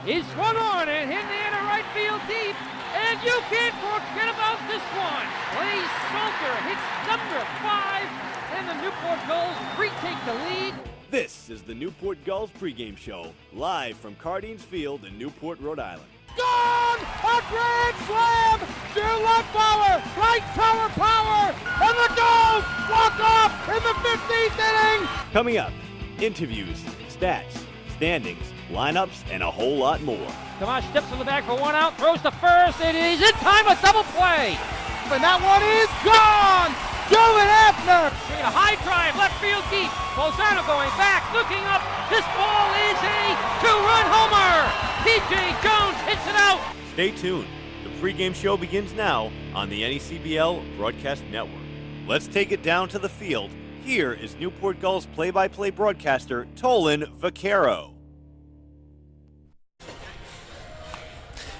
is swung on and hit into right field deep. And you can't forget about this one. Blaze Salter hits number 5, and the Newport Gulls retake the lead. This is the Newport Gulls pregame show, live from Cardines Field in Newport, Rhode Island. Gone! A grand slam! Drew left power, right tower power, and the Gulls walk off in the 15th inning! Coming up, interviews, stats, standings, lineups, and a whole lot more. Tomas steps on the back for one out, throws to first, it is in time, a double play! And that one is gone! Joven Afner! Bringing a high drive, left field deep. Bolzano going back, looking up. This ball is a two-run homer! P.J. Jones hits it out! Stay tuned. The pregame show begins now on the NECBL Broadcast Network. Let's take it down to the field. Here is Newport Gulls play-by-play broadcaster Tolan Vaquero.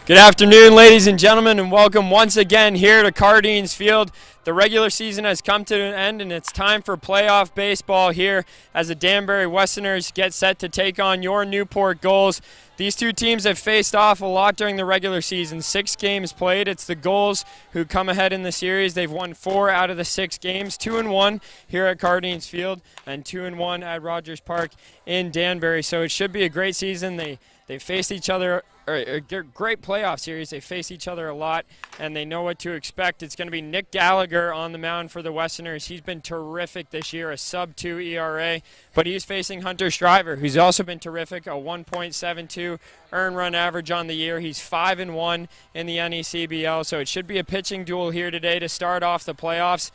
Good afternoon, ladies and gentlemen, and welcome once again here to Cardines Field. The regular season has come to an end, and it's time for playoff baseball here as the Danbury Westerners get set to take on your Newport Gulls. These two teams have faced off a lot during the regular season. 6 games played. It's the Gulls who come ahead in the series. They've won 4 out of the 6 games, 2-1 here at Cardines Field and 2-1 at Rogers Park in Danbury. So it should be a great season. They faced each other. A great playoff series. They face each other a lot, and they know what to expect. It's going to be Nick Gallagher on the mound for the Westerners. He's been terrific this year, a sub-2 ERA, but he's facing Hunter Shriver, who's also been terrific, a 1.72 earned run average on the year. He's 5-1 in the NECBL, so it should be a pitching duel here today to start off the playoffs.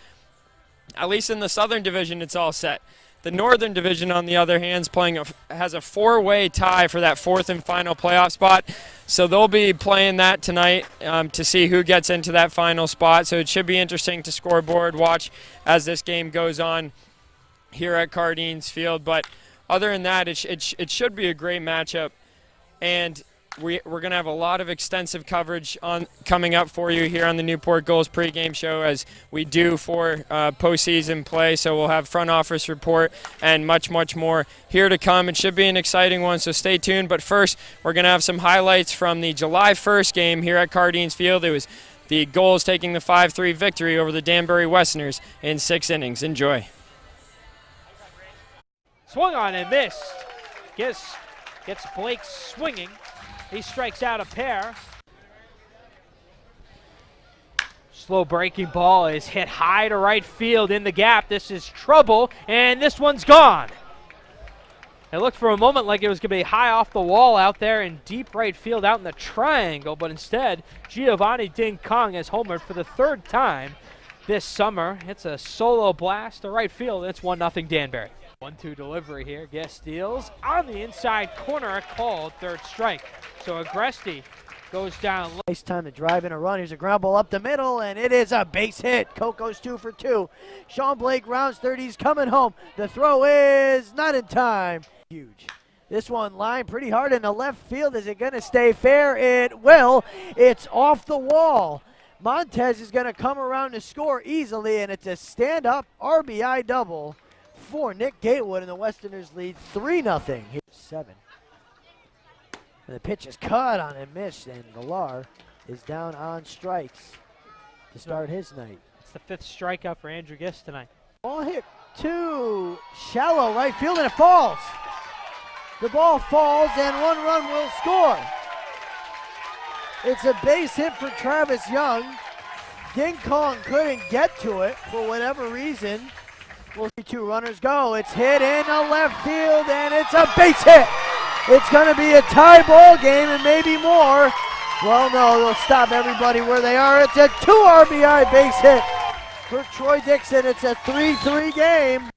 At least in the Southern Division, it's all set. The Northern Division, on the other hand, has a 4-way tie for that 4th and final playoff spot. So they'll be playing that tonight to see who gets into that final spot. So it should be interesting to scoreboard watch as this game goes on here at Cardines Field. But other than that, it should be a great matchup. And we're going to have a lot of extensive coverage coming up for you here on the Newport Gulls pregame show as we do for postseason play. So we'll have front office report and much, much more here to come. It should be an exciting one, so stay tuned. But first, we're going to have some highlights from the July 1st game here at Cardines Field. It was the Gulls taking the 5-3 victory over the Danbury Westerners in 6 innings. Enjoy. Swung on and missed. Gets Blake swinging. He strikes out a pair. Slow breaking ball is hit high to right field in the gap. This is trouble, and this one's gone. It looked for a moment like it was going to be high off the wall out there in deep right field out in the triangle, but instead, Giovanni Ding Kong has homered for the 3rd time this summer. It's a solo blast to right field. It's 1-0 Danbury. 1-2 delivery here. Guest steals on the inside corner, called 3rd strike. So Agresti goes down. Nice time to drive in a run. Here's a ground ball up the middle, and it is a base hit. Coco's 2 for 2. Sean Blake rounds 30. He's coming home. The throw is not in time. Huge. This one lined pretty hard in the left field. Is it going to stay fair? It will. It's off the wall. Montez is going to come around to score easily, and it's a stand-up RBI double for Nick Gatewood, and the Westerners lead 3-0. Here's 7. And the pitch is cut on and missed, and Villar is down on strikes to start his night. It's the 5th strikeout for Andrew Gist tonight. Ball hit to shallow right field, and it falls. The ball falls, and 1 run will score. It's a base hit for Travis Young. Ding Kong couldn't get to it for whatever reason. We'll see 2 runners go. It's hit in the left field, and it's a base hit. It's going to be a tie ball game and maybe more. Well, no, they'll stop everybody where they are. It's a 2 RBI base hit for Troy Dixon. It's a 3-3 game.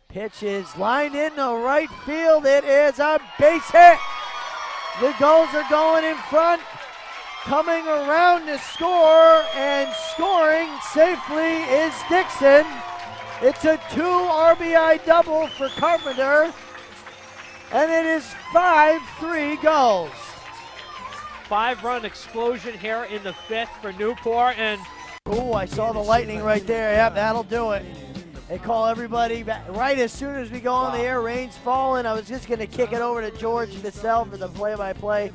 Pitch is lined in the right field. It is a base hit. The Gulls are going in front, coming around to score, and scoring safely is Dixon. It's a 2 RBI double for Carpenter, and it is 5-3 Gulls. 5-run explosion here in the 5th for Newport, and ooh, I saw the lightning right there. Yep, that'll do it. They call everybody back. Right as soon as we go on the air, rain's falling. I was just going to kick it over to George Bissell for the play-by-play.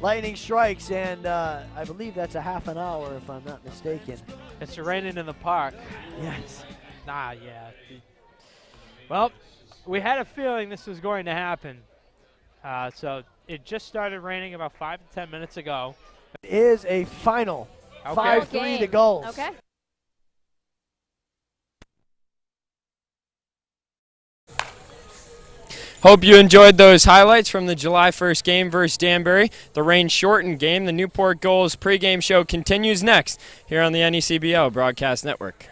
Lightning strikes, and I believe that's a half an hour, if I'm not mistaken. It's raining in the park. Yes. Yeah. Well, we had a feeling this was going to happen. So it just started raining about 5 to 10 minutes ago. It is a final. Okay. 5-3 the Gulls. Okay. Hope you enjoyed those highlights from the July 1st game versus Danbury. The rain-shortened game, the Newport Gulls pregame show continues next here on the NECBL Broadcast Network.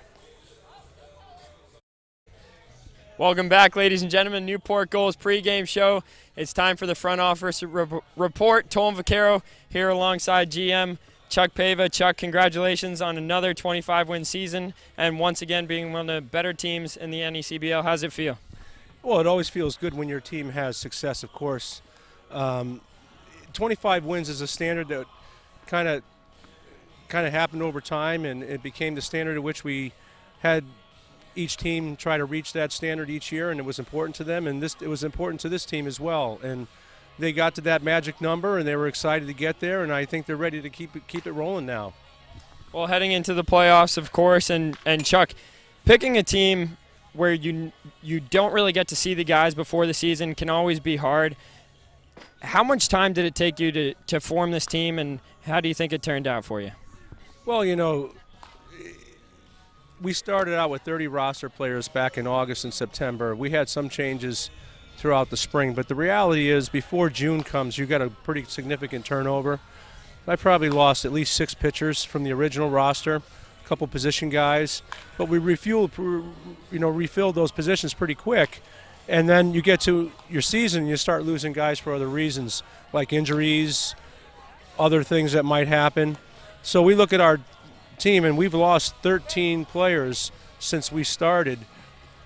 Welcome back, ladies and gentlemen. Newport Gulls pregame show. It's time for the front office report. Tolan Vaquero here alongside GM Chuck Pava. Chuck, congratulations on another 25-win season and once again being one of the better teams in the NECBL. How's it feel? Well, it always feels good when your team has success, of course. 25 wins is a standard that kind of happened over time, and it became the standard at which we had each team try to reach that standard each year, and it was important to them, and it was important to this team as well. And they got to that magic number, and they were excited to get there, and I think they're ready to keep it rolling now. Well, heading into the playoffs, of course, and Chuck, picking a team where you don't really get to see the guys before the season can always be hard. How much time did it take you to form this team, and how do you think it turned out for you? Well, we started out with 30 roster players back in August and September. We had some changes throughout the spring, but the reality is before June comes, you got a pretty significant turnover. I probably lost at least 6 pitchers from the original roster, a couple position guys, but we refilled those positions pretty quick. And then you get to your season and you start losing guys for other reasons, like injuries, other things that might happen. So we look at our team, and we've lost 13 players since we started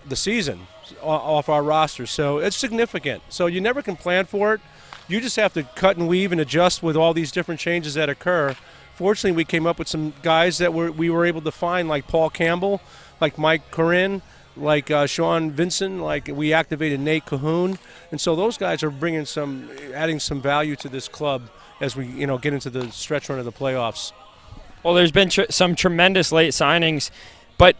the season off our roster. So it's significant. So you never can plan for it. You just have to cut and weave and adjust with all these different changes that occur. Fortunately, we came up with some guys that we were able to find, like Paul Campbell, like Mike Corinne, like Sean Vincent, like we activated Nate Cahoon. And so those guys are adding some value to this club as we get into the stretch run of the playoffs. Well, there's been some tremendous late signings, but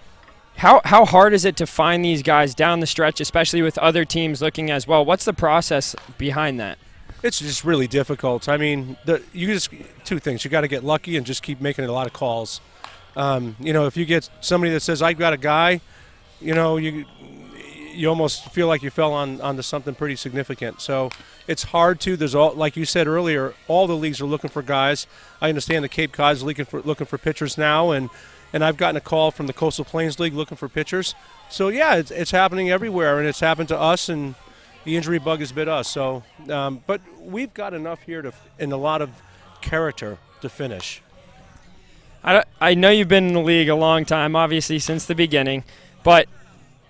how hard is it to find these guys down the stretch, especially with other teams looking as well? What's the process behind that? It's just really difficult. I mean, two things. You got to get lucky and just keep making a lot of calls. If you get somebody that says, I've got a guy, you almost feel like you fell onto something pretty significant. So it's hard to. There's like you said earlier, all the leagues are looking for guys. I understand the Cape Cod is looking for pitchers now, and I've gotten a call from the Coastal Plains League looking for pitchers. So yeah, it's happening everywhere, and it's happened to us, and the injury bug has bit us. So, but we've got enough here and a lot of character to finish. I know you've been in the league a long time, obviously since the beginning, but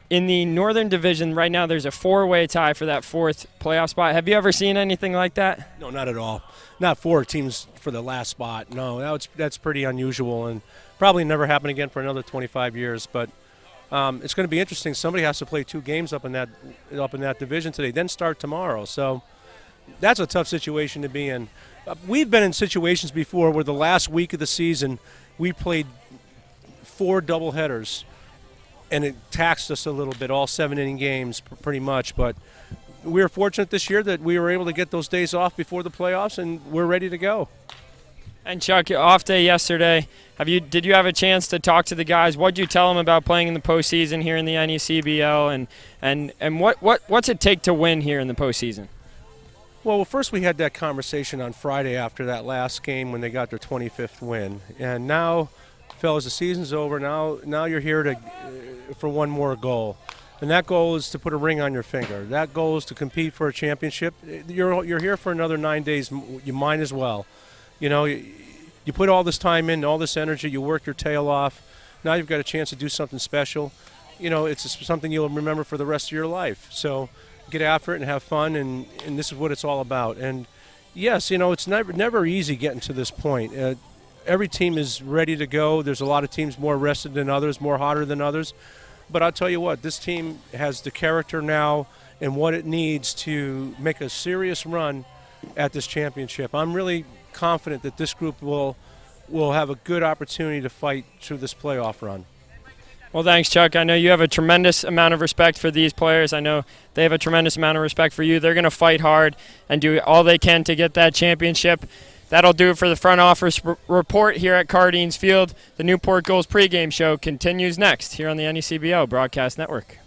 in the Northern Division right now, there's a 4-way tie for that 4th playoff spot. Have you ever seen anything like that? No, not at all. Not 4 teams for the last spot. No, that's pretty unusual and probably never happen again for another 25 years. But it's going to be interesting. Somebody has to play 2 games up in that division today, then start tomorrow. So that's a tough situation to be in. We've been in situations before where the last week of the season we played 4 doubleheaders. And it taxed us a little bit, all 7-inning games pretty much. But we were fortunate this year that we were able to get those days off before the playoffs, and we're ready to go. And Chuck, off day yesterday. Did you have a chance to talk to the guys? What did you tell them about playing in the postseason here in the NECBL, and what's it take to win here in the postseason? Well, first we had that conversation on Friday after that last game when they got their 25th win, and now, fellas, the season's over. Now you're here for one more goal, and that goal is to put a ring on your finger. That goal is to compete for a championship. You're here for another 9 days. You might as well. You put all this time in, all this energy. You work your tail off. Now you've got a chance to do something special. It's something you'll remember for the rest of your life. So get after it and have fun, and this is what it's all about. And yes, it's never easy getting to this point. Every team is ready to go. There's a lot of teams more rested than others, more hotter than others. But I'll tell you what, this team has the character now and what it needs to make a serious run at this championship. I'm really confident that this group will have a good opportunity to fight through this playoff run. Well, thanks, Chuck. I know you have a tremendous amount of respect for these players. I know they have a tremendous amount of respect for you. They're going to fight hard and do all they can to get that championship. That'll do it for the front office report here at Cardines Field. The Newport Gulls pregame show continues next here on the NECBL Broadcast Network.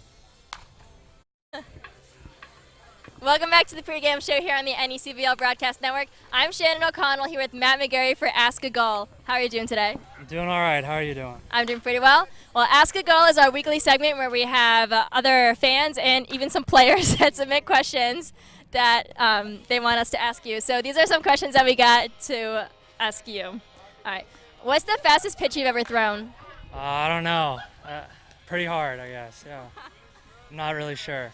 Welcome back to the pregame show here on the NECBL Broadcast Network. I'm Shannon O'Connell here with Matt McGarry for Ask a Gull. How are you doing today? I'm doing all right. How are you doing? I'm doing pretty well. Well, Ask a Gull is our weekly segment where we have other fans and even some players that submit questions that they want us to ask you. So these are some questions that we got to ask you. All right. What's the fastest pitch you've ever thrown? I don't know. Pretty hard, I guess. Yeah. I'm not really sure.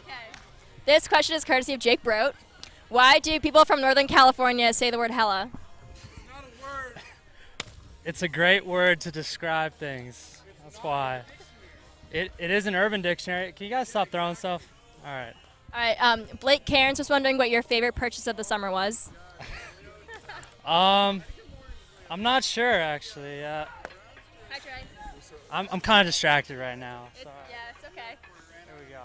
Okay. This question is courtesy of Jake Brote. Why do people from Northern California say the word hella? It's not a word. It's a great word to describe things. That's why. It is an Urban Dictionary. Can you guys stop throwing stuff? All right. All right. Blake Cairns was wondering what your favorite purchase of the summer was. I'm not sure actually. I tried. I'm kind of distracted right now. So It's okay. here we go.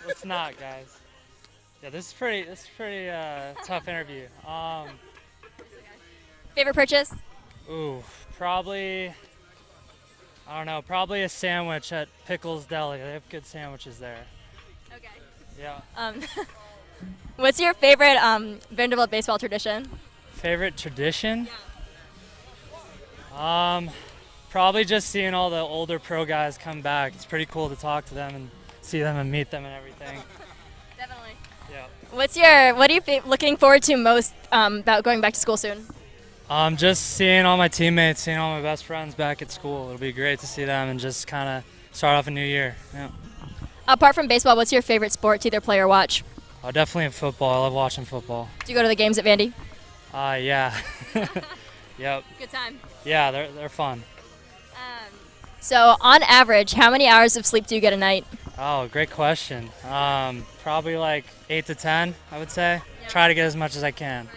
Let's not, guys. Yeah, this is pretty tough interview. Favorite purchase? Ooh, probably. I don't know. Probably a sandwich at Pickles Deli. They have good sandwiches there. Okay. Yeah. What's your favorite Vanderbilt baseball tradition? Favorite tradition? Probably just seeing all the older pro guys come back. It's pretty cool to talk to them and see them and meet them and everything. Definitely. Yeah. What are you looking forward to most about going back to school soon? Just seeing all my teammates, seeing all my best friends back at school. It'll be great to see them and just kind of start off a new year. Yeah. Apart from baseball, what's your favorite sport to either play or watch? Oh, definitely in football. I love watching football. Do you go to the games at Vandy? Yeah. Yep. Good time. Yeah, they're fun. So on average, how many hours of sleep do you get a night? Oh, great question. Probably like 8 to 10, I would say. Yeah. Try to get as much as I can.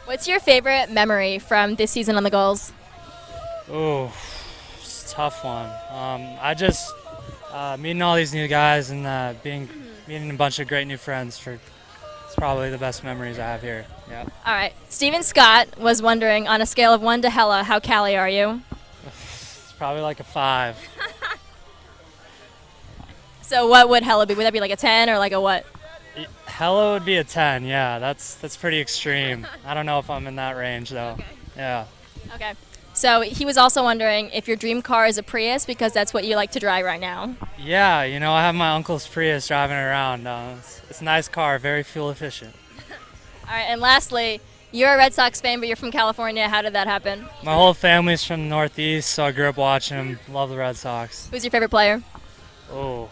What's your favorite memory from this season on the Gulls? Ooh, it's a tough one. I just meeting all these new guys and meeting a bunch of great new friends. It's probably the best memories I have here. Yeah. All right. Steven Scott was wondering, on a scale of 1 to hella, how Cali are you? It's probably like a 5. So what would hella be? Would that be like a 10 or like a what? Hella would be a 10. Yeah, that's pretty extreme. I don't know if I'm in that range though. Okay. Yeah. Okay. So he was also wondering if your dream car is a Prius because that's what you like to drive right now. Yeah, I have my uncle's Prius driving around. It's a nice car, very fuel efficient. All right. And lastly, you're a Red Sox fan, but you're from California. How did that happen? My whole family's from the Northeast, so I grew up watching them. Love the Red Sox. Who's your favorite player? Oh,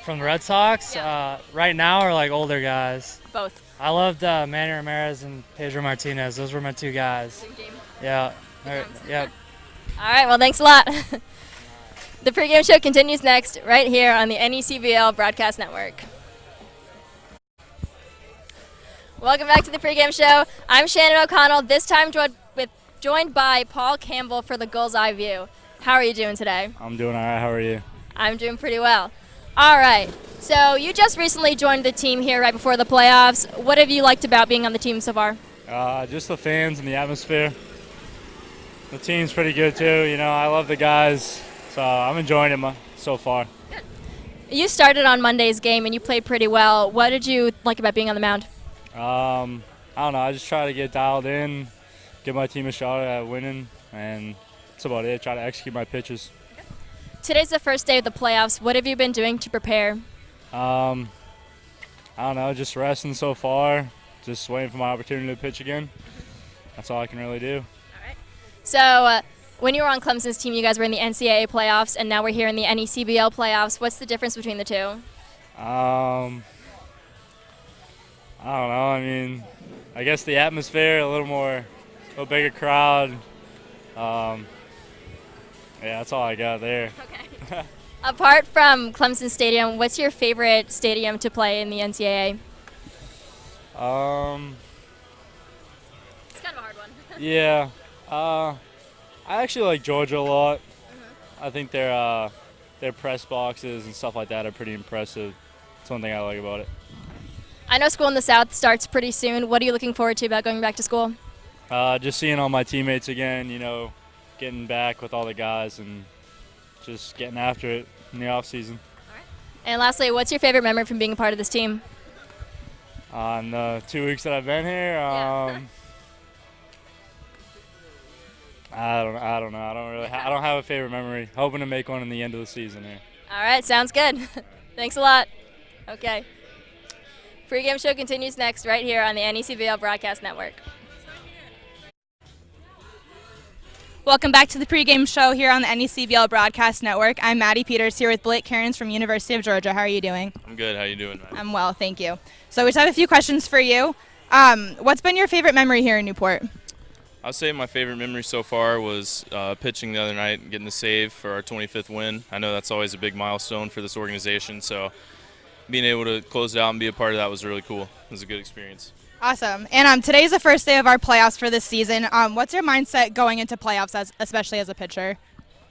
from the Red Sox? Yeah. Right now or like older guys? Both. I loved Manny Ramirez and Pedro Martinez. Those were my two guys. Yeah. Yep. All right. Well, thanks a lot. The pregame show continues next, right here on the NECBL Broadcast Network. Welcome back to the pregame show. I'm Shannon O'Connell. This time joined by Paul Campbell for the Gulls Eye View. How are you doing today? I'm doing all right. How are you? I'm doing pretty well. All right. So you just recently joined the team here right before the playoffs. What have you liked about being on the team so far? Just the fans and the atmosphere. The team's pretty good too. I love the guys, so I'm enjoying it so far. Good. You started on Monday's game and you played pretty well. What did you like about being on the mound? I don't know. I just try to get dialed in, give my team a shot at winning, and that's about it. Try to execute my pitches. Today's the first day of the playoffs. What have you been doing to prepare? I don't know. Just resting so far. Just waiting for my opportunity to pitch again. That's all I can really do. So when you were on Clemson's team, you guys were in the NCAA playoffs, and now we're here in the NECBL playoffs. What's the difference between the two? I don't know. I mean, I guess the atmosphere, a little bigger crowd. Yeah, that's all I got there. Okay. Apart from Clemson Stadium, what's your favorite stadium to play in the NCAA? It's kind of a hard one. Yeah. I actually like Georgia a lot. I think their press boxes and stuff like that are pretty impressive. That's one thing I like about it. I know school in the South starts pretty soon. What are you looking forward to about going back to school? Just seeing all my teammates again, getting back with all the guys and just getting after it in the off season. And lastly, what's your favorite memory from being a part of this team? In the 2 weeks that I've been here, I don't know. I don't have a favorite memory. Hoping to make one in the end of the season here. All right, sounds good. Thanks a lot. Okay. Pregame show continues next right here on the NECBL Broadcast Network. Welcome back to the pregame show here on the NECBL Broadcast Network. I'm Maddie Peters here with Blake Cairns from University of Georgia. How are you doing? I'm good. How you doing, Maddie? I'm well, thank you. So we just have a few questions for you. What's been your favorite memory here in Newport? I'll say my favorite memory so far was pitching the other night and getting the save for our 25th win. I know that's always a big milestone for this organization, so being able to close it out and be a part of that was really cool. It was a good experience. Awesome. And today's the first day of our playoffs for this season. What's your mindset going into playoffs, especially as a pitcher?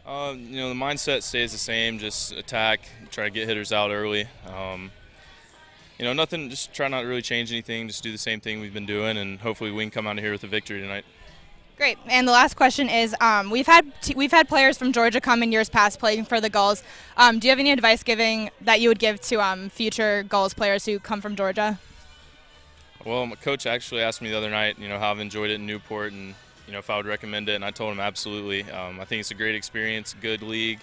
The mindset stays the same, just attack, try to get hitters out early. Nothing, just try not to really change anything, just do the same thing we've been doing, and hopefully we can come out of here with a victory tonight. Great. And the last question is, we've had players from Georgia come in years past playing for the Gulls. Do you have any advice that you would give to future Gulls players who come from Georgia? Well, my coach actually asked me the other night, how I've enjoyed it in Newport and, if I would recommend it, and I told him absolutely. I think it's a great experience, good league.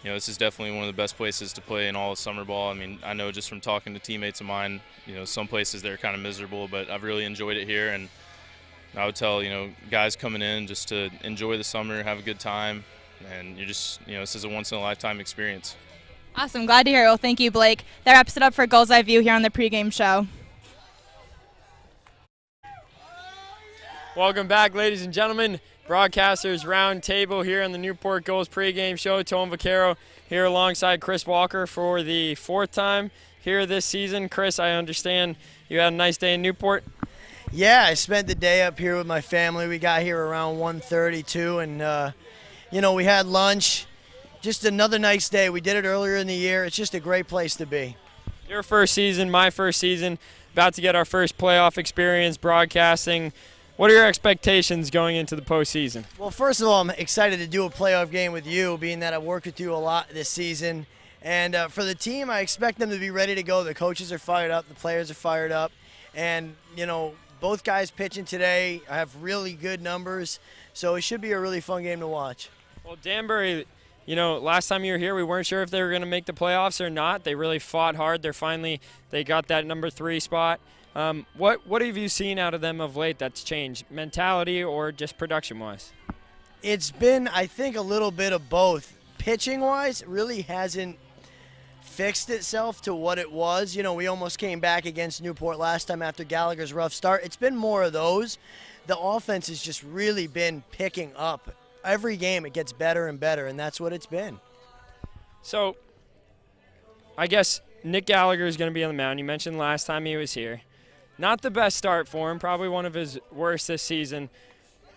This is definitely one of the best places to play in all of summer ball. I mean, I know just from talking to teammates of mine, some places they're kind of miserable, but I've really enjoyed it here, and I would tell, guys coming in just to enjoy the summer, have a good time, and you're just, this is a once-in-a-lifetime experience. Awesome. Glad to hear. Well, thank you, Blake. That wraps it up for Gulls Eye View here on the pregame show. Welcome back, ladies and gentlemen. Broadcasters round table here on the Newport Gulls pregame show. Tom Vaccaro here alongside Chris Walker for the fourth time here this season. Chris, I understand you had a nice day in Newport. Yeah, I spent the day up here with my family. We got here around 1:32, and we had lunch. Just another nice day. We did it earlier in the year. It's just a great place to be. Your first season, my first season, about to get our first playoff experience broadcasting. What are your expectations going into the postseason? Well, first of all, I'm excited to do a playoff game with you, being that I've worked with you a lot this season. And for the team, I expect them to be ready to go. The coaches are fired up. The players are fired up. And, both guys pitching today have really good numbers. So it should be a really fun game to watch. Well, Danbury, last time you were here, we weren't sure if they were going to make the playoffs or not. They really fought hard. They got that number 3 spot. What have you seen out of them of late that's changed, mentality or just production-wise? It's been, I think, a little bit of both. Pitching-wise, it really hasn't fixed itself to what it was. We almost came back against Newport last time after Gallagher's rough start. It's been more of those. The offense has just really been picking up. Every game it gets better and better, and that's what it's been. So, I guess Nick Gallagher is going to be on the mound. You mentioned last time he was here. Not the best start for him, probably one of his worst this season.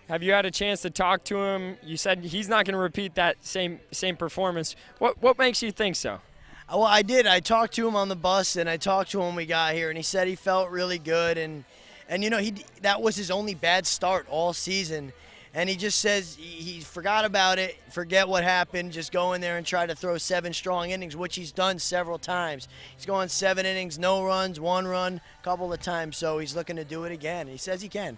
Have you had a chance to talk to him? You said he's not going to repeat that same performance. What makes you think so? Well, I did. I talked to him on the bus, and I talked to him when we got here, and he said he felt really good. And that was his only bad start all season. And he just says he forgot about it, forget what happened, just go in there and try to throw 7 strong innings, which he's done several times. He's going 7 innings, no runs, 1 run, a couple of times, so he's looking to do it again. He says he can.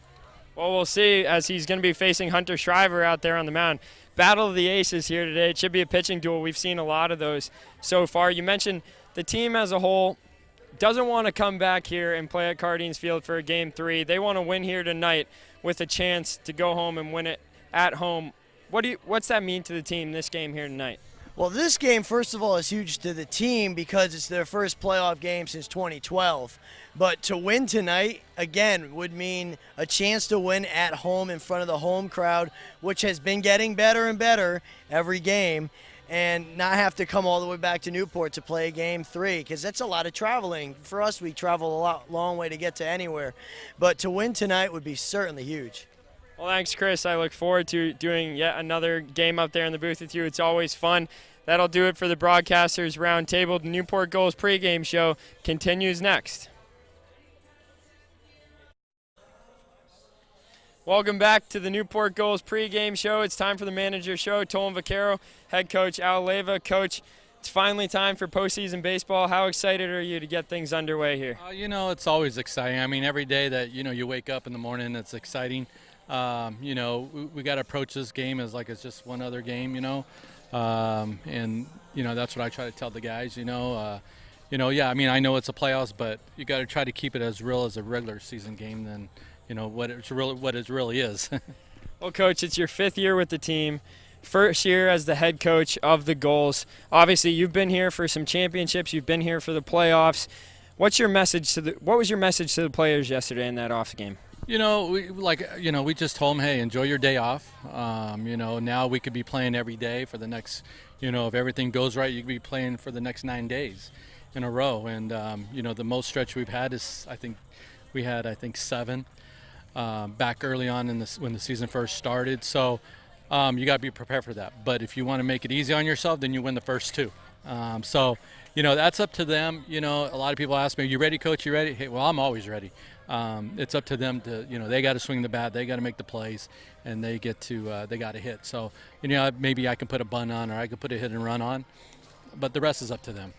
Well, we'll see as he's going to be facing Hunter Shriver out there on the mound. Battle of the Aces here today. It should be a pitching duel. We've seen a lot of those so far. You mentioned the team as a whole doesn't want to come back here and play at Cardines Field for a Game 3. They want to win here tonight with a chance to go home and win it at home. What's that mean to the team, this game here tonight? Well, this game, first of all, is huge to the team because it's their first playoff game since 2012. But to win tonight, again, would mean a chance to win at home in front of the home crowd, which has been getting better and better every game, and not have to come all the way back to Newport to play Game 3, because that's a lot of traveling. For us, we travel a long way to get to anywhere. But to win tonight would be certainly huge. Well, thanks, Chris. I look forward to doing yet another game up there in the booth with you. It's always fun. That'll do it for the Broadcasters Roundtable. The Newport Gulls pregame show continues next. Welcome back to the Newport Gulls pregame show. It's time for the manager show. Tolan Vaquero, head coach Al Leyva. Coach, it's finally time for postseason baseball. How excited are you to get things underway here? It's always exciting. I mean, every day that, you wake up in the morning, it's exciting. We got to approach this game as like it's just one other game, that's what I try to tell the guys, I mean, I know it's a playoffs, but you got to try to keep it as real as a regular season game than, what it really is. Well, Coach, it's your 5th year with the team, first year as the head coach of the Gulls. Obviously, you've been here for some championships. You've been here for the playoffs. What was your message to the players yesterday in that off game? We just told them, hey, enjoy your day off. Now we could be playing every day for the next, if everything goes right, you could be playing for the next 9 days in a row. And, the most stretch we've had is, I think 7 back early on when the season first started. So you got to be prepared for that. But if you want to make it easy on yourself, then you win the first 2. That's up to them. A lot of people ask me, are you ready, Coach? You ready? Hey, well, I'm always ready. It's up to them to, they got to swing the bat, they got to make the plays, and they got to hit. So, maybe I can put a bunt on or I could put a hit and run on, but the rest is up to them.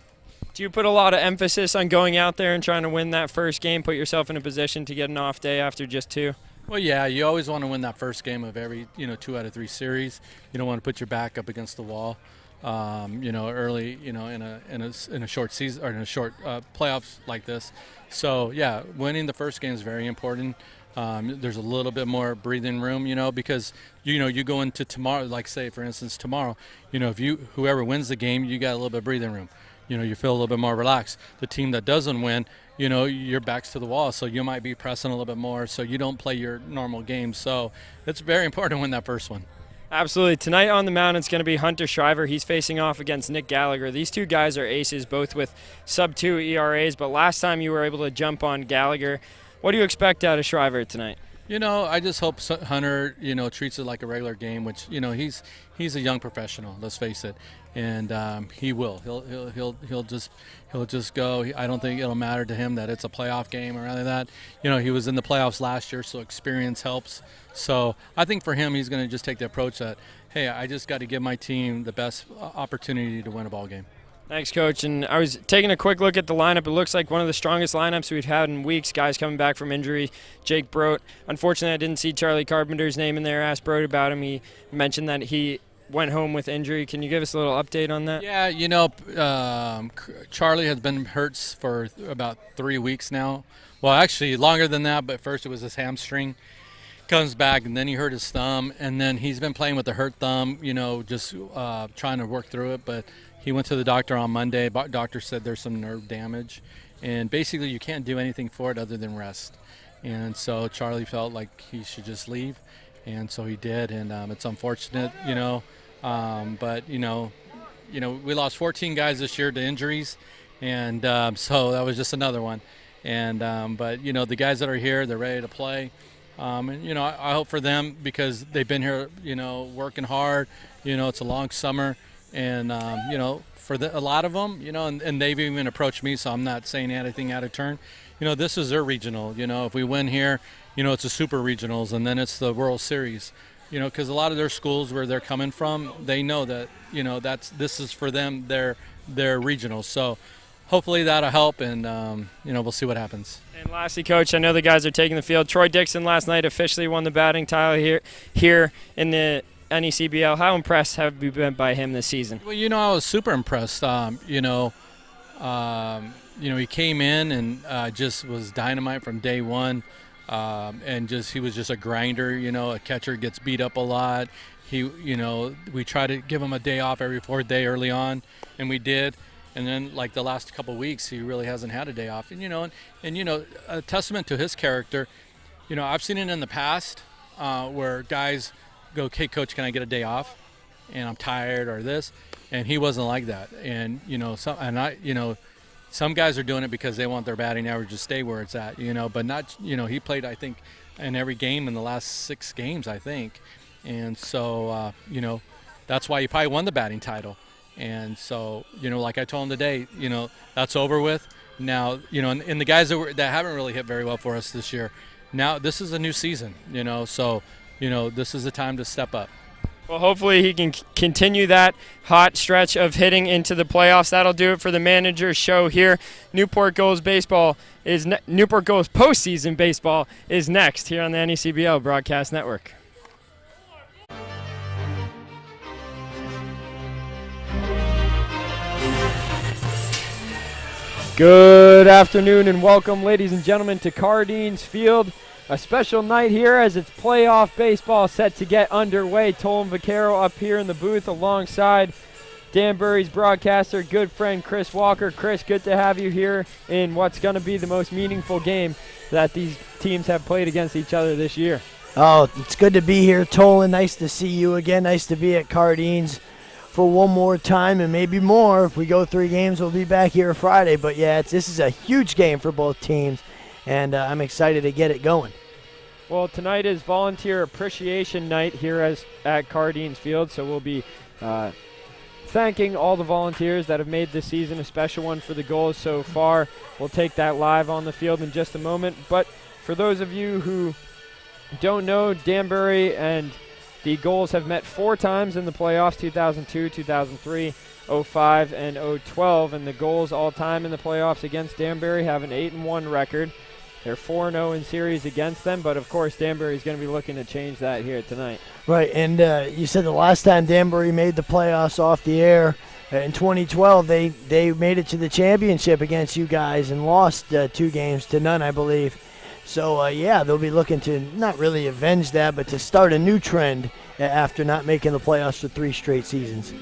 Do you put a lot of emphasis on going out there and trying to win that first game, put yourself in a position to get an off day after just 2? Well, yeah, you always want to win that first game of every, 2 out of 3 series. You don't want to put your back up against the wall. Early, in a short season or in a short playoffs like this. So yeah, winning the first game is very important. There's a little bit more breathing room, because you go into tomorrow, like say for instance tomorrow, if whoever wins the game, you got a little bit of breathing room. You feel a little bit more relaxed. The team that doesn't win, your back's to the wall, so you might be pressing a little bit more, so you don't play your normal game. So it's very important to win that first one. Absolutely. Tonight on the mound, it's going to be Hunter Shriver. He's facing off against Nick Gallagher. These 2 guys are aces, both with sub-2 ERAs, but last time you were able to jump on Gallagher. What do you expect out of Shriver tonight? I just hope Hunter, treats it like a regular game, which, he's a young professional, let's face it. And he will. He'll just go. I don't think it'll matter to him that it's a playoff game or anything like that. He was in the playoffs last year, so experience helps. So I think for him, he's going to just take the approach that, hey, I just got to give my team the best opportunity to win a ball game. Thanks, Coach. And I was taking a quick look at the lineup. It looks like one of the strongest lineups we've had in weeks. Guys coming back from injury. Jake Brote. Unfortunately, I didn't see Charlie Carpenter's name in there. I asked Brote about him. He mentioned that he went home with injury. Can you give us a little update on that? Yeah, Charlie has been hurt for about 3 weeks now. Well, actually longer than that, but first it was his hamstring. Comes back, and then he hurt his thumb, and then he's been playing with a hurt thumb, just trying to work through it. But he went to the doctor on Monday. Doctor said there's some nerve damage, and basically you can't do anything for it other than rest. And so Charlie felt like he should just leave, and so he did. And it's unfortunate, but we lost 14 guys this year to injuries, and so that was just another one. And but the guys that are here, they're ready to play. I hope for them because they've been here, working hard. It's a long summer, and for a lot of them, and they've even approached me, so I'm not saying anything out of turn. This is their regional. If we win here, it's a super regionals, and then it's the World Series. Because a lot of their schools where they're coming from, they know that this is for them their regionals. So hopefully that'll help, and we'll see what happens. And lastly, Coach, I know the guys are taking the field. Troy Dixon last night officially won the batting title here in the NECBL. How impressed have you been by him this season? Well, I was super impressed. He came in and just was dynamite from day one. And he was just a grinder. A catcher gets beat up a lot. we try to give him a day off every fourth day early on, and we did. And then, like the last couple of weeks, he really hasn't had a day off. And a testament to his character. I've seen it in the past where guys go, "Hey, coach, can I get a day off? And I'm tired or this," and he wasn't like that. And some guys are doing it because they want their batting average to stay where it's at. But not. He played, I think, in every game in the last 6 games, I think, and so that's why he probably won the batting title. And so, like I told him today, that's over with. Now, and the guys that haven't really hit very well for us this year, now this is a new season, so, this is the time to step up. Well, hopefully he can continue that hot stretch of hitting into the playoffs. That'll do it for the manager's show here. Newport Gulls Newport Gulls postseason baseball is next here on the NECBL Broadcast Network. Good afternoon and welcome, ladies and gentlemen, to Cardines Field. A special night here as it's playoff baseball set to get underway. Tolan Vaquero up here in the booth alongside Danbury's broadcaster, good friend Chris Walker. Chris, good to have you here in what's going to be the most meaningful game that these teams have played against each other this year. Oh, it's good to be here, Tolan. Nice to see you again. Nice to be at Cardines for one more time and maybe more. If we go 3 games, we'll be back here Friday. But yeah, this is a huge game for both teams, and I'm excited to get it going. Well, tonight is Volunteer Appreciation Night here at Cardines Field, so we'll be thanking all the volunteers that have made this season a special one for the Gulls so far. We'll take that live on the field in just a moment. But for those of you who don't know, Danbury and the Gulls have met 4 times in the playoffs, 2002, 2003, 05, and 012. And the Gulls all time in the playoffs against Danbury have an 8-1 record. They're 4-0 in series against them, but of course Danbury is going to be looking to change that here tonight. Right, and you said the last time Danbury made the playoffs off the air in 2012, they made it to the championship against you guys and lost 2 games to none, I believe. So, yeah, they'll be looking to not really avenge that, but to start a new trend after not making the playoffs for 3 straight seasons.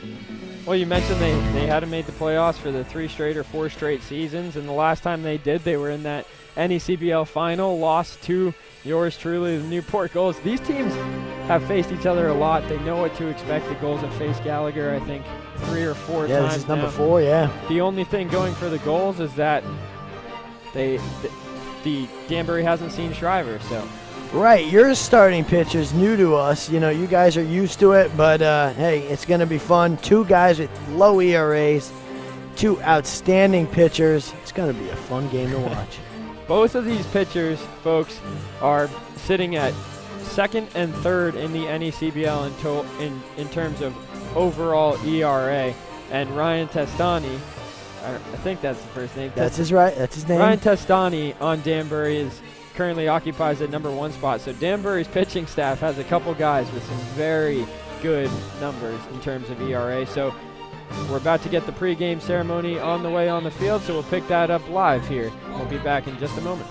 Well, you mentioned they hadn't made the playoffs for the 3 straight or 4 straight seasons, and the last time they did, they were in that NECBL final, lost to yours truly, the Newport Gulls. These teams have faced each other a lot. They know what to expect. The Gulls have faced Gallagher, I think, 3 or 4 times. Yeah, this is number 4, yeah. The only thing going for the Gulls is that the Danbury hasn't seen Shriver, so. Right, your starting pitcher's new to us. You guys are used to it, but hey, it's going to be fun. 2 guys with low ERAs, 2 outstanding pitchers. It's going to be a fun game to watch. Both of these pitchers, folks, are sitting at 2nd and 3rd in the NECBL in terms of overall ERA. And Ryan Testani, I think that's the first name. That's his name. Ryan Testani on Danbury currently occupies the number 1 spot. So Danbury's pitching staff has a couple guys with some very good numbers in terms of ERA. So we're about to get the pregame ceremony on the way on the field, so we'll pick that up live here. We'll be back in just a moment.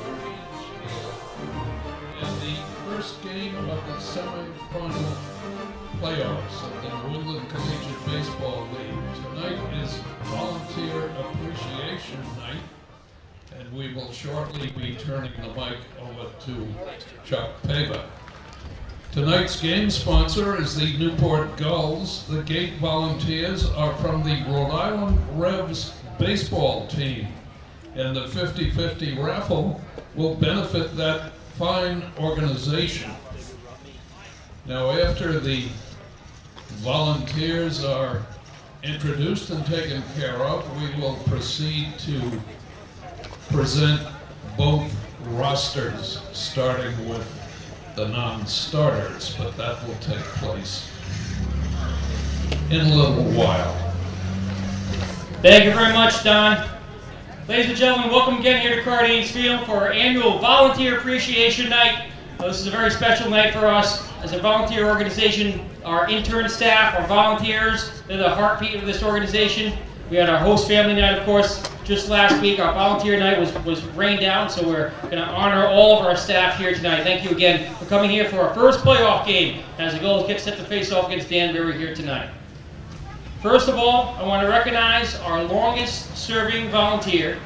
And the first game of the semifinal playoffs of the New England Collegiate Baseball League. Tonight is Volunteer Appreciation Night, and we will shortly be turning the mic over to Chuck Pava. Tonight's game sponsor is the Newport Gulls. The gate volunteers are from the Rhode Island Revs baseball team, and the 50-50 raffle will benefit that fine organization. Now, after the volunteers are introduced and taken care of, we will proceed to present both rosters, starting with the non-starters, but that will take place in a little while. Thank you very much, Don. Ladies and gentlemen, welcome again here to Cardines Field for our annual Volunteer Appreciation Night. This is a very special night for us as a volunteer organization. Our intern staff, our volunteers, they're the heartbeat of this organization. We had our host family night, of course, just last week. Our volunteer night was rained out, so we're going to honor all of our staff here tonight. Thank you again for coming here for our first playoff game as the Gulls get set to face off against Danbury here tonight. First of all, I want to recognize our longest serving volunteer.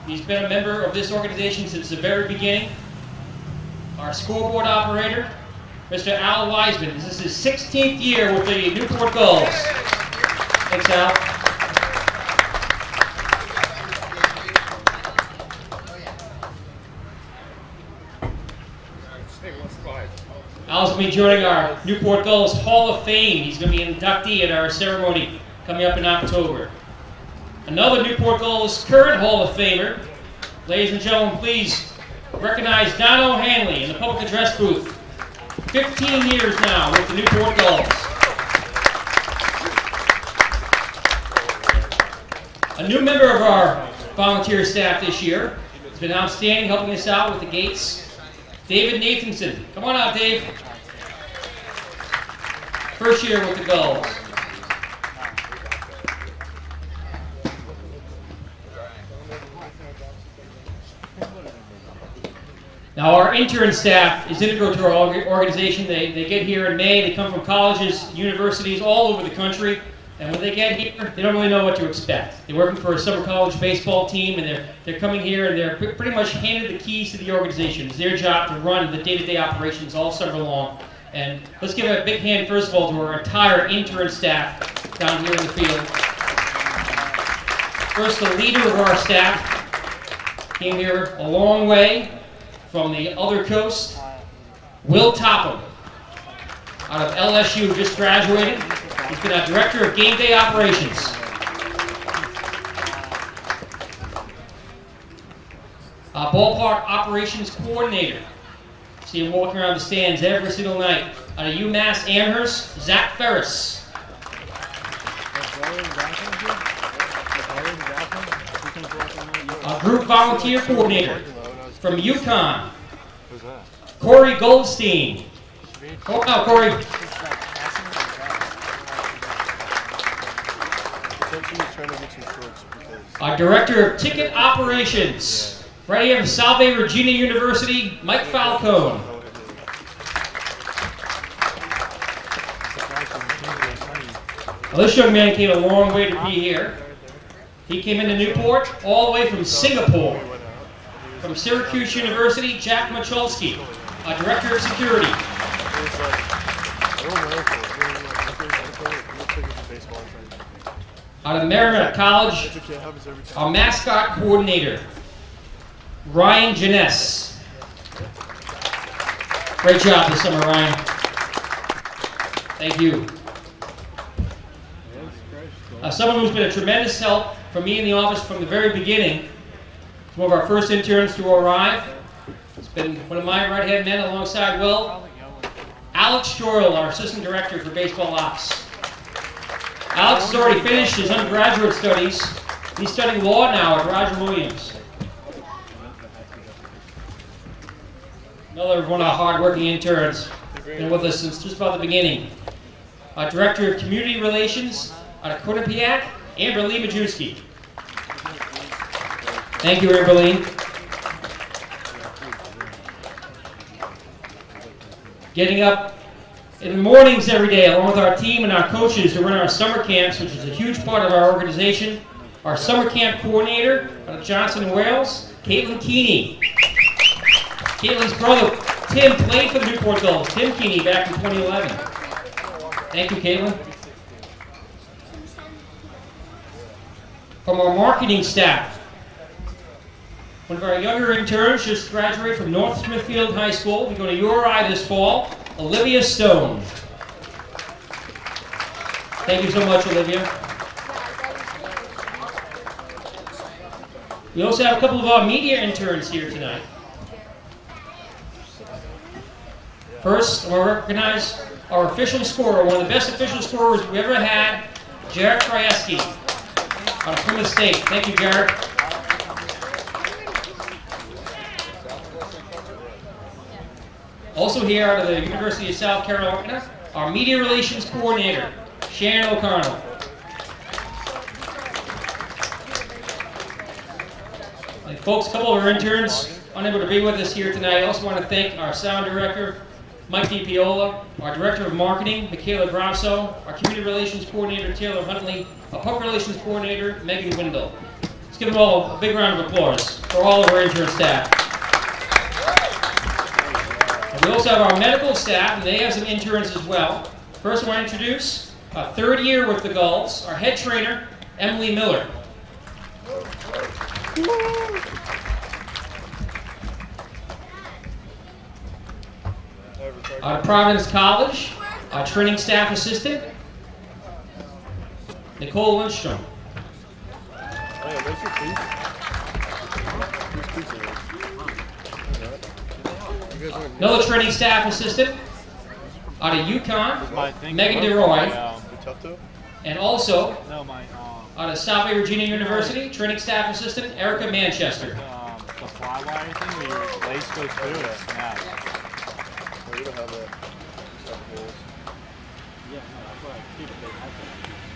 He's been a member of this organization since the very beginning. Our scoreboard operator, Mr. Al Wiseman. This is his 16th year with the Newport Gulls. Thanks, Al. Al's going to be joining our Newport Gulls Hall of Fame. He's going to be an inductee at our ceremony coming up in October. Another Newport Gulls current Hall of Famer. Ladies and gentlemen, please recognize Don O'Hanley in the public address booth. 15 years now with the Newport Gulls. A new member of our volunteer staff this year has been outstanding, helping us out with the gates. David Nathanson. Come on out, Dave. First year with the Gulls. Now our intern staff is integral to our organization. They get here in May. They come from colleges, universities all over the country. And when they get here, they don't really know what to expect. They're working for a summer college baseball team, and they're coming here and they're pretty much handed the keys to the organization. It's their job to run the day-to-day operations all summer long. And let's give a big hand, first of all, to our entire intern staff down here in the field. First, the leader of our staff came here a long way from the other coast, Will Topham, out of LSU, just graduated. He's been our Director of Game Day Operations. Our Ballpark Operations Coordinator. See him walking around the stands every single night. Out of UMass Amherst, Zach Ferris. Our Group Volunteer Coordinator from UConn, Corey Goldstein. Oh, no, Corey. Our Director of Ticket Operations, right here from Salve Regina University, Mike Falcone. Well, this young man came a long way to be here. He came into Newport all the way from Singapore. From Syracuse University, Jack Michalski, our Director of Security. Out of Merrimack College, our mascot coordinator, Ryan Janess. Great job this summer, Ryan. Thank you. Someone who's been a tremendous help for me in the office from the very beginning. One of our first interns to arrive. It's been one of my right-hand men alongside Will. Alex Doyle, our Assistant Director for Baseball Ops. Alex has already finished his undergraduate studies. He's studying law now at Roger Williams. Another one of our hard-working interns. Been with us since just about the beginning. Our Director of Community Relations out of Quinnipiac, Amber Lee Majewski. Thank you, Amber Lee. Getting up in the mornings every day along with our team and our coaches to run our summer camps, which is a huge part of our organization. Our summer camp coordinator out of Johnson, Wales, Caitlin Keeney. Caitlin's brother, Tim, played for the Newport Gulls. Tim Keeney back in 2011. Thank you, Caitlin. From our marketing staff, one of our younger interns just graduated from North Smithfield High School. We go to URI this fall, Olivia Stone. Thank you so much, Olivia. We also have a couple of our media interns here tonight. First, I want to recognize our official scorer, one of the best official scorers we ever had, Jarek Krajewski, out of Plymouth State. Thank you, Jarek. Also here out of the University of South Carolina, our media relations coordinator, Shannon O'Connell. Folks, a couple of our interns unable to be with us here tonight. I also want to thank our sound director, Mike DiPiola, our director of marketing, Michaela Grasso, our community relations coordinator, Taylor Huntley, our public relations coordinator, Megan Windle. Let's give them all a big round of applause for all of our intern staff. And we also have our medical staff, and they have some interns as well. First, I want to introduce our third year with the Gulls, our head trainer, Emily Miller. Out of Providence College, our training staff assistant, Nicole Lindstrom. Another training staff assistant out of UConn, Megan DeRoy. And also out of South Bay Virginia University, training staff assistant, Erica Manchester. The fly wire thing where your lace goes through it. Yeah.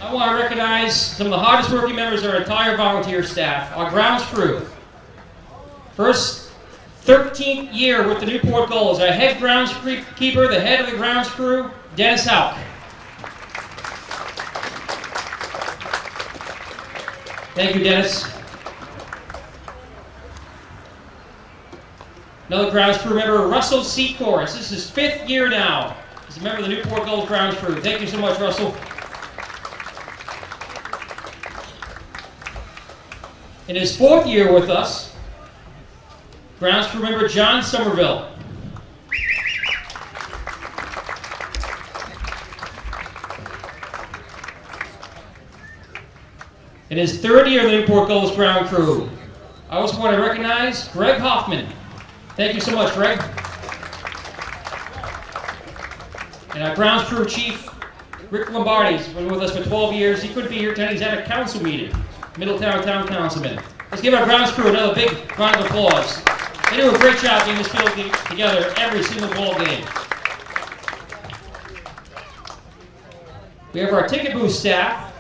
I want to recognize some of the hardest working members of our entire volunteer staff, our grounds crew. First, 13th year with the Newport Gulls, our head groundskeeper, the head of the grounds crew, Dennis Houck. Thank you, Dennis. Another grounds crew member, Russell Seacourse. This is his 5th year now as a member of the Newport Gulls grounds crew. Thank you so much, Russell. In his 4th year with us, grounds crew member John Somerville. In his 3rd year of the Newport Gulls ground crew, I also want to recognize Greg Hoffman. Thank you so much, Greg. And our grounds crew chief, Rick Lombardi's been with us for 12 years. He couldn't be here tonight. He's at a council meeting, Middletown Town Councilman. Let's give our grounds crew another big round of applause. They do a great job getting this field together every single ball game. We have our ticket booth staff.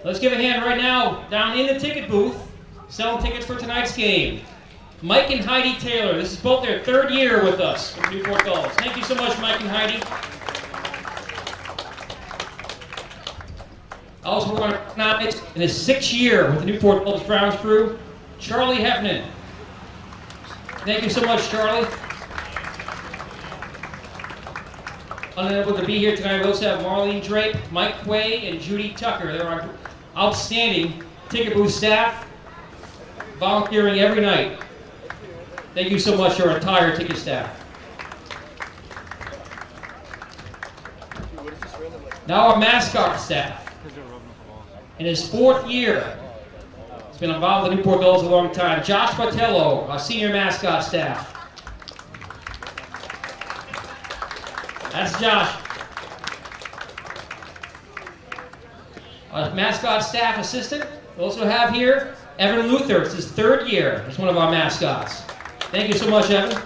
Let's give a hand right now down in the ticket booth, selling tickets for tonight's game. Mike and Heidi Taylor. This is both their 3rd year with us with Newport Gulls. Thank you so much, Mike and Heidi. I also want to recognize in his 6th year with the Newport Gulls grounds crew, Charlie Heffernan. Thank you so much, Charlie. Unable to be here tonight, we also have Marlene Drake, Mike Quay, and Judy Tucker. They're our outstanding ticket booth staff, volunteering every night. Thank you so much to our entire ticket staff. Now our mascot staff. In his 4th year, he's been involved with the Newport Gulls a long time. Josh Botello, our senior mascot staff. That's Josh. Our mascot staff assistant. We also have here Evan Luther. It's his 3rd year. He's one of our mascots. Thank you so much, Evan.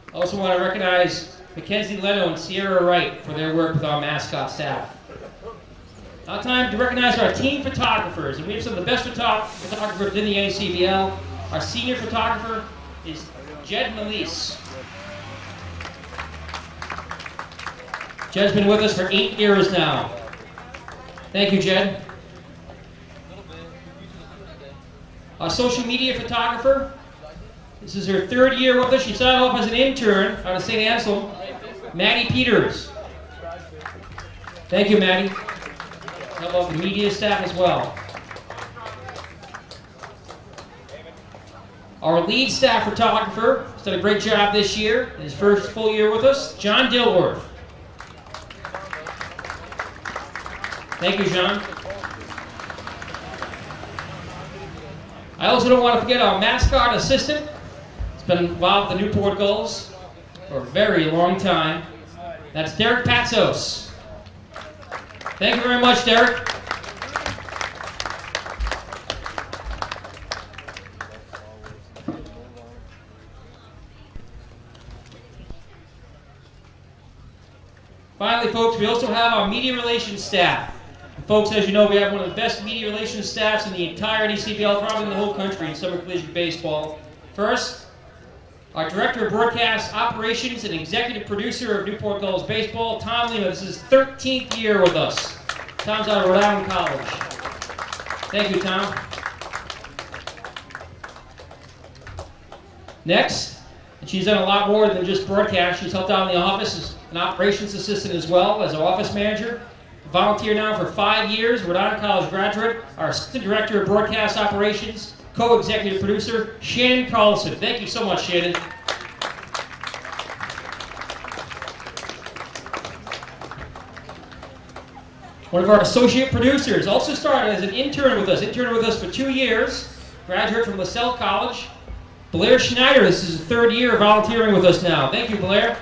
I also want to recognize Mackenzie Leno and Sierra Wright for their work with our mascot staff. Now time to recognize our team photographers, and we have some of the best photographers in the NCBL. Our senior photographer is Jed Melise. Jed's been with us for 8 years now. Thank you, Jed. Our social media photographer, this is her 3rd year with us. She started off as an intern out of St. Anselm, Maddie Peters. Thank you, Maddie. Help out the media staff as well. Our lead staff photographer has done a great job this year, in his 1st full year with us, John Dilworth. Thank you, John. I also don't want to forget our mascot assistant. He's been involved with the Newport Gulls for a very long time. That's Derek Patsos. Thank you very much, Derek. Finally, folks, we also have our media relations staff. Folks, as you know, we have one of the best media relations staffs in the entire NECBL, probably in the whole country in summer collegiate baseball. First, our Director of Broadcast Operations and Executive Producer of Newport Gulls Baseball, Tom Lima. This is his 13th year with us. Tom's out of Rhode Island College. Thank you, Tom. Next, and she's done a lot more than just broadcast. She's helped out in the office as an operations assistant as well as an office manager. Volunteer now for 5 years, Rhode Island College graduate, our Assistant Director of Broadcast Operations, Co-Executive Producer, Shannon Carlson. Thank you so much, Shannon. One of our associate producers also started as an intern with us for 2 years, graduate from LaSalle College. Blair Schneider, this is his 3rd year volunteering with us now. Thank you, Blair.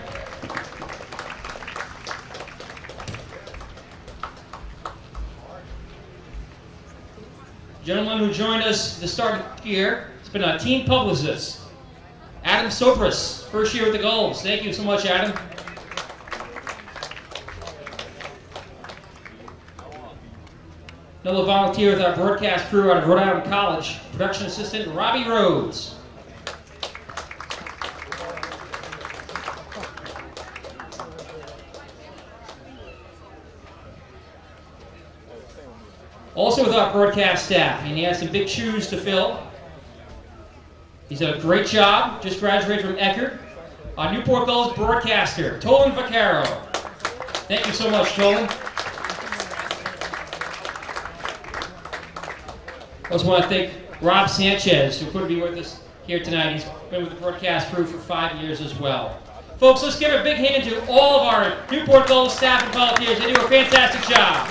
Gentleman who joined us the start of the year, has been a team publicist. Adam Sopris, 1st year with the Gulls. Thank you so much, Adam. Another volunteer with our broadcast crew out of Rhode Island College, production assistant Robbie Rhodes. Also with our broadcast staff, and he has some big shoes to fill. He's done a great job, just graduated from Eckerd. Our Newport Gulls broadcaster, Tolan Vaccaro. Thank you so much, Tolan. I also want to thank Rob Sanchez, who couldn't be with us here tonight. He's been with the broadcast crew for 5 years as well. Folks, let's give a big hand to all of our Newport Gulls staff and volunteers. They do a fantastic job.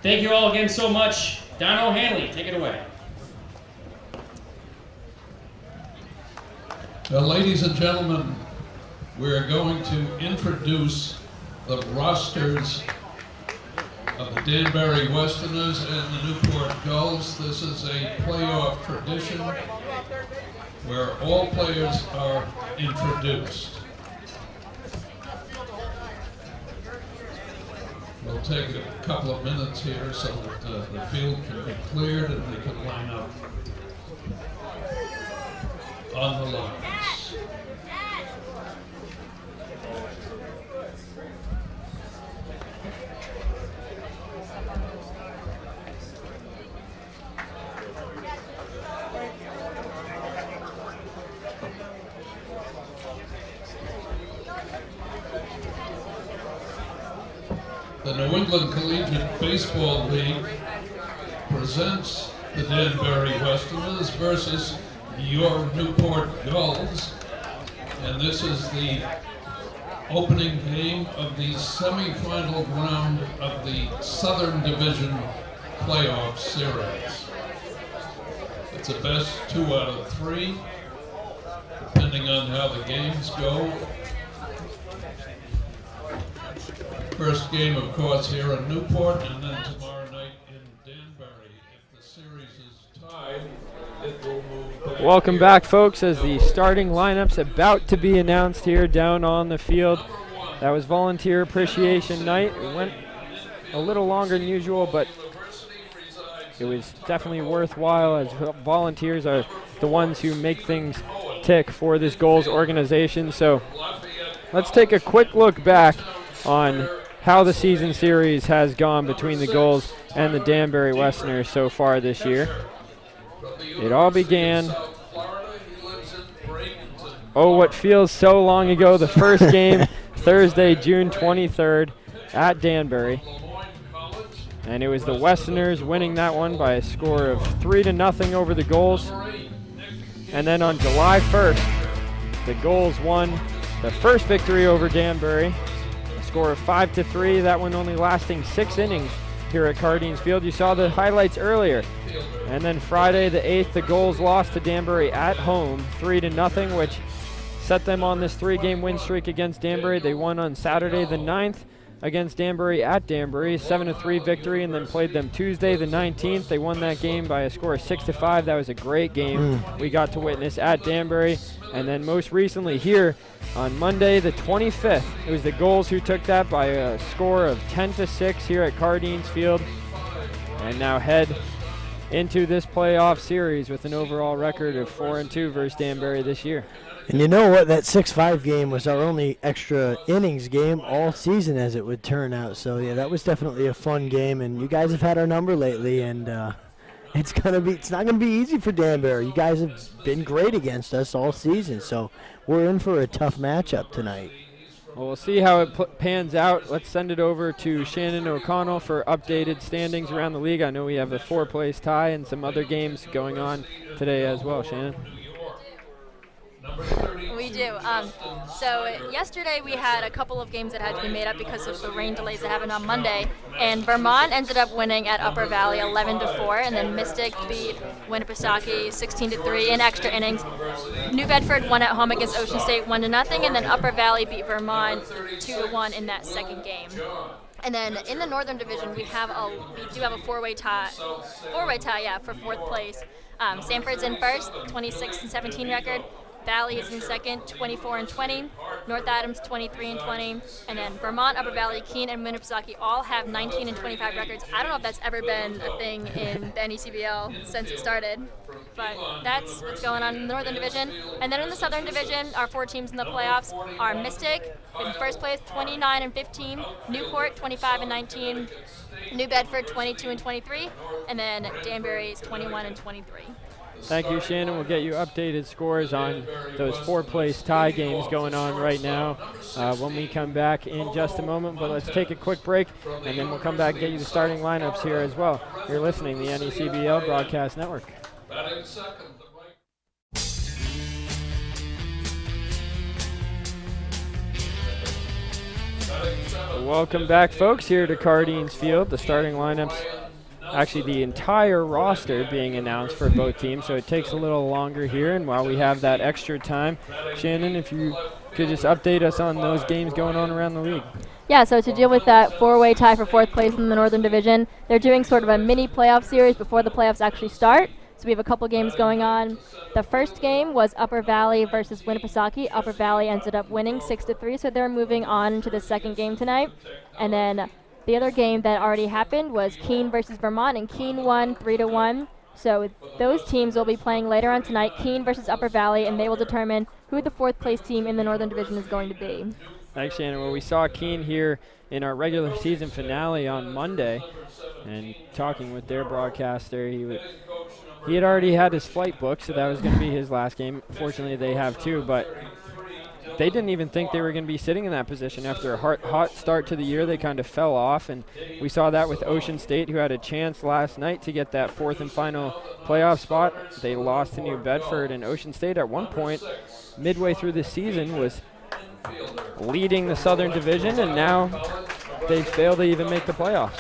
Thank you all again so much. Don O'Hanley, take it away. Well, ladies and gentlemen, we're going to introduce the rosters of the Danbury Westerners and the Newport Gulls. This is a playoff tradition where all players are introduced. We'll take a couple of minutes here so that the field can be cleared and they can line up on the lines. The New England Collegiate Baseball League presents the Danbury Westerners versus your Newport Gulls. And this is the opening game of the semifinal round of the Southern Division playoff series. It's a best 2 out of 3, depending on how the games go. First game, of course, here in Newport, and then tomorrow night in Danbury. If the series is tied, it will move back. Welcome back, folks, as the starting lineup's about to be announced here down on the field. That was Volunteer Appreciation Night. It went a little longer than usual, but it was definitely worthwhile, as volunteers are the ones who make things tick for this Gulls organization. So let's take a quick look back on how the season series has gone between the Gulls and the Danbury Westerners so far this year. It all began, what feels so long ago, the first game, Thursday, June 23rd at Danbury. And it was the Westerners winning that one by a score of 3-0 over the Gulls. And then on July 1st, the Gulls won the first victory over Danbury, score of 5-3, that one only lasting 6 innings here at Cardines Field. You saw the highlights earlier. And then Friday the 8th, the Gulls lost to Danbury at home 3-0, which set them on this 3-game win streak against Danbury. They won on Saturday the 9th against Danbury at Danbury, 7-3 victory, and then played them Tuesday the 19th. They won that game by a score of 6-5. That was a great game we got to witness at Danbury. And then most recently here on Monday the 25th, it was the Gulls who took that by a score of 10-6 here at Cardines Field, and now head into this playoff series with an overall record of 4-2 versus Danbury this year. And you know what? That 6-5 game was our only extra innings game all season, as it would turn out. So, yeah, that was definitely a fun game. And you guys have had our number lately, and it's not gonna be easy for Danbury. You guys have been great against us all season, so we're in for a tough matchup tonight. Well, we'll see how it pans out. Let's send it over to Shannon O'Connell for updated standings around the league. I know we have a 4-place tie and some other games going on today as well. Shannon? We do. So yesterday we had a couple of games that had to be made up because of the rain delays that happened on Monday, and Vermont ended up winning at Upper Valley 11-4, and then Mystic beat Winnipesaukee 16-3 in extra innings. New Bedford won at home against Ocean State 1-0, and then Upper Valley beat Vermont 2-1 in that second game. And then in the Northern Division, we do have a four-way tie, for fourth place. Sanford's in first, 26-17 record. Valley is in second, 24-20. North Adams, 23-20. And then Vermont, Upper Valley, Keene, and Winnipesaukee all have 19-25 records. I don't know if that's ever been a thing in the NECBL since it started, but that's what's going on in the Northern Division. And then in the Southern Division, our 4 teams in the playoffs are Mystic in first place, 29-15. Newport, 25-19. New Bedford, 22-23. And then Danbury is 21-23. Thank you, Shannon. We'll get you updated scores on those 4-place tie games going on right now when we come back in just a moment. But let's take a quick break, and then we'll come back and get you the starting lineups here as well. You're listening to the NECBL Broadcast Network. Welcome back, folks, here to Cardines Field. The starting lineups, actually the entire roster being announced for both teams, so it takes a little longer here. And while we have that extra time, Shannon, if you could just update us on those games going on around the league. Yeah, so to deal with that 4-way tie for fourth place in the Northern Division, they're doing sort of a mini playoff series before the playoffs actually start. So we have a couple games going on. The first game was Upper Valley versus Winnipesaukee. Upper Valley ended up winning 6-3, so they're moving on to the second game tonight. And then the other game that already happened was Keene versus Vermont, and Keene won 3-1. So those teams will be playing later on tonight, Keene versus Upper Valley, and they will determine who the fourth place team in the Northern Division is going to be. Thanks, Shannon. Well, we saw Keene here in our regular season finale on Monday, and talking with their broadcaster, he had already had his flight booked, so that was going to be his last game. Fortunately, they have two, but they didn't even think they were going to be sitting in that position. After a hot start to the year, they kind of fell off, and we saw that with Ocean State, who had a chance last night to get that fourth and final playoff spot. They lost to New Bedford, and Ocean State at one point, midway through the season, was leading the Southern Division, and now they failed to even make the playoffs.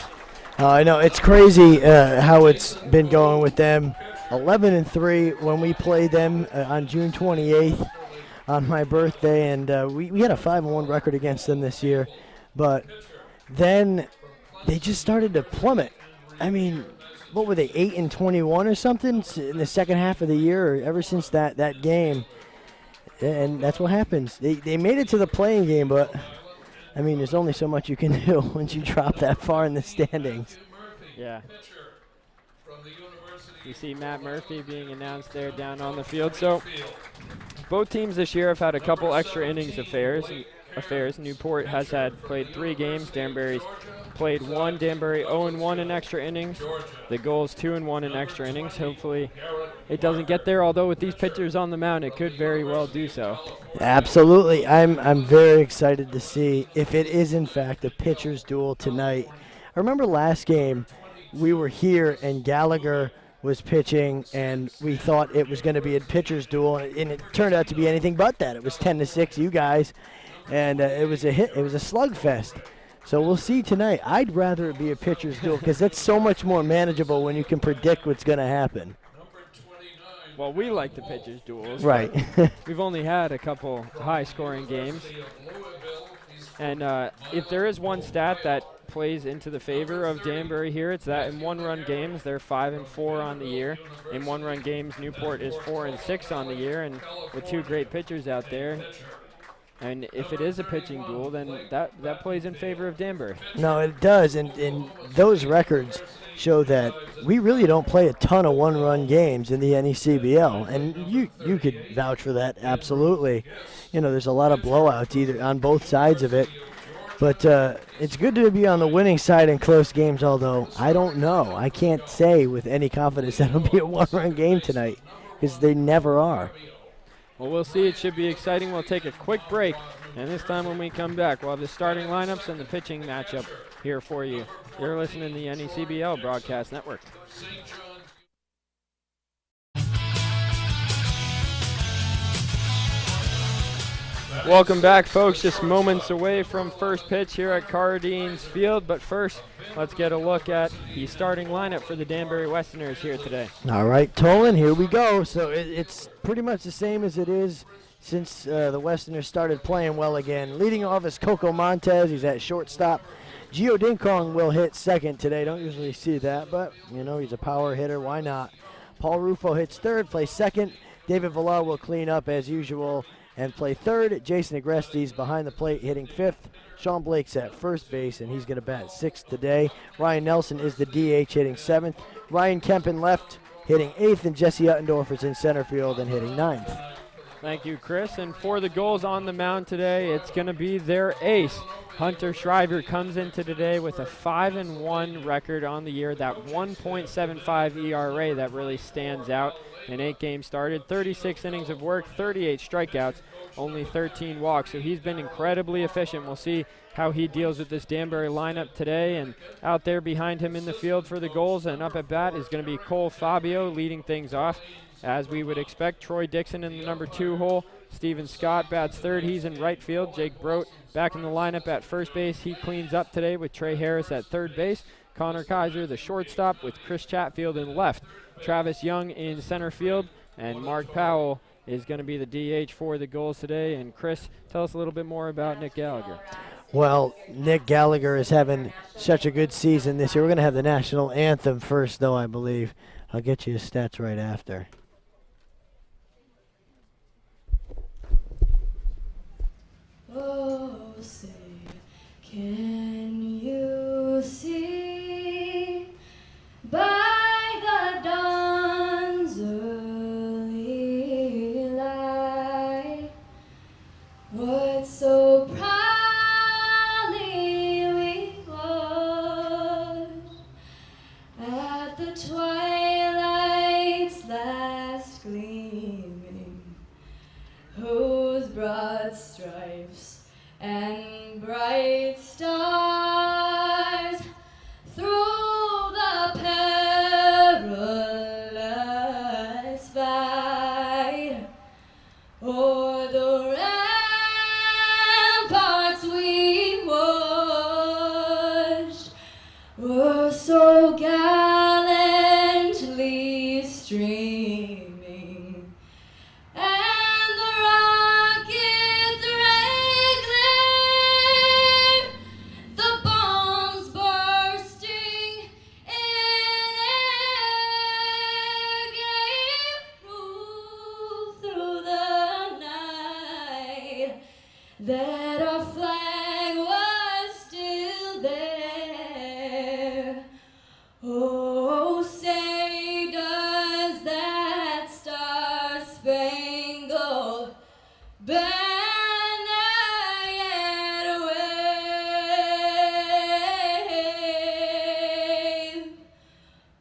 I know, it's crazy how it's been going with them. 11-3 when we played them on June 28th. On my birthday, and we had a 5-1 record against them this year, but then they just started to plummet. I mean, what were they, 8-21 or something in the second half of the year, or ever since that game, and that's what happens. They made it to the playing game, but I mean, there's only so much you can do once you drop that far in the standings. Yeah. You see Matt Murphy being announced there down on the field. So both teams this year have had a couple extra innings affairs. Newport has played 3 games. Danbury's played 1. Danbury 0-1 in extra innings. The Gulls 2-1 in extra innings. Hopefully it doesn't get there, although with these pitchers on the mound, it could very well do so. Absolutely. I'm very excited to see if it is in fact a pitcher's duel tonight. I remember last game we were here and Gallagher was pitching, and we thought it was going to be a pitcher's duel, and it turned out to be anything but that. It was 10-6, you guys, and it was a hit. It was a slugfest. So we'll see tonight. I'd rather it be a pitcher's duel because that's so much more manageable when you can predict what's going to happen. Well, we like the pitcher's duels. Right. We've only had a couple high-scoring games. And if there is one stat that plays into the favor of Danbury here, it's that in one-run games, they're 5-4 on the year. In one-run games, Newport is 4-6 on the year, and with two great pitchers out there. And if it is a pitching duel, then that plays in favor of Danbury. No, it does, and those records show that we really don't play a ton of one-run games in the NECBL, and you could vouch for that absolutely. You know, there's a lot of blowouts either on both sides of it, but it's good to be on the winning side in close games, although I don't know. I can't say with any confidence that it'll be a one-run game tonight because they never are. Well, we'll see. It should be exciting. We'll take a quick break, and this time when we come back, we'll have the starting lineups and the pitching matchup here for you. You're listening to the NECBL Broadcast Network. Welcome back, folks. Just moments away from first pitch here at Cardines Field, but first, let's get a look at the starting lineup for the Danbury Westerners here today. All right, Tolan, here we go. So it's pretty much the same as it is since the Westerners started playing well again. Leading off is Coco Montez. He's at shortstop. Gio Dinkong will hit second today. Don't usually see that, but, you know, he's a power hitter. Why not? Paul Rufo hits third, plays second. David Villar will clean up as usual and play third. Jason Agreste's behind the plate hitting fifth. Sean Blake's at first base, and he's going to bat sixth today. Ryan Nelson is the DH hitting seventh. Ryan Kemp in left hitting eighth, and Jesse Uttendorf is in center field and hitting ninth. Thank you, Chris. And for the Gulls on the mound today, it's going to be their ace. Hunter Shriver comes into today with a 5-1 record on the year, that 1.75 ERA that really stands out. In 8 games started, 36 innings of work, 38 strikeouts, only 13 walks. So he's been incredibly efficient. We'll see how he deals with this Danbury lineup today. And out there behind him in the field for the Gulls and up at bat is going to be Cole Fabio leading things off. As we would expect, Troy Dixon in the number 2 hole. Steven Scott bats third. He's in right field. Jake Brote back in the lineup at first base. He cleans up today with Trey Harris at third base. Connor Kaiser, the shortstop, with Chris Chatfield in left. Travis Young in center field. And Mark Powell is going to be the DH for the Gulls today. And Chris, tell us a little bit more about Nick Gallagher. Well, Nick Gallagher is having such a good season this year. We're going to have the national anthem first, though, I believe. I'll get you his stats right after. Oh, say, can you see by the dawn's early light what so proudly we watched at the twilight's last gleaming, whose broad stripes and bright stars through the perilous fight o'er the ramparts we watched were so gallantly streaming, and the rockets regular, the bombs bursting in air gave proof through the night that our flag was still there. Oh, say does that star-spangled banner yet wave?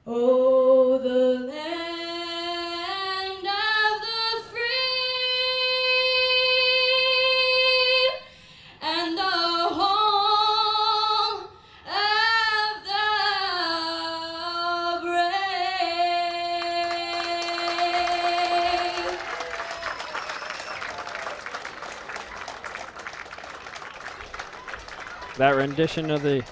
Oh, the land of the free and the home of the brave. That rendition of the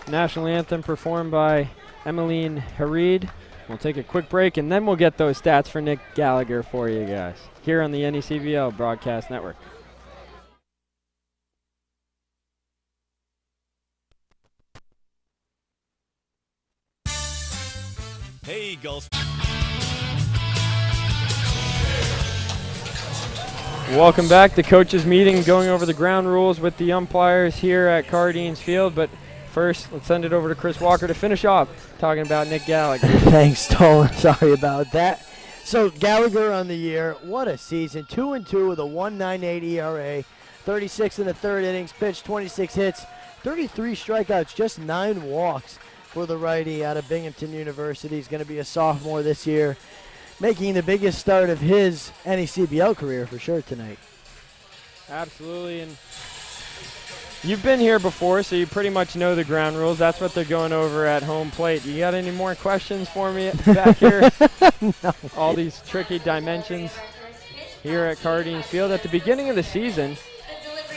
national anthem performed by Emmeline Harid. We'll take a quick break, and then we'll get those stats for Nick Gallagher for you guys here on the NECBL Broadcast Network. Hey, Gulls. Welcome back to coaches meeting, going over the ground rules with the umpires here at Cardines Field. But first, let's send it over to Chris Walker to finish off talking about Nick Gallagher. Thanks, Tolan. Sorry about that. So Gallagher on the year, what a season. 2-2 with a 1.98 ERA, 36 in the third innings, pitched 26 hits, 33 strikeouts, just 9 walks for the righty out of Binghamton University. He's going to be a sophomore this year, making the biggest start of his NECBL career for sure tonight. Absolutely, and you've been here before, so you pretty much know the ground rules. That's what they're going over at home plate. You got any more questions for me back here? No. All these tricky dimensions here at Cardines Field. At the beginning of the season,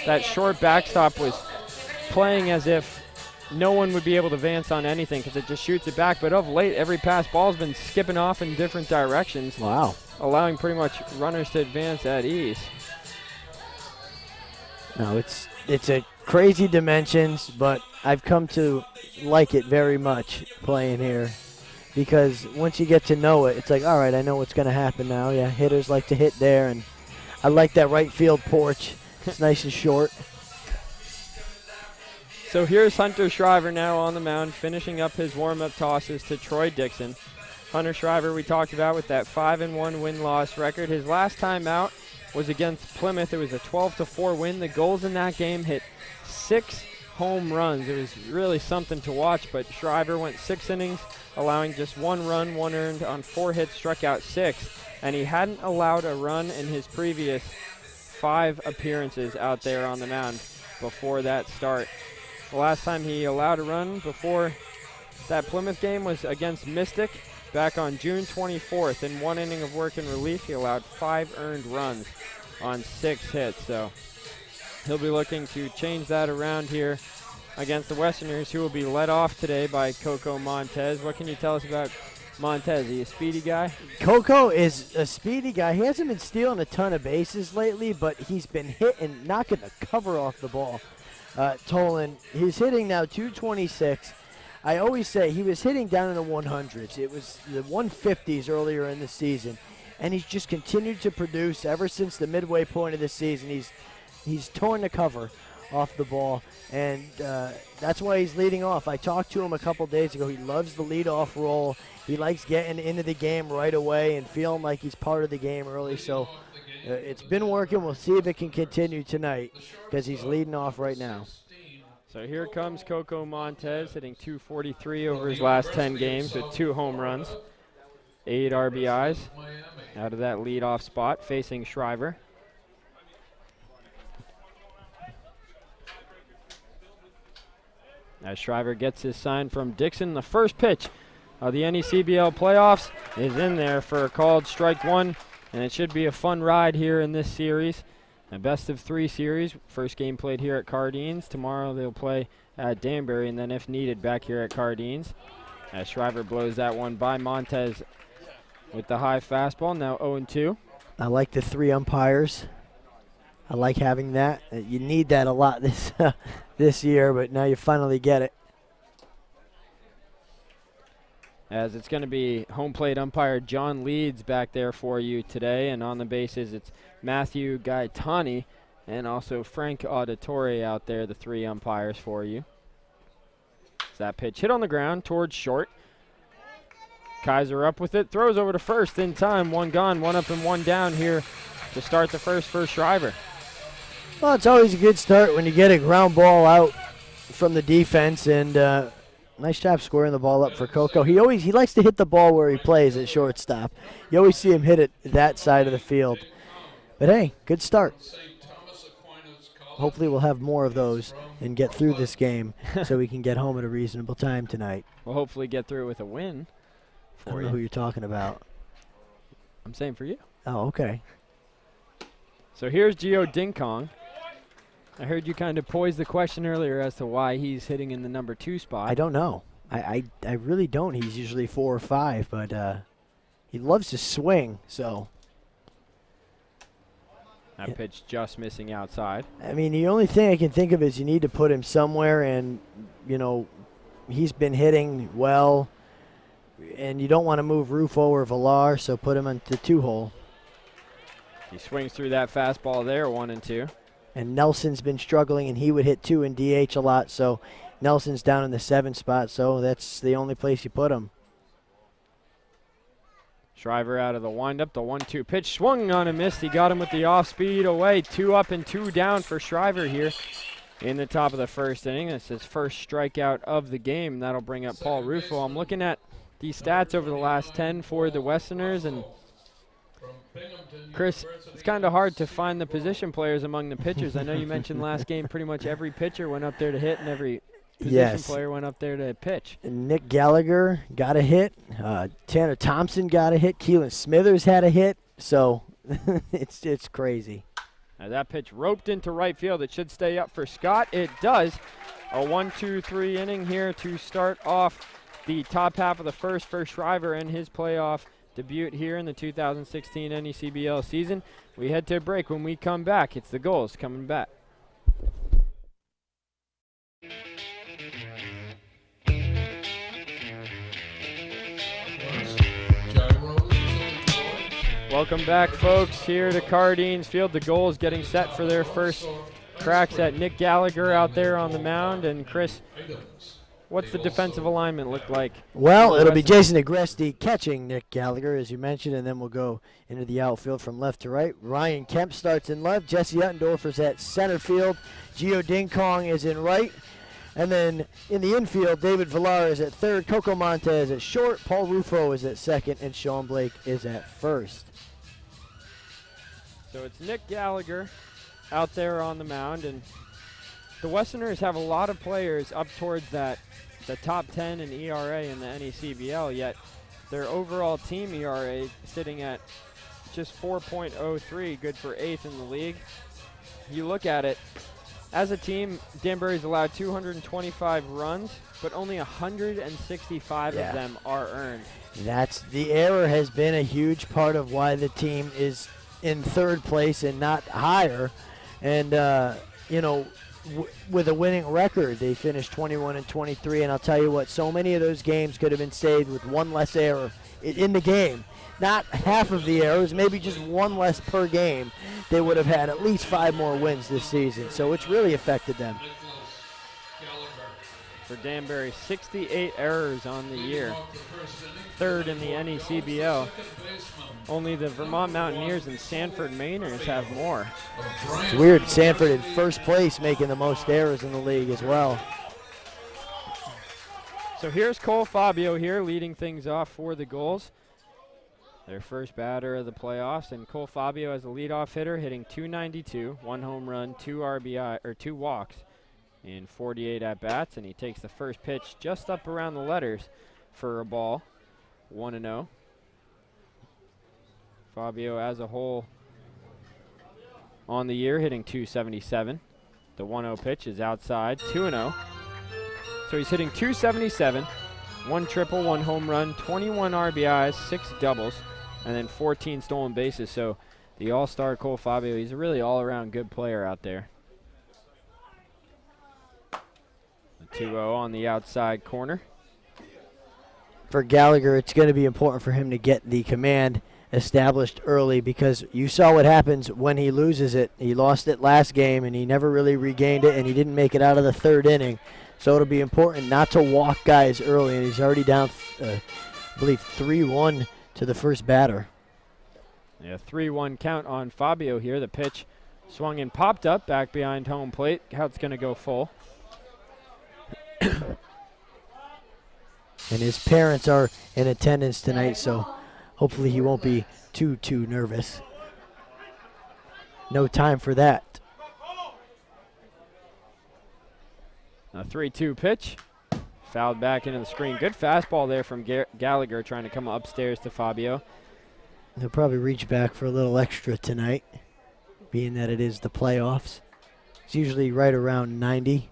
that short backstop was playing as if no one would be able to advance on anything because it just shoots it back. But of late, every pass ball's been skipping off in different directions. Wow. Allowing pretty much runners to advance at ease. No, it's a crazy dimensions, but I've come to like it very much playing here because once you get to know it, it's like, all right, I know what's going to happen now. Yeah, hitters like to hit there, and I like that right field porch. It's nice and short. So here's Hunter Shriver now on the mound, finishing up his warm-up tosses to Troy Dixon. Hunter Shriver, we talked about with that 5-1 win-loss record. His last time out was against Plymouth. It was a 12-4 win. The Gulls in that game hit 6 home runs. It was really something to watch, but Shriver went 6 innings, allowing just 1 run, 1 earned on 4 hits, struck out 6, and he hadn't allowed a run in his previous 5 appearances out there on the mound before that start. The last time he allowed a run before that Plymouth game was against Mystic back on June 24th. In 1 inning of work and relief, he allowed 5 earned runs on 6 hits. So he'll be looking to change that around here against the Westerners, who will be led off today by Coco Montez. What can you tell us about Montez? Is he a speedy guy? Coco is a speedy guy. He hasn't been stealing a ton of bases lately, but he's been hitting, knocking the cover off the ball. Tolan, he's hitting now 226. I always say he was hitting down in the 100s. It was the 150s earlier in the season, and he's just continued to produce ever since the midway point of the season. He's torn the cover off the ball, and that's why he's leading off. I talked to him a couple days ago. He loves the leadoff role. He likes getting into the game right away and feeling like he's part of the game early. So it's been working. We'll see if it can continue tonight because he's leading off right now. So here comes Coco Montez, hitting .243 over his last 10 games with 2 home runs, 8 RBIs out of that leadoff spot, facing Shriver. As Shriver gets his sign from Dixon, the first pitch of the NECBL playoffs is in there for a called strike 1, and it should be a fun ride here in this series. A best-of-3 series. First game played here at Cardines. Tomorrow they'll play at Danbury, and then if needed, back here at Cardines. As Shriver blows that one by Montez with the high fastball, now 0-2. I like the 3 umpires. I like having that. You need that a lot this year, but now you finally get it. As it's going to be home plate umpire John Leeds back there for you today, and on the bases it's Matthew Gaetani and also Frank Auditore out there, the 3 umpires for you. As that pitch hit on the ground towards short. Kaiser up with it, throws over to first in time. 1 gone, 1 up and 1 down here to start the first for Shriver. Well, it's always a good start when you get a ground ball out from the defense, and nice job squaring the ball up for Coco. He likes to hit the ball where he plays at shortstop. You always see him hit it that side of the field. But hey, good start. Hopefully we'll have more of those and get through this game so we can get home at a reasonable time tonight. We'll hopefully get through with a win I don't know who you're talking about. I'm saying for you. Oh, okay. So here's Gio Dinkong. I heard you kind of pose the question earlier as to why he's hitting in the number 2 spot. I don't know. I really don't. He's usually 4 or 5, but he loves to swing, so. That pitch just missing outside. I mean, the only thing I can think of is you need to put him somewhere, and, you know, he's been hitting well. and you don't want to move Rufo or Villar, so put him into 2-hole. He swings through that fastball there, 1-2. And Nelson's been struggling, and he would hit 2 and DH a lot, so Nelson's down in the 7 spot, so that's the only place you put him. Shriver out of the windup, the 1-2 pitch, swung on and missed. He got him with the off-speed away. 2 up and 2 down for Shriver here in the top of the first inning. That's his first strikeout of the game. That'll bring up Paul Rufo. I'm looking at these stats over the last 10 for the Westerners, and Chris, it's kind of hard to find the position players among the pitchers. I know you mentioned last game pretty much every pitcher went up there to hit and every position player went up there to pitch. And Nick Gallagher got a hit. Tanner Thompson got a hit. Keelan Smithers had a hit. So it's crazy. Now that pitch roped into right field. It should stay up for Scott. It does. A 1-2-3 inning here to start off the top half of the first for Shriver and his playoff debut here in the 2016 NECBL season. We head to a break. When we come back, it's the Gulls coming back. Welcome back, folks, here to Cardines Field. The Gulls getting set for their first cracks at Nick Gallagher out there on the mound. And Chris, what's the defensive alignment look like? Well, it'll be Jason Agresti catching Nick Gallagher, as you mentioned, and then we'll go into the outfield from left to right. Ryan Kemp starts in left. Jesse Uttendorfer's at center field. Gio Ding Kong is in right. And then in the infield, David Villar is at third. Coco Montez at short. Paul Rufo is at second. And Sean Blake is at first. So it's Nick Gallagher out there on the mound. And the Westerners have a lot of players up towards the top 10 in ERA in the NECBL, yet their overall team ERA sitting at just 4.03, good for 8th in the league. You look at it, as a team, Danbury's allowed 225 runs, but only 165 of them are earned. The error has been a huge part of why the team is in third place and not higher. And, with a winning record, they finished 21-23, and I'll tell you what, so many of those games could have been saved with one less error in the game. Not half of the errors, maybe just one less per game. They would have had at least 5 more wins this season, so it's really affected them. For Danbury, 68 errors on the year, third in the NECBL. Only the Vermont Mountaineers and Sanford Mainers have more. It's weird, Sanford in first place making the most errors in the league as well. So here's Cole Fabio here leading things off for the Gulls. Their first batter of the playoffs, and Cole Fabio as a leadoff hitter hitting .292, 1 home run, 2 walks in 48 at-bats, and he takes the first pitch just up around the letters for a ball, 1-0. Fabio as a whole on the year hitting .277. The 1-0 pitch is outside, 2-0. So he's hitting .277, 1 triple, 1 home run, 21 RBIs, 6 doubles, and then 14 stolen bases. So the all-star Cole Fabio, he's a really all-around good player out there. The 2-0 on the outside corner. For Gallagher, it's going to be important for him to get the command established early, because you saw what happens when he loses it. He lost it last game, and he never really regained it, and he didn't make it out of the third inning. So it'll be important not to walk guys early, and he's already down, I believe, 3-1 to the first batter. Yeah, 3-1 count on Fabio here. The pitch swung and popped up back behind home plate. How it's going to go full. And his parents are in attendance tonight, so hopefully he won't be too nervous. No time for that. A 3-2 pitch. Fouled back into the screen. Good fastball there from Gallagher trying to come upstairs to Fabio. He'll probably reach back for a little extra tonight, being that it is the playoffs. It's usually right around 90.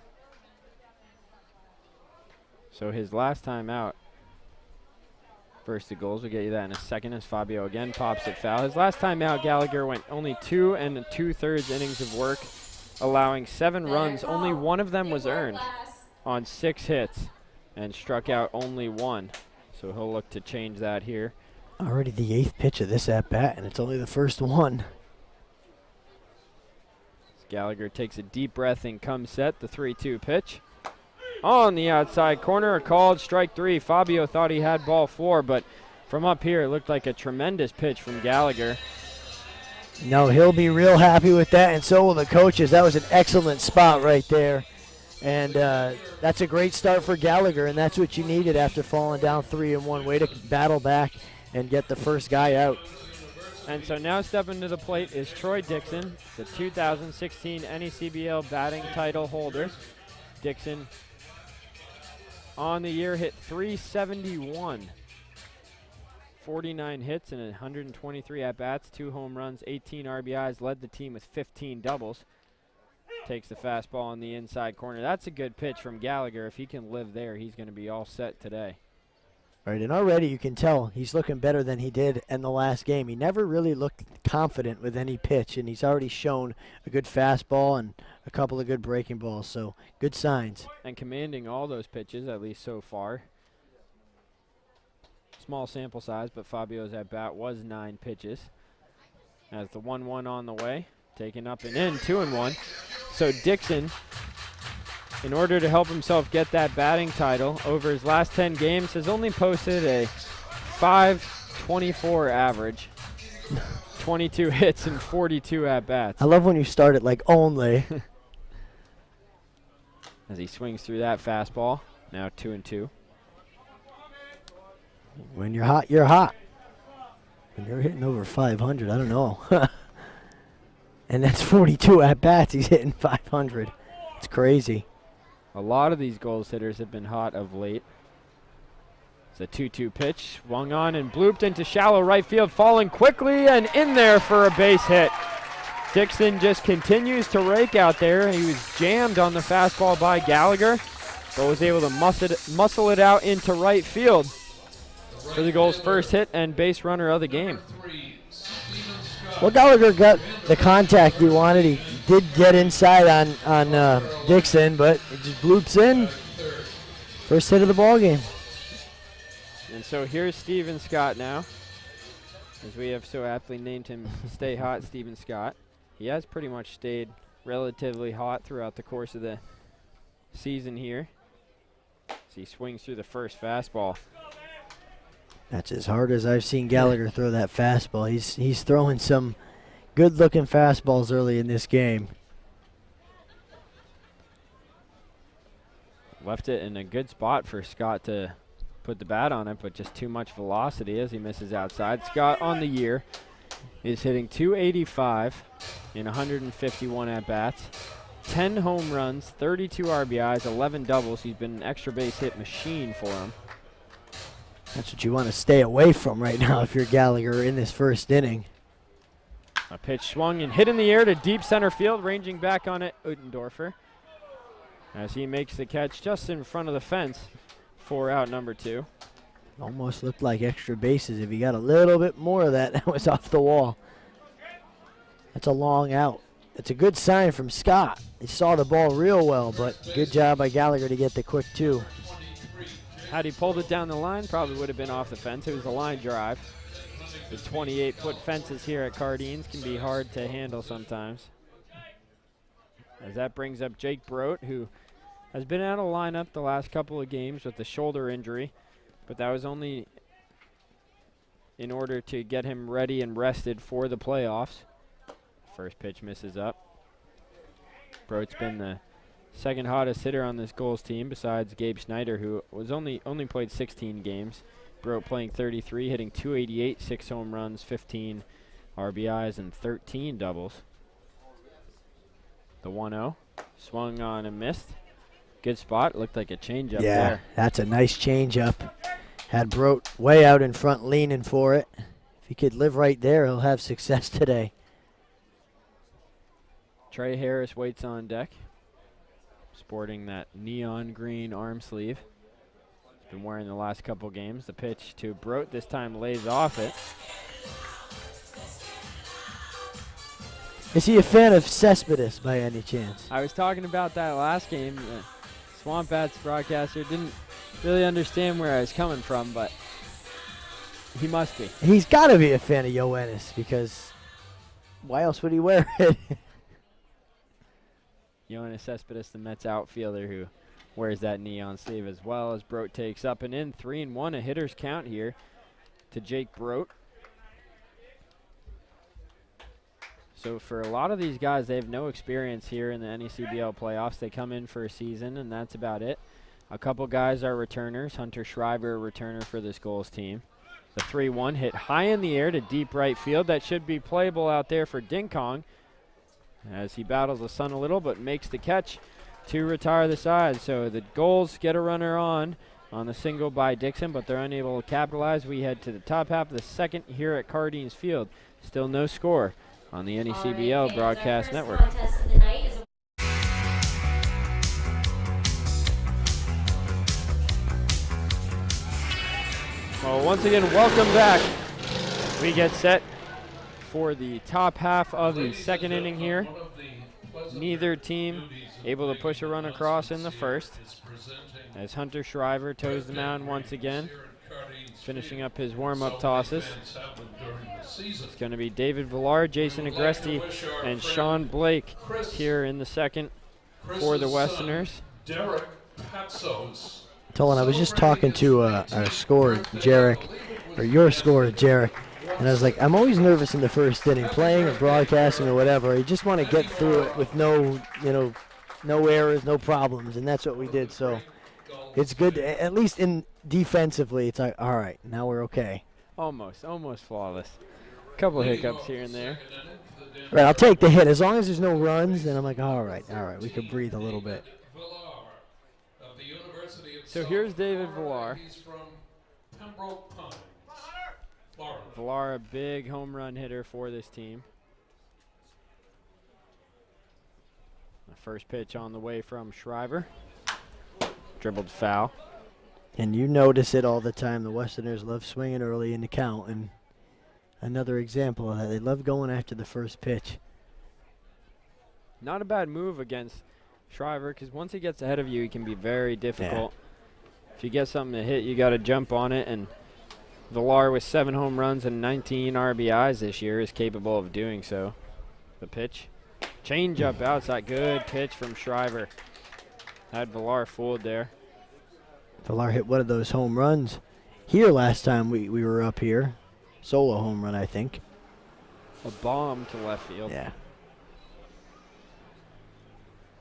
So his last time out versus the Gulls, we'll get you that in a second as Fabio again pops it foul. His last time out, Gallagher went only 2 2/3 innings of work, allowing 7 runs. Only 1 of them was earned on 6 hits and struck out only 1. So he'll look to change that here. Already the 8th pitch of this at-bat, and it's only the first one. Gallagher takes a deep breath and comes set. The 3-2 pitch. On the outside corner, a called strike 3. Fabio thought he had ball 4, but from up here, it looked like a tremendous pitch from Gallagher. No, he'll be real happy with that, and so will the coaches. That was an excellent spot right there. And that's a great start for Gallagher, and that's what you needed after falling down 3-1. Way to battle back and get the first guy out. And so now stepping to the plate is Troy Dixon, the 2016 NECBL batting title holder. Dixon on the year hit .371. 49 hits and 123 at-bats, 2 home runs, 18 RBIs, led the team with 15 doubles. Takes the fastball on the inside corner. That's a good pitch from Gallagher. If he can live there, he's going to be all set today. Right, and already you can tell he's looking better than he did in the last game. He never really looked confident with any pitch, and he's already shown a good fastball and a couple of good breaking balls, so good signs. And commanding all those pitches, at least so far. Small sample size, but Fabio's at-bat was 9 pitches. As the 1-1 on the way, taken up and in, 2-1. So Dixon, in order to help himself get that batting title, over his last 10 games, has only posted a .524 average, 22 hits and 42 at-bats. I love when you start it like only. As he swings through that fastball, now 2-2. When you're hot, you're hot. When you're hitting over 500, I don't know. And that's 42 at-bats. He's hitting 500. It's crazy. A lot of these Gulls hitters have been hot of late. It's a 2-2 pitch, swung on and blooped into shallow right field, falling quickly and in there for a base hit. Dixon just continues to rake out there. He was jammed on the fastball by Gallagher, but was able to muscle it out into right field for the Gulls' first hit and base runner of the game. Well, Gallagher got the contact he wanted. He did get inside on Dixon, but it just bloops in. First hit of the ball game. And so here's Steven Scott now, as we have so aptly named him Stay Hot Steven Scott. He has pretty much stayed relatively hot throughout the course of the season here. As he swings through the first fastball. That's as hard as I've seen Gallagher throw that fastball. He's throwing some good-looking fastballs early in this game. Left it in a good spot for Scott to put the bat on it, but just too much velocity as he misses outside. Scott on the year is hitting .285 in 151 at-bats, 10 home runs, 32 RBIs, 11 doubles. He's been an extra base hit machine for him. That's what you want to stay away from right now if you're Gallagher in this first inning. A pitch swung and hit in the air to deep center field, ranging back on it, Uttendorfer, as he makes the catch just in front of the fence for out number 2. Almost looked like extra bases. If he got a little bit more of that, that was off the wall. That's a long out. It's a good sign from Scott. He saw the ball real well, but good job by Gallagher to get the quick 2. Had he pulled it down the line, probably would have been off the fence. It was a line drive. The 28-foot fences here at Cardines can be hard to handle sometimes. As that brings up Jake Brote, who has been out of lineup the last couple of games with a shoulder injury, but that was only in order to get him ready and rested for the playoffs. First pitch misses up. Brote's been the second hottest hitter on this Gulls team besides Gabe Schneider, who was only played 16 games. Brote playing 33, hitting .288, 6 home runs, 15 RBIs, and 13 doubles. The 1-0, swung on and missed. Good spot, looked like a changeup there. Yeah, that's a nice changeup. Had Brote way out in front leaning for it. If he could live right there, he'll have success today. Trey Harris waits on deck, sporting that neon green arm sleeve. He's been wearing the last couple games. The pitch to Brote this time lays off it. Is he a fan of Cespedes by any chance? I was talking about that last game. Swamp Bats broadcaster didn't really understand where I was coming from, but He must be. He's got to be a fan of Ioannis because why else would he wear it? Ioannis Cespedes, the Mets outfielder, who wears that neon sleeve as well as Brote takes up and in. 3-1, a hitter's count here to Jake Brote. So for a lot of these guys, they have no experience here in the NECBL playoffs. They come in for a season, and that's about it. A couple guys are returners. Hunter Shriver, a returner for this Gulls team. The 3-1 hit high in the air to deep right field. That should be playable out there for Ding Kong as he battles the sun a little, but makes the catch to retire the side. So the Gulls get a runner on the single by Dixon, but they're unable to capitalize. We head to the top half of the second here at Cardines Field. Still no score on the NECBL Broadcast Network. Well, once again, welcome back. We get set for the top half of the second inning here. Neither team able to push a run across in the first, as Hunter Shriver toes the mound once again, finishing up his warm-up tosses. It's going to be David Villar, Jason Agresti, and Sean Blake here in the second for the Westerners. Derek Patsos. Tolan, I was just talking to our scorer, Jarek, or your scorer, Jarek, and I was like, I'm always nervous in the first inning, playing or broadcasting or whatever. You just want to get through it with no errors, no problems, and that's what we did. So it's good, at least in defensively, it's like, all right, now we're okay. Almost flawless. A couple hiccups here and there. Right, I'll take the hit. As long as there's no runs, then I'm like, all right, we can breathe a little bit. So here's David Villar. He's from Pembroke Pines, Florida. Villar, a big home run hitter for this team. The first pitch on the way from Shriver. Dribbled foul. And you notice it all the time. The Westerners love swinging early in the count, and another example of that. They love going after the first pitch. Not a bad move against Shriver, because once he gets ahead of you, he can be very difficult. If you get something to hit, you got to jump on it, and Villar with 7 home runs and 19 RBIs this year is capable of doing so. The pitch. Change up outside. Good pitch from Shriver. Had Villar fooled there. Villar hit one of those home runs here last time we were up here. Solo home run, I think. A bomb to left field. Yeah.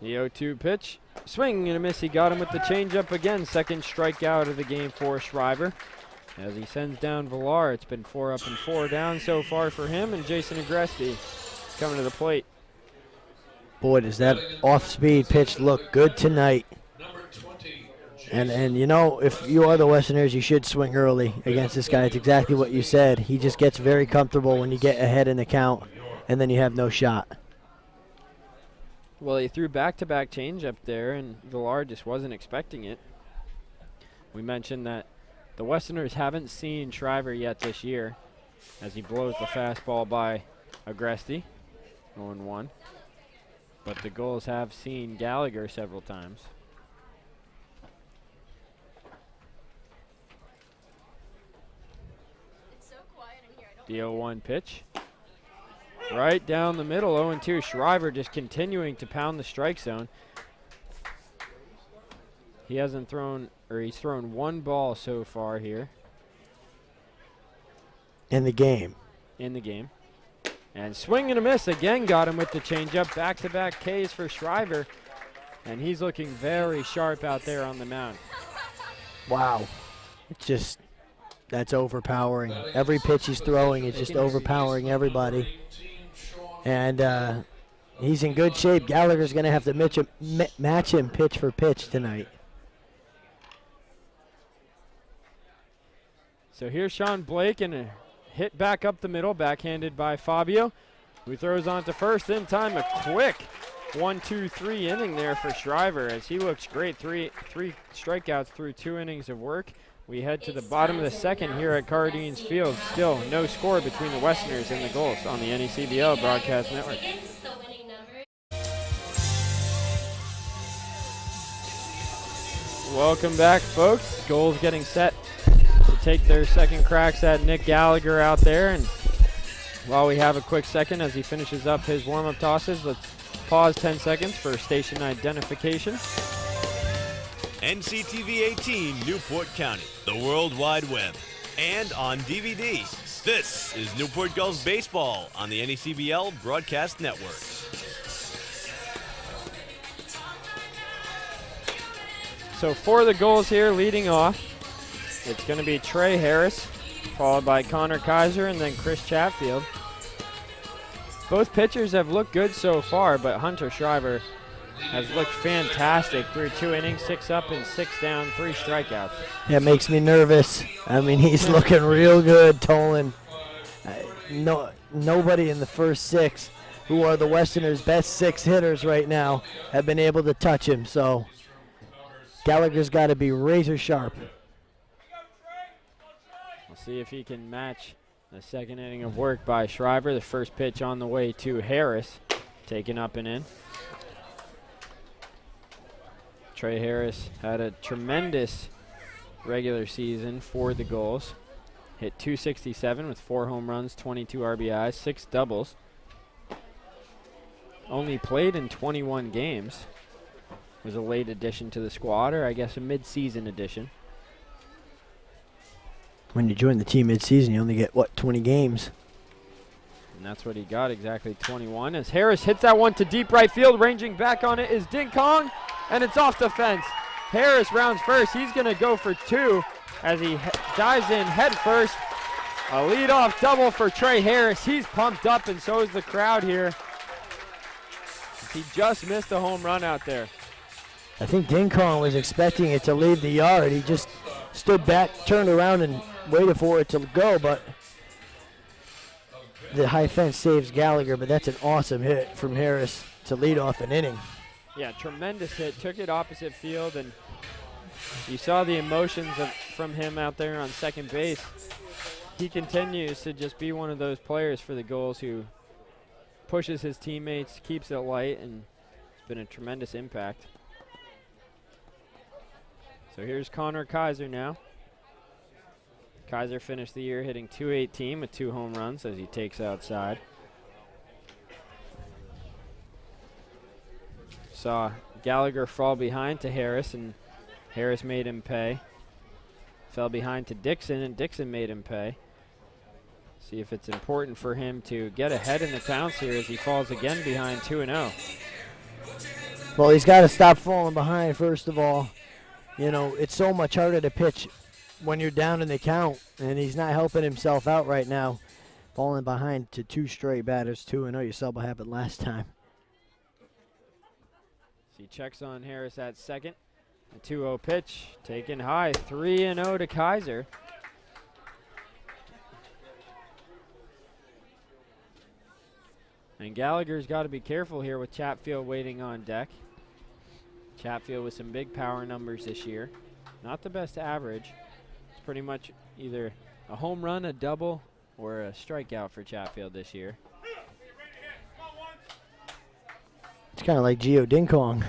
The 0-2 pitch. Swing and a miss. He got him with the changeup again. Second strikeout of the game for Shriver. As he sends down Villar, it's been 4 up and 4 down so far for him, and Jason Agresti coming to the plate. Boy, does that off-speed pitch look good tonight. And you know, if you are the Westerners, you should swing early against this guy. It's exactly what you said. He just gets very comfortable when you get ahead in the count, and then you have no shot. Well, he threw back-to-back changeup there, and Villar just wasn't expecting it. We mentioned that the Westerners haven't seen Shriver yet this year, as he blows the fastball by Agresti, 0-1. But the Gulls have seen Gallagher several times. It's so quiet in here. The 0-1 pitch. Right down the middle, 0-2. Shriver just continuing to pound the strike zone. He hasn't thrown, or he's thrown 1 ball so far here. In the game. And swing and a miss again, got him with the changeup. Back-to-back Ks for Shriver, and he's looking very sharp out there on the mound. Wow. It's just, that's overpowering. Every pitch he's throwing is just overpowering everybody. And he's in good shape. Gallagher's going to have to match him pitch for pitch tonight. So here's Sean Blake, and a hit back up the middle, backhanded by Fabio, who throws on to first in time. A quick 1-2-3 inning there for Shriver, as he looks great. Three strikeouts through 2 innings of work. We head to the bottom of the second here at Cardines Field. Still no score between the Westerners and the Gulls on the NECBL Broadcast Network. Welcome back, folks. Gulls getting set to take their second cracks at Nick Gallagher out there. And while we have a quick second as he finishes up his warm-up tosses, let's pause 10 seconds for station identification. NCTV 18, Newport County, the World Wide Web, and on DVD. This is Newport Gulls Baseball on the NECBL Broadcast Network. So for the Gulls here, leading off, it's going to be Trey Harris, followed by Connor Kaiser, and then Chris Chatfield. Both pitchers have looked good so far, but Hunter Shriver has looked fantastic through 2 innings, 6 up and 6 down, 3 strikeouts. Yeah, it makes me nervous. I mean, he's looking real good, Tolan. Nobody in the first 6, who are the Westerners' best 6 hitters right now, have been able to touch him. So Gallagher's got to be razor sharp. We'll see if he can match the second inning of work by Shriver. The first pitch on the way to Harris, taken up and in. Trey Harris had a tremendous regular season for the Gulls. Hit .267 with 4 home runs, 22 RBIs, 6 doubles. Only played in 21 games. Was a late addition to the squad, or I guess a mid-season addition. When you join the team mid-season, you only get, 20 games? And that's what he got, exactly 21. As Harris hits that one to deep right field, ranging back on it is Ding Kong, and it's off the fence. Harris rounds first. He's going to go for 2 as he dives in head first. A leadoff double for Trey Harris. He's pumped up, and so is the crowd here. He just missed a home run out there. I think Ding Kong was expecting it to leave the yard. He just stood back, turned around, and waited for it to go, but the high fence saves Gallagher, but that's an awesome hit from Harris to lead off an inning. Yeah, tremendous hit. Took it opposite field, and you saw the emotions from him out there on second base. He continues to just be one of those players for the Gulls who pushes his teammates, keeps it light, and it's been a tremendous impact. So here's Connor Kaiser now. Kaiser finished the year hitting .218 with 2 home runs as he takes outside. Saw Gallagher fall behind to Harris, and Harris made him pay. Fell behind to Dixon, and Dixon made him pay. See if it's important for him to get ahead in the counts here as he falls again behind 2-0. Well, he's got to stop falling behind, first of all. You know, it's so much harder to pitch when you're down in the count, and he's not helping himself out right now. Falling behind to 2 straight batters, 2-0. You saw what happened last time. He checks on Harris at second. A 2-0 pitch, taken high, 3-0 to Kaiser. And Gallagher's got to be careful here with Chatfield waiting on deck. Chatfield with some big power numbers this year. Not the best average. It's pretty much either a home run, a double, or a strikeout for Chatfield this year. It's kind of like Gio Ding Kong.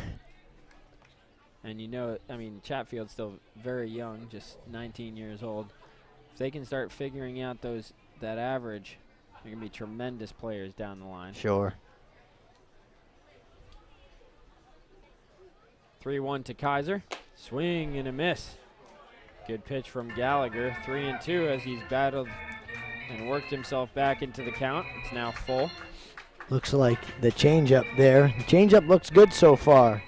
And you know, I mean, Chatfield's still very young, just 19 years old. If they can start figuring out that average, they're going to be tremendous players down the line. Sure. 3-1 to Kaiser. Swing and a miss. Good pitch from Gallagher. 3-2 as he's battled and worked himself back into the count. It's now full. Looks like the changeup there. The changeup looks good so far.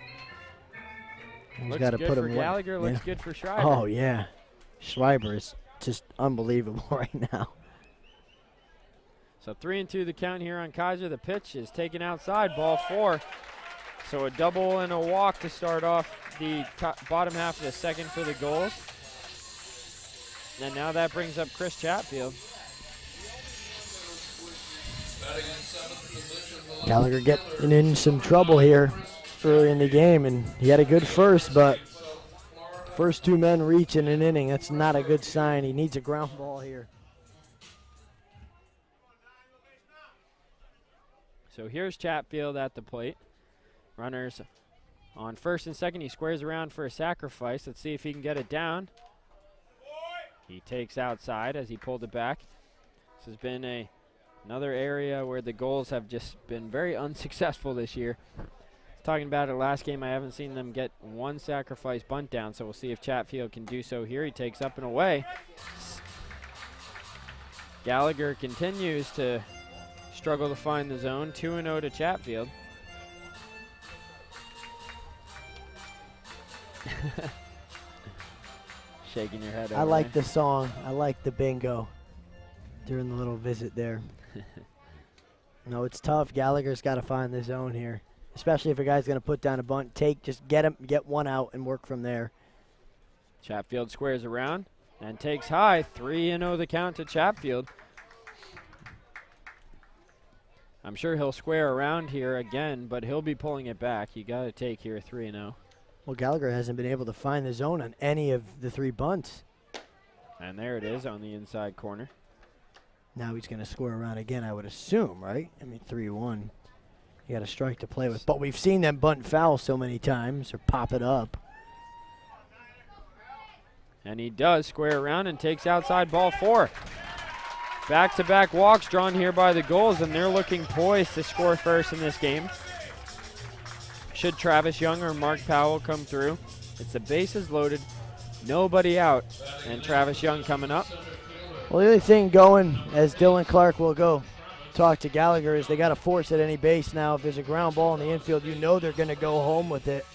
Looks good for Gallagher, looks good for Shriver. Oh, yeah. Shriver is just unbelievable right now. So 3-2 the count here on Kaiser. The pitch is taken outside, ball 4. So a double and a walk to start off the bottom half of the second for the Gulls. And now that brings up Chris Chatfield. Gallagher getting in some trouble here early in the game, and he had a good first, but first 2 men reach in an inning. That's not a good sign. He needs a ground ball here. So here's Chatfield at the plate. Runners on first and second. He squares around for a sacrifice. Let's see if he can get it down. He takes outside as he pulled it back. This has been another area where the Gulls have just been very unsuccessful this year. Talking about it last game, I haven't seen them get one sacrifice bunt down, so we'll see if Chatfield can do so here. He takes up and away. Gallagher continues to struggle to find the zone. 2-0 to Chatfield. Shaking your head over I like there. the song. I like the bingo during the little visit there. No, it's tough. Gallagher's got to find the zone here, especially if a guy's going to put down a bunt. Just get one out and work from there. Chatfield squares around and takes high. 3-0 the count to Chatfield. I'm sure he'll square around here again, but he'll be pulling it back. You got to take here 3-0. Well, Gallagher hasn't been able to find the zone on any of the 3 bunts. And there it is on the inside corner. Now he's going to square around again, I would assume, right? I mean, 3-1. You got a strike to play with. But we've seen them bunt foul so many times or pop it up. And he does square around and takes outside ball 4. Back-to-back walks drawn here by the Gulls, and they're looking poised to score first in this game. Should Travis Young or Mark Powell come through? It's the bases loaded, nobody out, and Travis Young coming up. Well, the only thing going, as Dylan Clark will go talk to Gallagher, is they got to force at any base now. If there's a ground ball in the infield, you know they're going to go home with it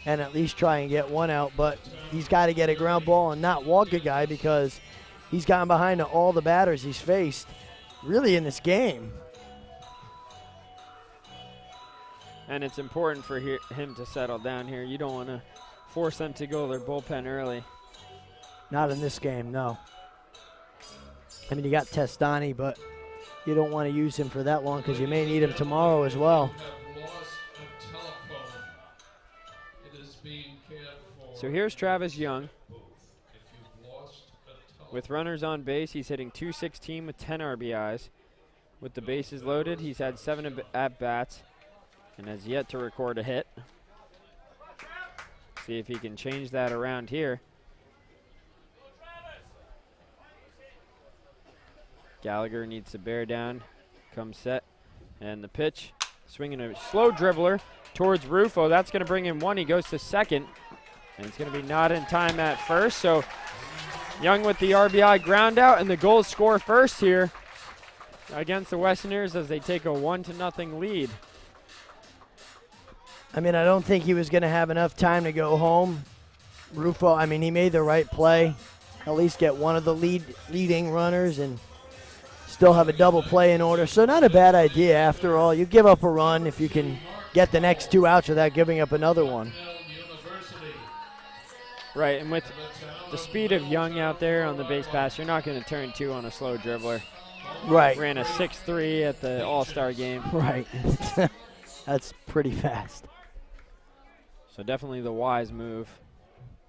and at least try and get one out. But he's got to get a ground ball and not walk a guy because he's gotten behind all the batters he's faced really in this game. And it's important for him to settle down here. You don't want to force them to go their bullpen early. Not in this game, no. I mean, you got Testani, but you don't want to use him for that long because you may need him tomorrow as well. So here's Travis Young. With runners on base, he's hitting .216 with 10 RBIs. With the bases loaded, he's had 7 at-bats and has yet to record a hit. See if he can change that around here. Gallagher needs to bear down, come set, and the pitch. Swinging a slow dribbler towards Rufo. That's going to bring him 1. He goes to second, and it's going to be not in time at first. So Young with the RBI ground out, and the Gulls score first here against the Westerners as they take a 1-0 lead. I mean, I don't think he was going to have enough time to go home. Rufo, I mean, he made the right play. At least get one of the leading runners and still have a double play in order. So not a bad idea after all. You give up a run if you can get the next 2 outs without giving up another one. Right, and with the speed of Young out there on the base pass, you're not going to turn 2 on a slow dribbler. Right. Ran a 6.3 at the All-Star game. Right. That's pretty fast. So definitely the wise move,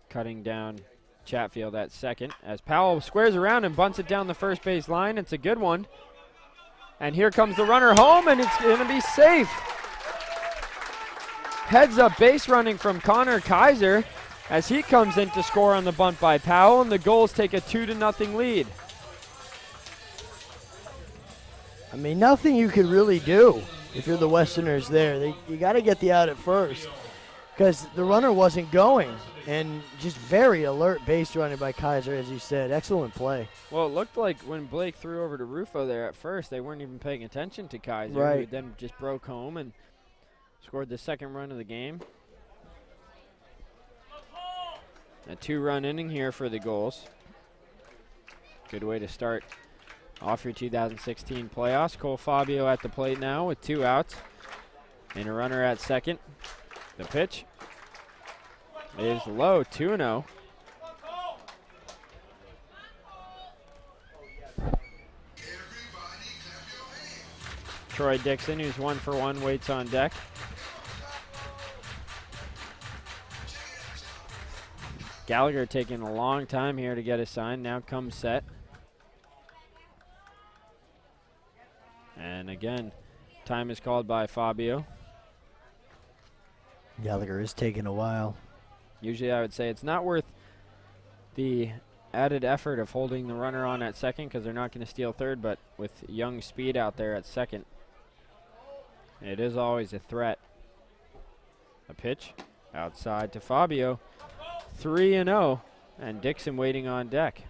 cutting down Chatfield at second. As Powell squares around and bunts it down the first base line. It's a good one. And here comes the runner home, and it's going to be safe. Heads up base running from Connor Kaiser as he comes in to score on the bunt by Powell, and the Gulls take a 2-0 lead. I mean, nothing you could really do if you're the Westerners there. You got to get the out at first because the runner wasn't going. And just very alert base running by Kaiser, as you said. Excellent play. Well, it looked like when Blake threw over to Rufo there at first, they weren't even paying attention to Kaiser. Right. Who then just broke home and scored the second run of the game. A 2-run inning here for the Gulls. Good way to start off your 2016 playoffs. Cole Fabio at the plate now with 2 outs and a runner at second. The pitch is low, 2-0. Troy Dixon, who's 1 for 1, waits on deck. Gallagher taking a long time here to get a sign. Now comes set. And again, time is called by Fabio. Gallagher is taking a while. Usually I would say it's not worth the added effort of holding the runner on at second because they're not going to steal third, but with young speed out there at second, it is always a threat. A pitch outside to Fabio. 3-0, and Dixon waiting on deck.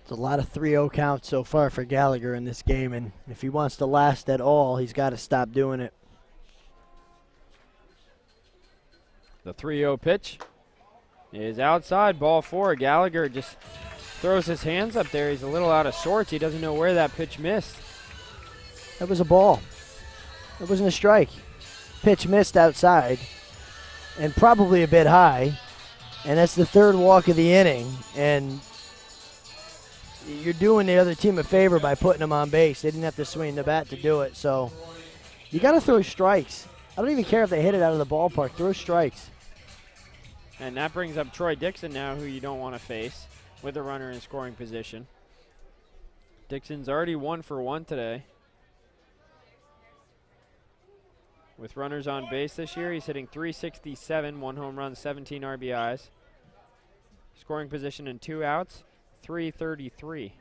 It's a lot of 3-0 counts so far for Gallagher in this game, and if he wants to last at all, he's got to stop doing it. The 3-0 pitch is outside, ball 4. Gallagher just throws his hands up there. He's a little out of sorts. He doesn't know where that pitch missed. That was a ball. It wasn't a strike. Pitch missed outside and probably a bit high, and that's the third walk of the inning, and you're doing the other team a favor by putting them on base. They didn't have to swing the bat to do it, so you got to throw strikes. I don't even care if they hit it out of the ballpark. Throw strikes. And that brings up Troy Dixon now, who you don't want to face with a runner in scoring position. Dixon's already 1 for 1 today. With runners on base this year, he's hitting .367, 1 home run, 17 RBIs. Scoring position in 2 outs, .333.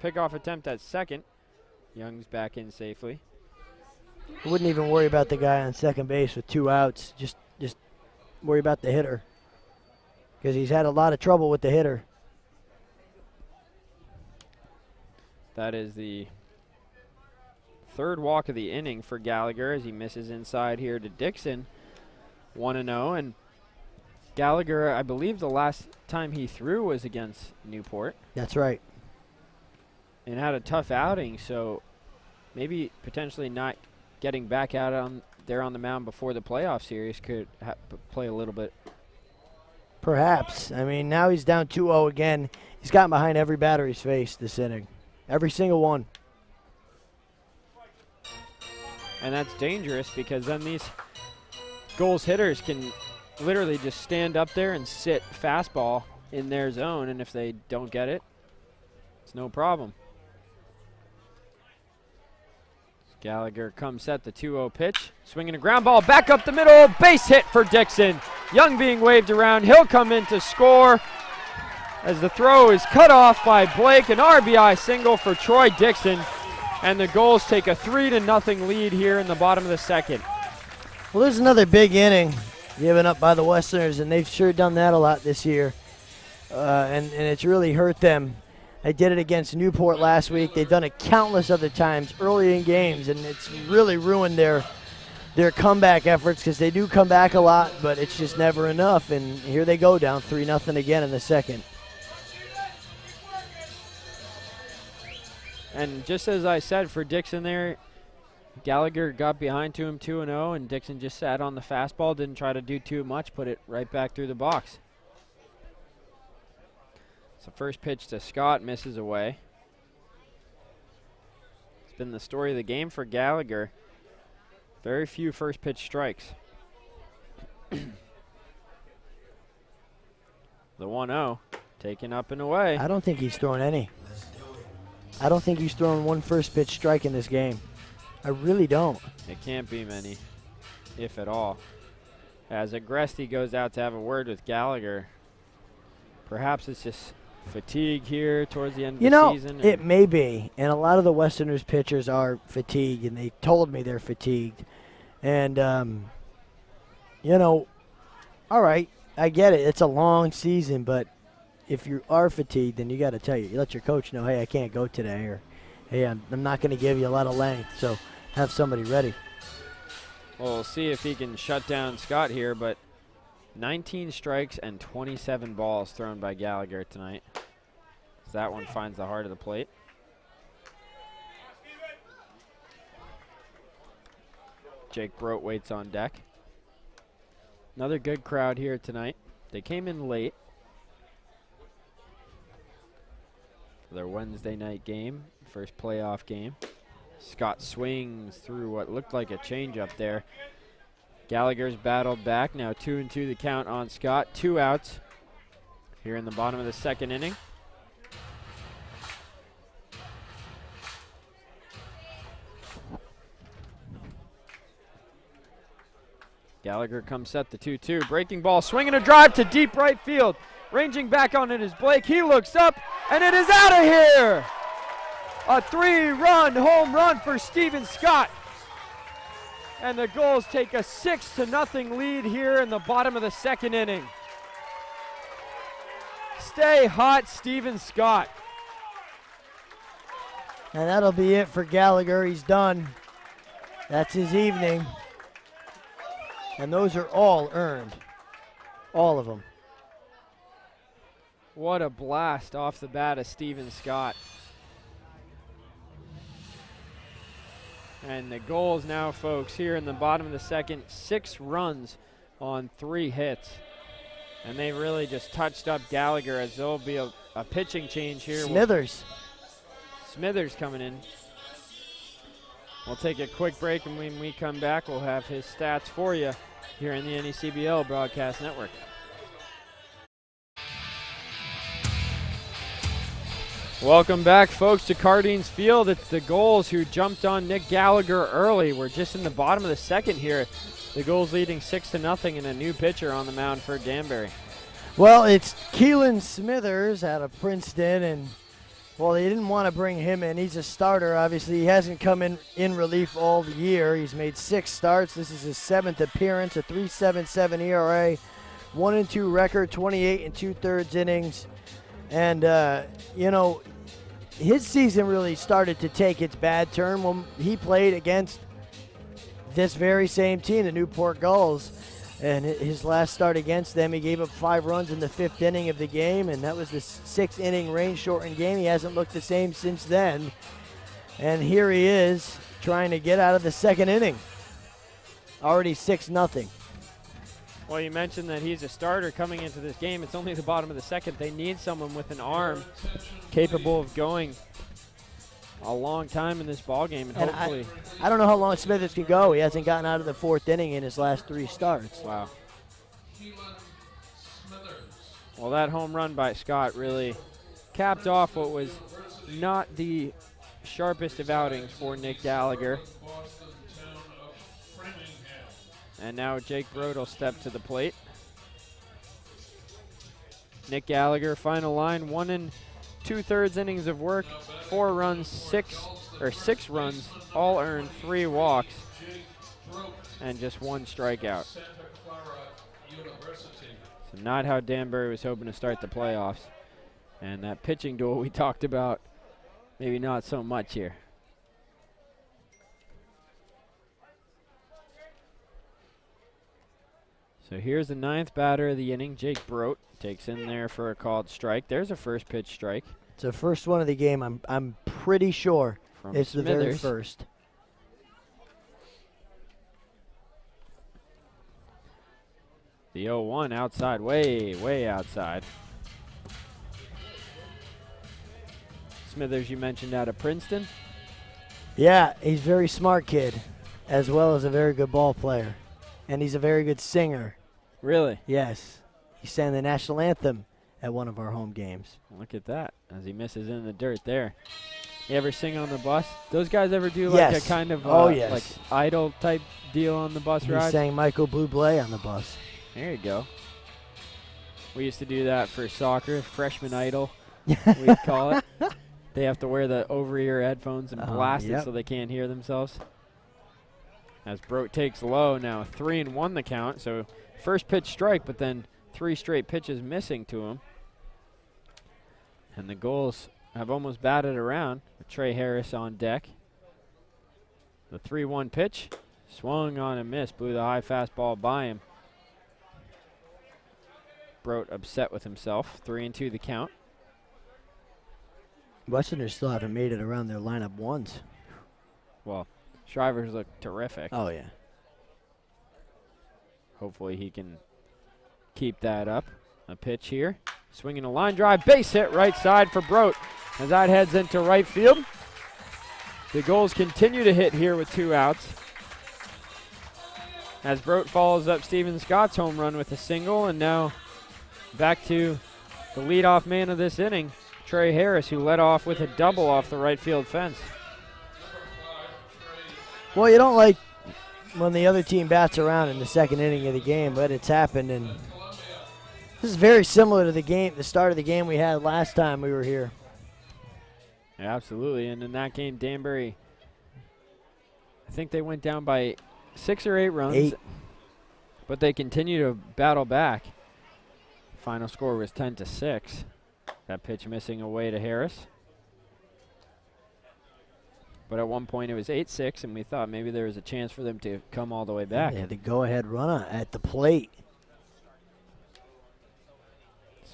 Pickoff attempt at second. Young's back in safely. I wouldn't even worry about the guy on second base with 2 outs. Just worry about the hitter, because he's had a lot of trouble with the hitter. That is the third walk of the inning for Gallagher as he misses inside here to Dixon. 1-0, and Gallagher, I believe the last time he threw was against Newport. That's right. And had a tough outing, so maybe potentially not getting back out on there on the mound before the playoff series could play a little bit. Perhaps. I mean, now he's down 2-0 again. He's gotten behind every batter he's faced this inning. Every single one. And that's dangerous because then these Gulls hitters can literally just stand up there and sit fastball in their zone, and if they don't get it, it's no problem. Gallagher comes set the 2-0 pitch, swinging a ground ball back up the middle, base hit for Dixon. Young being waved around, he'll come in to score as the throw is cut off by Blake. An RBI single for Troy Dixon, and the Gulls take a 3-0 lead here in the bottom of the second. Well, there's another big inning given up by the Westerners, and they've sure done that a lot this year, and it's really hurt them. They did it against Newport last week. They've done it countless other times early in games, and it's really ruined their comeback efforts because they do come back a lot, but it's just never enough. And here they go down 3-0 again in the second. And just as I said for Dixon there, Gallagher got behind to him 2-0, and Dixon just sat on the fastball, didn't try to do too much, put it right back through the box. So first pitch to Scott, misses away. It's been the story of the game for Gallagher. Very few first pitch strikes. The 1-0, taken up and away. I don't think he's thrown any. I don't think he's thrown one first pitch strike in this game. I really don't. It can't be many, if at all. As Agresti goes out to have a word with Gallagher. Perhaps it's just fatigue here towards the end of the season. It may be, and a lot of the Westerners pitchers are fatigued, and they told me they're fatigued. And, all right, I get it. It's a long season, but if you are fatigued, then you got to you let your coach know, hey, I can't go today, or hey, I'm not going to give you a lot of length, so have somebody ready. Well, we'll see if he can shut down Scott here, but 19 strikes and 27 balls thrown by Gallagher tonight. So that one finds the heart of the plate. Jake Brote waits on deck. Another good crowd here tonight. They came in late for their Wednesday night game, first playoff game. Scott swings through what looked like a changeup there. Gallagher's battled back. Now 2-2 the count on Scott. 2 outs here in the bottom of the second inning. Gallagher comes set the 2-2. Breaking ball, swinging a drive to deep right field. Ranging back on it is Blake. He looks up, and it is out of here. A 3-run home run for Steven Scott. And the Gulls take a 6-0 lead here in the bottom of the second inning. Stay hot, Steven Scott. And that'll be it for Gallagher. He's done. That's his evening. And those are all earned. All of them. What a blast off the bat of Steven Scott. And the Gulls now, folks, here in the bottom of the second, 6 runs on 3 hits. And they really just touched up Gallagher, as there'll be a pitching change here. Smithers. Smithers coming in. We'll take a quick break, and when we come back, we'll have his stats for you here in the NECBL Broadcast Network. Welcome back, folks, to Cardines Field. It's the Gulls who jumped on Nick Gallagher early. We're just in the bottom of the second here. The Gulls leading 6-0, and a new pitcher on the mound for Danbury. Well, it's Keelan Smithers out of Princeton, and well, they didn't want to bring him in. He's a starter, obviously. He hasn't come in relief all year. He's made 6 starts. This is his 7th appearance, a 3.77 ERA, 1-2 record, 28 2/3 innings. And, you know, his season really started to take its bad turn when he played against this very same team, the Newport Gulls. And his last start against them, he gave up 5 runs in the 5th inning of the game, and that was the 6-inning rain-shortened game. He hasn't looked the same since then. And here he is trying to get out of the second inning. Already 6-0. Well, you mentioned that he's a starter coming into this game. It's only the bottom of the second. They need someone with an arm capable of going a long time in this ball game, and hopefully. I don't know how long Smithers can go. He hasn't gotten out of the 4th inning in his last 3 starts. Wow. Well, that home run by Scott really capped off what was not the sharpest of outings for Nick Gallagher. And now Jake Broad will step to the plate. Nick Gallagher, final line, 1 2/3 innings of work, 4 runs, 6 runs, all earned, 3 walks, and just 1 strikeout. So not how Danbury was hoping to start the playoffs. And that pitching duel we talked about, maybe not so much here. So here's the 9th batter of the inning. Jake Broat takes in there for a called strike. There's a first pitch strike. It's the first one of the game. I'm pretty sure From it's Smithers. the very first. The 0-1 outside, way outside. Smithers, you mentioned out of Princeton. Yeah, he's a very smart kid, as well as a very good ball player. And he's a very good singer. Really? Yes. He sang the national anthem at one of our home games. Look at that, as he misses in the dirt there. You ever sing on the bus? Those guys ever do like a kind of like idol type deal on the bus ride? He sang Michael Bublé on the bus. There you go. We used to do that for soccer, freshman idol, we'd call it. They have to wear the over-ear headphones and blast it so they can't hear themselves. As Broat takes low, now 3-1 the count. So first pitch strike, but then 3 straight pitches missing to him. And the Gulls have almost batted around with Trey Harris on deck. The 3-1 pitch, swung on and missed, blew the high fastball by him. Broat upset with himself. 3-2 the count. Westerners still haven't made it around their lineup once. Well, Shrivers look terrific. Oh, yeah. Hopefully he can keep that up. A pitch here. Swinging a line drive. Base hit right side for Broat as that heads into right field. The Gulls continue to hit here with 2 outs. As Broat follows up Steven Scott's home run with a single, and now back to the leadoff man of this inning, Trey Harris, who led off with a double off the right field fence. Well, you don't like when the other team bats around in the second inning of the game, but it's happened, and this is very similar to the start of the game we had last time we were here. Yeah, absolutely, and in that game, Danbury, I think they went down by 6 or 8 runs. 8. But they continue to battle back. Final score was 10-6. That pitch missing away to Harris. But at one point it was 8-6, and we thought maybe there was a chance for them to come all the way back. They had the go-ahead runner at the plate.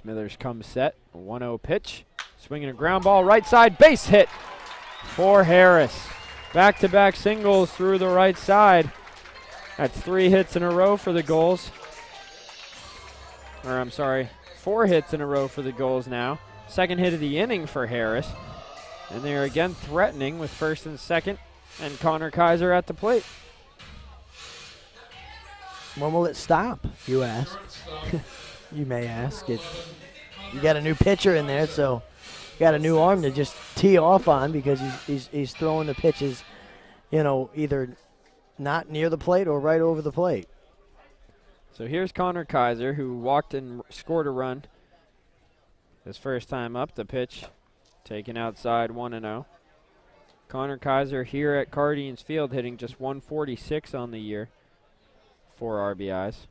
Smithers comes set, 1-0 pitch. Swinging a ground ball, right side, base hit for Harris. Back-to-back singles through the right side. That's 3 hits in a row for the Gulls. Or I'm sorry, 4 hits in a row for the Gulls now. Second hit of the inning for Harris. And they're again threatening with first and second, and Connor Kaiser at the plate. When will it stop, you ask? You may ask. You got a new pitcher in there, so you got a new arm to just tee off on because he's throwing the pitches, either not near the plate or right over the plate. So here's Connor Kaiser, who walked and scored a run his first time up. The pitch taken outside, 1-0. Connor Kaiser here at Cardines Field hitting just 146 on the year, 4 RBIs.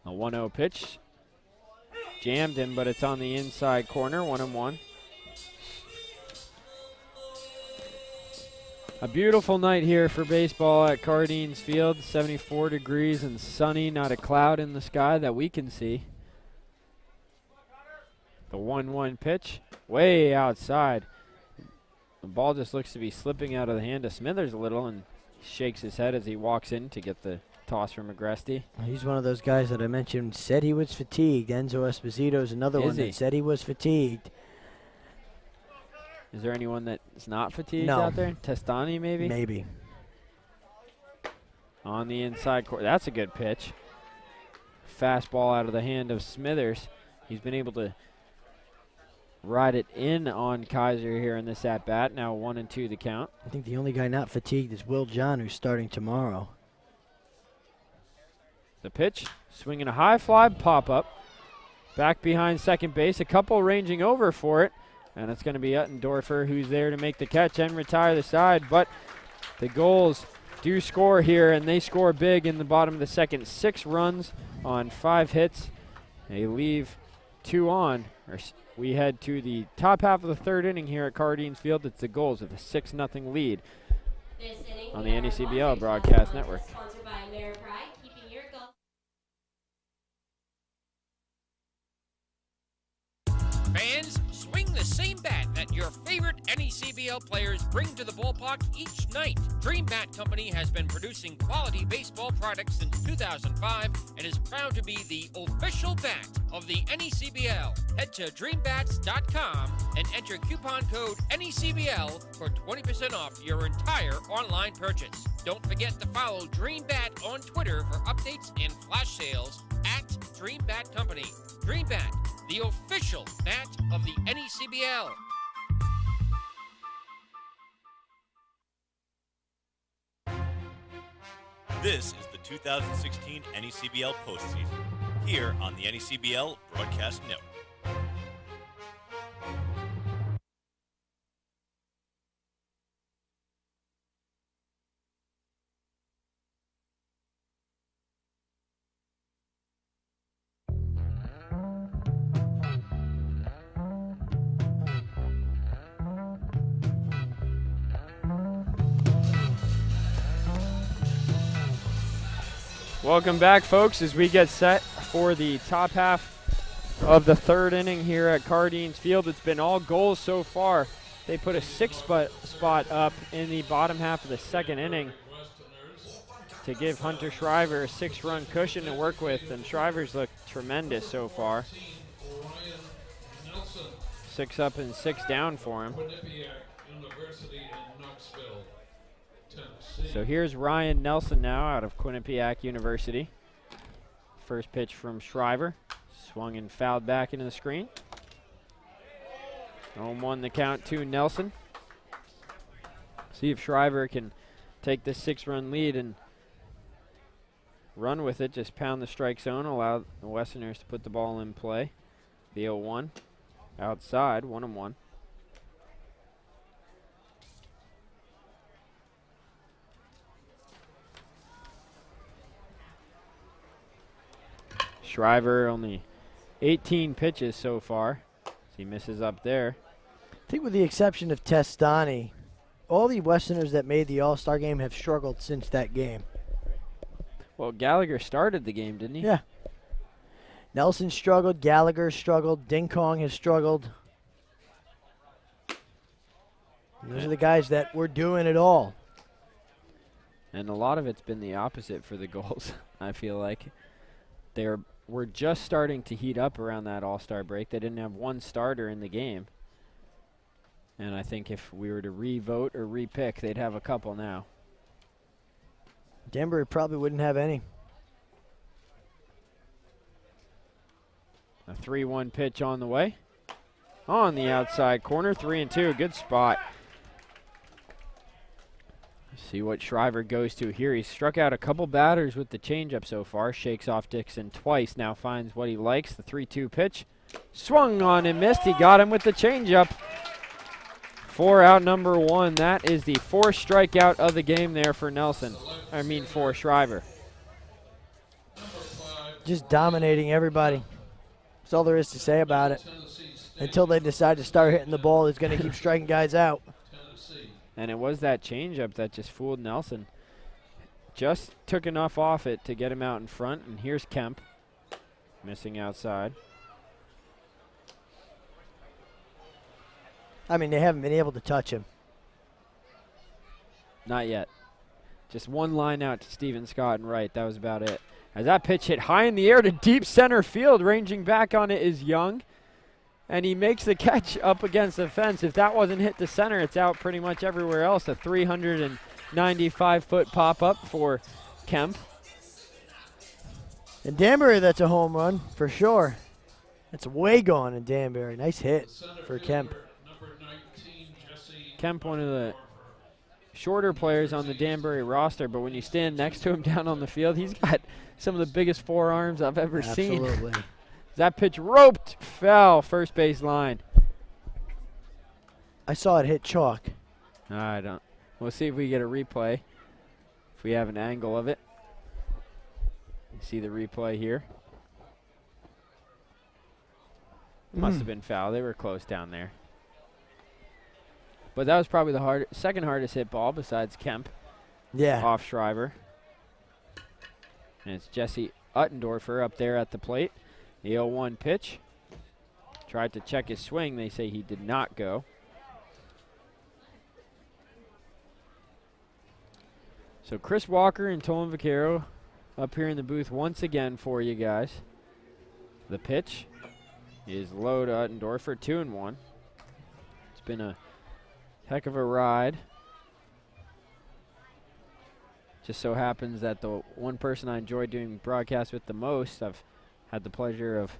A 1-0 pitch. Jammed him, but it's on the inside corner, 1-1. A beautiful night here for baseball at Cardines Field. 74 degrees and sunny, not a cloud in the sky that we can see. The 1-1 pitch, way outside. The ball just looks to be slipping out of the hand of Smithers a little, and he shakes his head as he walks in to get the toss from Agresti. He's one of those guys that I mentioned said he was fatigued. Enzo Esposito's another one that said he was fatigued. Is there anyone that's not fatigued No. out there? Testani maybe? Maybe. On the inside court. That's a good pitch. Fastball out of the hand of Smithers. He's been able to ride it in on Kaiser here in this at-bat. Now 1-2 the count. I think the only guy not fatigued is Will John, who's starting tomorrow. The pitch, swinging a high fly, pop-up. Back behind second base, a couple ranging over for it. And it's going to be Uttendorfer who's there to make the catch and retire the side. But the Gulls do score here, and they score big in the bottom of the second. 6 runs on 5 hits. They leave 2 on. We head to the top half of the third inning here at Cardines Field. It's the Gulls with a 6-0 lead on the NECBL Broadcast Network. Sponsored by Ameripride, keeping your Gulls. Fans, swing the same bat that your favorite NECBL players bring to the ballpark each night. Dream Bat Company has been producing quality baseball products since 2005 and is proud to be the official bat of the NECBL. Head to dreambats.com and enter coupon code NECBL for 20% off your entire online purchase. Don't forget to follow Dream Bat on Twitter for updates and flash sales at Dream Bat Company. Dream Bat, the official bat of the NECBL. This is the 2016 NECBL postseason, here on the NECBL Broadcast Network. Welcome back, folks, as we get set for the top half of the third inning here at Cardines Field. It's been all goals so far. They put a 6th spot up in the bottom half of the second inning to give Hunter Shriver a 6-run cushion to work with, and Shriver's looked tremendous so far. 6 up and 6 down for him. So here's Ryan Nelson now out of Quinnipiac University. First pitch from Shriver. Swung and fouled back into the screen. 0-1 the count to Nelson. See if Shriver can take this 6-run lead and run with it. Just pound the strike zone, allow the Westerners to put the ball in play. The 0-1 outside, 1-1. Shriver only 18 pitches so far. He misses up there. I think with the exception of Testani, all the Westerners that made the All-Star game have struggled since that game. Well, Gallagher started the game, didn't he? Yeah. Nelson struggled, Gallagher struggled, Ding Kong has struggled. And those are the guys that were doing it all. And a lot of it's been the opposite for the Gulls, I feel like. We're just starting to heat up around that All-Star break. They didn't have one starter in the game. And I think if we were to re-vote or re-pick, they'd have a couple now. Danbury probably wouldn't have any. A 3-1 pitch on the way. On the outside corner, 3-2, good spot. See what Shriver goes to here. He's struck out a couple batters with the changeup so far. Shakes off Dixon twice, now finds what he likes, the 3-2 pitch. Swung on and missed, he got him with the changeup. 4 out, number 1. That is the 4th strikeout of the game there for for Shriver. Just dominating everybody. That's all there is to say about it. Until they decide to start hitting the ball, he's going to keep striking guys out. And it was that changeup that just fooled Nelson. Just took enough off it to get him out in front. And here's Kemp, missing outside. I mean, they haven't been able to touch him. Not yet. Just one line out to Steven Scott and right. That was about it. As that pitch hit high in the air to deep center field, ranging back on it is Young. And he makes the catch up against the fence. If that wasn't hit to center, it's out pretty much everywhere else. A 395-foot pop-up for Kemp. In Danbury, that's a home run for sure. That's way gone in Danbury. Nice hit for Kemp. Kemp, one of the shorter players on the Danbury roster, but when you stand next to him down on the field, he's got some of the biggest forearms I've ever seen. Absolutely. That pitch roped, fell, first base line. I saw it hit chalk. I don't. We'll see if we get a replay, if we have an angle of it. You see the replay here. Must have been foul. They were close down there. But that was probably the second hardest hit ball besides Kemp. Yeah. Off Shriver. And it's Jesse Uttendorfer up there at the plate. The 0-1 pitch. Tried to check his swing. They say he did not go. So Chris Walker and Tolan Vaquero up here in the booth once again for you guys. The pitch is low to Uttendorfer, 2-1. It's been a heck of a ride. Just so happens that the one person I enjoy doing broadcasts with the most, I've had the pleasure of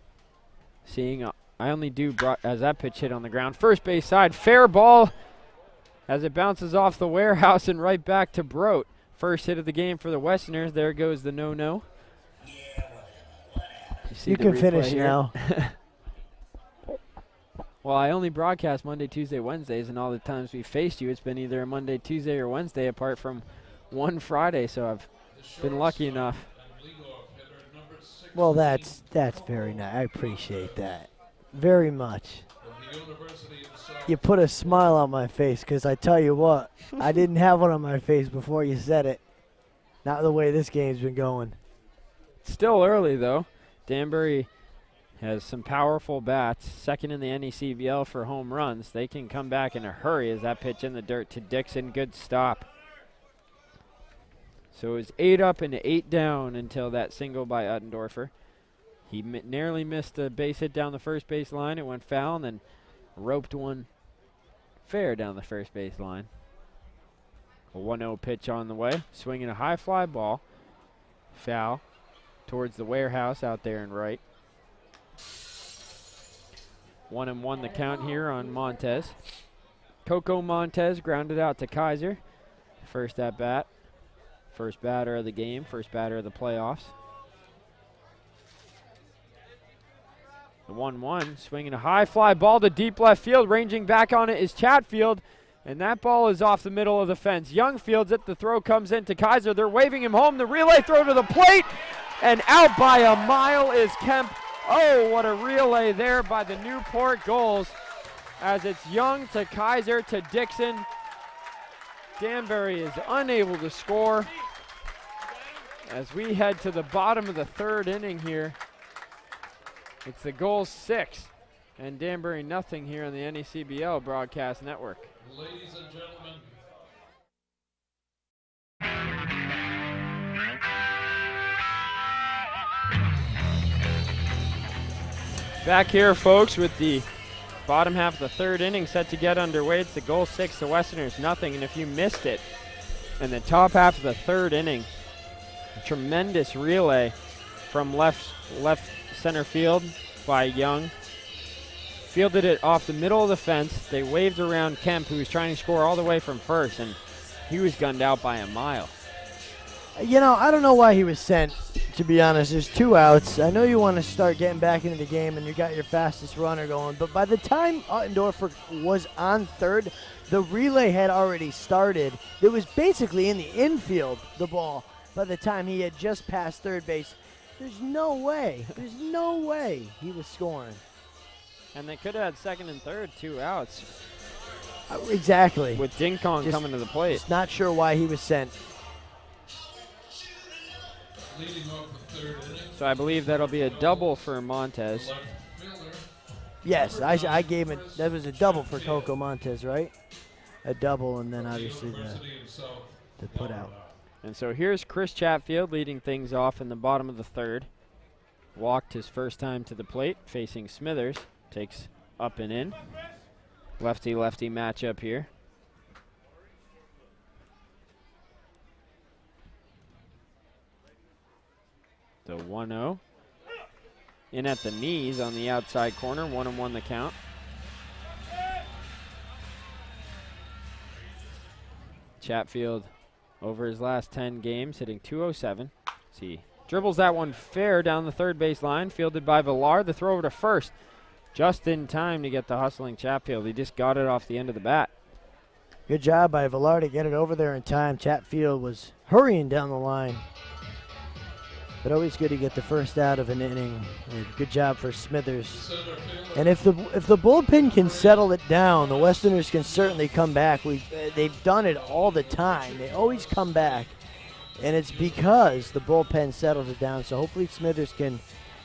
seeing. I only do as that pitch hit on the ground. First base side, fair ball as it bounces off the warehouse and right back to Brote. First hit of the game for the Westerners. There goes the no-no. You can finish now. Well, I only broadcast Monday, Tuesday, Wednesdays, and all the times we faced you, it's been either a Monday, Tuesday, or Wednesday, apart from one Friday, so I've been lucky enough. Well, that's very nice. I appreciate that very much. You put a smile on my face, because I tell you what, I didn't have one on my face before you said it. Not the way this game's been going. Still early, though. Danbury has some powerful bats, second in the NECBL for home runs. They can come back in a hurry as that pitch in the dirt to Dixon. Good stop. So it was 8 up and 8 down until that single by Uttendorfer. He narrowly missed a base hit down the first base line. It went foul and then roped one fair down the first base line. A 1-0 pitch on the way. Swinging a high fly ball. Foul towards the warehouse out there in right. 1-1 the count here on Montez. Coco Montez grounded out to Kaiser. First at bat. First batter of the game, first batter of the playoffs. The 1-1, swinging a high fly ball to deep left field. Ranging back on it is Chatfield, and that ball is off the middle of the fence. Young fields it, the throw comes in to Kaiser. They're waving him home. The relay throw to the plate, and out by a mile is Kemp. Oh, what a relay there by the Newport Gulls, as it's Young to Kaiser to Dixon. Danbury is unable to score as we head to the bottom of the third inning here. It's the Gulls 6 and Danbury nothing here on the NECBL Broadcast Network. Ladies and gentlemen. Back here, folks, with the bottom half of the third inning set to get underway. It's the Gulls 6, the Westerners nothing. And if you missed it, in the top half of the third inning, a tremendous relay from left center field by Young. Fielded it off the middle of the fence. They waved around Kemp, who was trying to score all the way from first, and he was gunned out by a mile. You know, I don't know why he was sent, to be honest. There's 2 outs. I know you want to start getting back into the game, and you got your fastest runner going, but by the time Ottendorfer was on third, the relay had already started. It was basically in the infield, the ball, by the time he had just passed third base. There's no way he was scoring. And they could have had second and third, 2 outs. Exactly. With Ding Kong coming to the plate. Just not sure why he was sent. Leading off the third inning. So I believe that'll be a double for Montez. Yes, I gave it. That was a double for Coco Montez, right? A double, and then obviously the put out. And so here's Chris Chatfield leading things off in the bottom of the third. Walked his first time to the plate, facing Smithers. Takes up and in. Lefty-lefty matchup here. The 1-0. In at the knees on the outside corner. 1-1 the count. Chatfield over his last 10 games hitting .207. See, dribbles that one fair down the third base line. Fielded by Villar. The throw over to first. Just in time to get the hustling Chatfield. He just got it off the end of the bat. Good job by Villar to get it over there in time. Chatfield was hurrying down the line. But always good to get the first out of an inning. Good job for Smithers. And if the bullpen can settle it down, the Westerners can certainly come back. They've done it all the time. They always come back. And it's because the bullpen settles it down. So hopefully Smithers can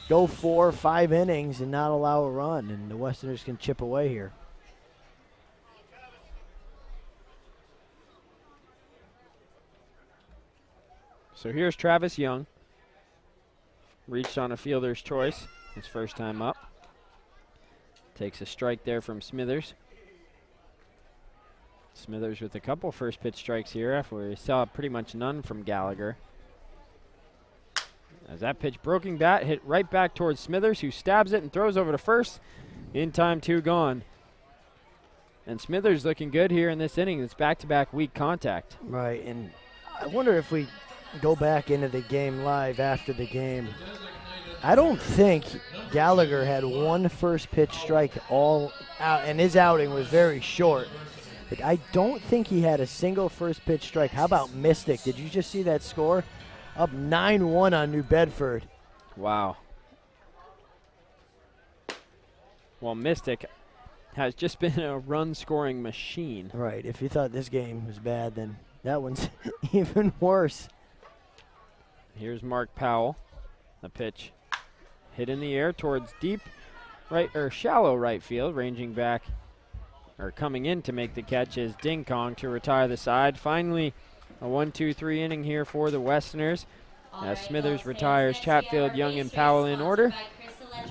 go 4 or 5 innings and not allow a run, and the Westerners can chip away here. So here's Travis Young. Reached on a fielder's choice his first time up. Takes a strike there from Smithers. Smithers with a couple first pitch strikes here after we saw pretty much none from Gallagher. As that pitch, broken bat, hit right back towards Smithers, who stabs it and throws over to first. In time, 2 gone. And Smithers looking good here in this inning. It's back-to-back weak contact. Right, and I wonder if we go back into the game live after the game. I don't think Gallagher had 1 first pitch strike all out, and his outing was very short. But I don't think he had a single first pitch strike. How about Mystic? Did you just see that score? Up 9-1 on New Bedford. Wow. Well, Mystic has just been a run-scoring machine. Right. If you thought this game was bad, then that one's even worse. Here's Mark Powell. The pitch hit in the air towards deep right, or shallow right field, ranging back, or coming in to make the catch is Ding Kong to retire the side. Finally, a 1-2-3 inning here for the Westerners. As Smithers retires Chatfield, Young, and Powell in order.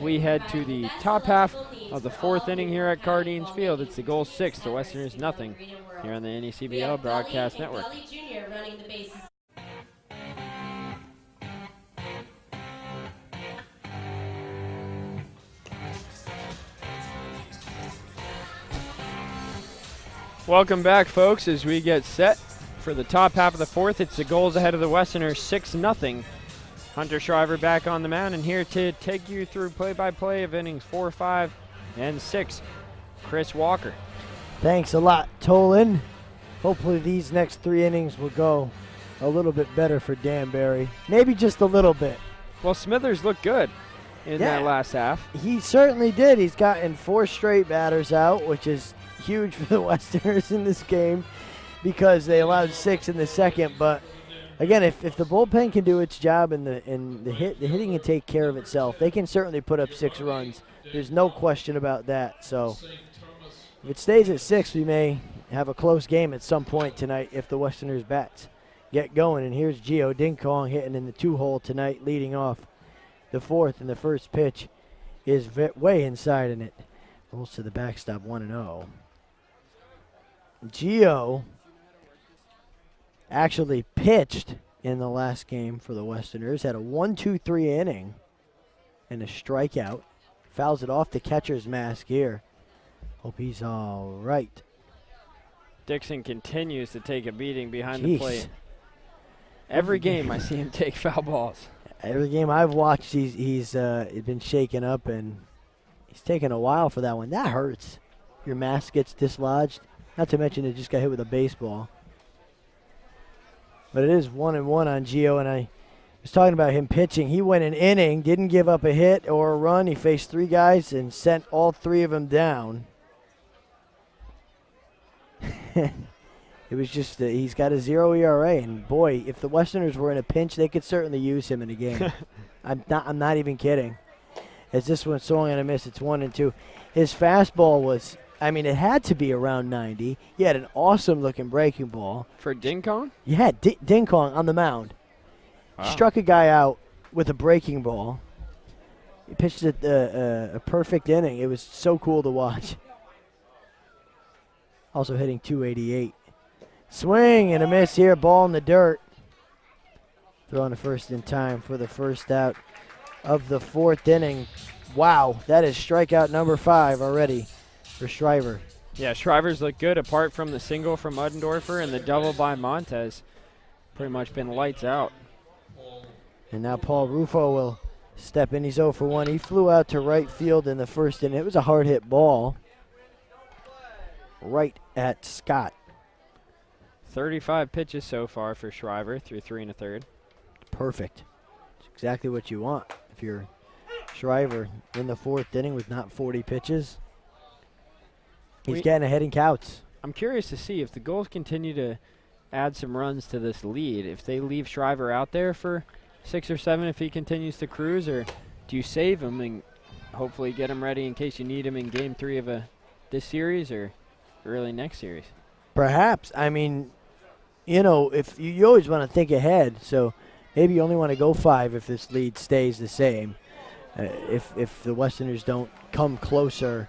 We head to the top half of the 4th inning here at Cardines Field. It's the Gulls 6, the Westerners nothing, here on the NECBL Broadcast Network. Welcome back, folks, as we get set for the top half of the fourth. It's the Gulls ahead of the Westerners 6-0. Hunter Shriver back on the mound, and here to take you through play-by-play of innings 4, 5, and 6, Chris Walker. Thanks a lot, Tolan. Hopefully these next 3 innings will go a little bit better for Danbury. Maybe just a little bit. Well, Smithers looked good in that last half. He certainly did. He's gotten 4 straight batters out, which is huge for the Westerners in this game because they allowed 6 in the second. But again, if the bullpen can do its job and the hitting can take care of itself, they can certainly put up 6 runs. There's no question about that. So if it stays at 6, we may have a close game at some point tonight if the Westerners bats get going. And here's Gio Ding-Kong hitting in the 2-hole tonight, leading off the fourth, and the first pitch is way inside, and it rolls to the backstop, 1-0. Gio actually pitched in the last game for the Westerners, had a 1-2-3 inning and a strikeout. Fouls it off the catcher's mask here. Hope he's all right. Dixon continues to take a beating behind the plate. Every game I see him take foul balls. Every game I've watched, he's been shaken up, and he's taken a while for that one. That hurts. Your mask gets dislodged. Not to mention it just got hit with a baseball. But it is 1-1 on Gio, and I was talking about him pitching. He went an inning, didn't give up a hit or a run. He faced 3 guys and sent all 3 of them down. It was just he's got a 0 ERA, and boy, if the Westerners were in a pinch, they could certainly use him in a game. I'm not even kidding. As this one swung and a miss, it's 1-2. His fastball was, I mean, it had to be around 90. He had an awesome-looking breaking ball. For Ding-Kong? Yeah, Ding-Kong on the mound. Wow. Struck a guy out with a breaking ball. He pitched a perfect inning. It was so cool to watch. Also hitting 288. Swing and a miss here, ball in the dirt. Throwing the first in time for the first out of the 4th inning. Wow, that is strikeout number 5 already for Shriver. Yeah, Shriver's looked good apart from the single from Uddendorfer and the double by Montez. Pretty much been lights out. And now Paul Rufo will step in. He's 0 for 1. He flew out to right field in the first inning. It was a hard hit ball right at Scott. 35 pitches so far for Shriver through 3 1/3. Perfect. It's exactly what you want if you're Shriver in the 4th inning with not 40 pitches. He's getting ahead in counts. I'm curious to see if the Gulls continue to add some runs to this lead. If they leave Shriver out there for 6 or 7, if he continues to cruise, or do you save him and hopefully get him ready in case you need him in Game 3 of this series or early next series? Perhaps. I mean, you know, if you always want to think ahead, so maybe you only want to go 5 if this lead stays the same. If the Westerners don't come closer,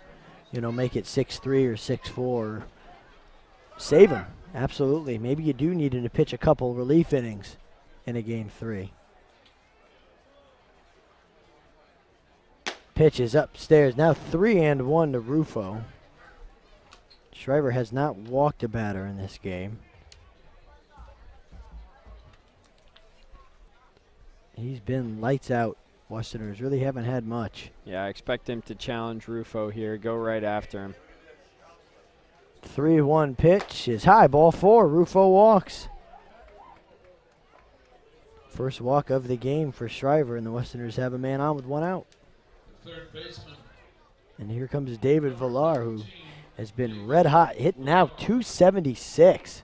you know, make it 6-3 or 6-4, save him. Absolutely. Maybe you do need him to pitch a couple relief innings in a Game 3. Pitch is upstairs. Now 3-1 to Rufo. Shriver has not walked a batter in this game. He's been lights out. Westerners really haven't had much. Yeah, I expect him to challenge Rufo here, go right after him. 3-1 pitch is high, ball 4. Rufo walks. First walk of the game for Shriver, and the Westerners have a man on with 1 out. Third baseman. And here comes David Villar, who has been red hot, hitting now 276.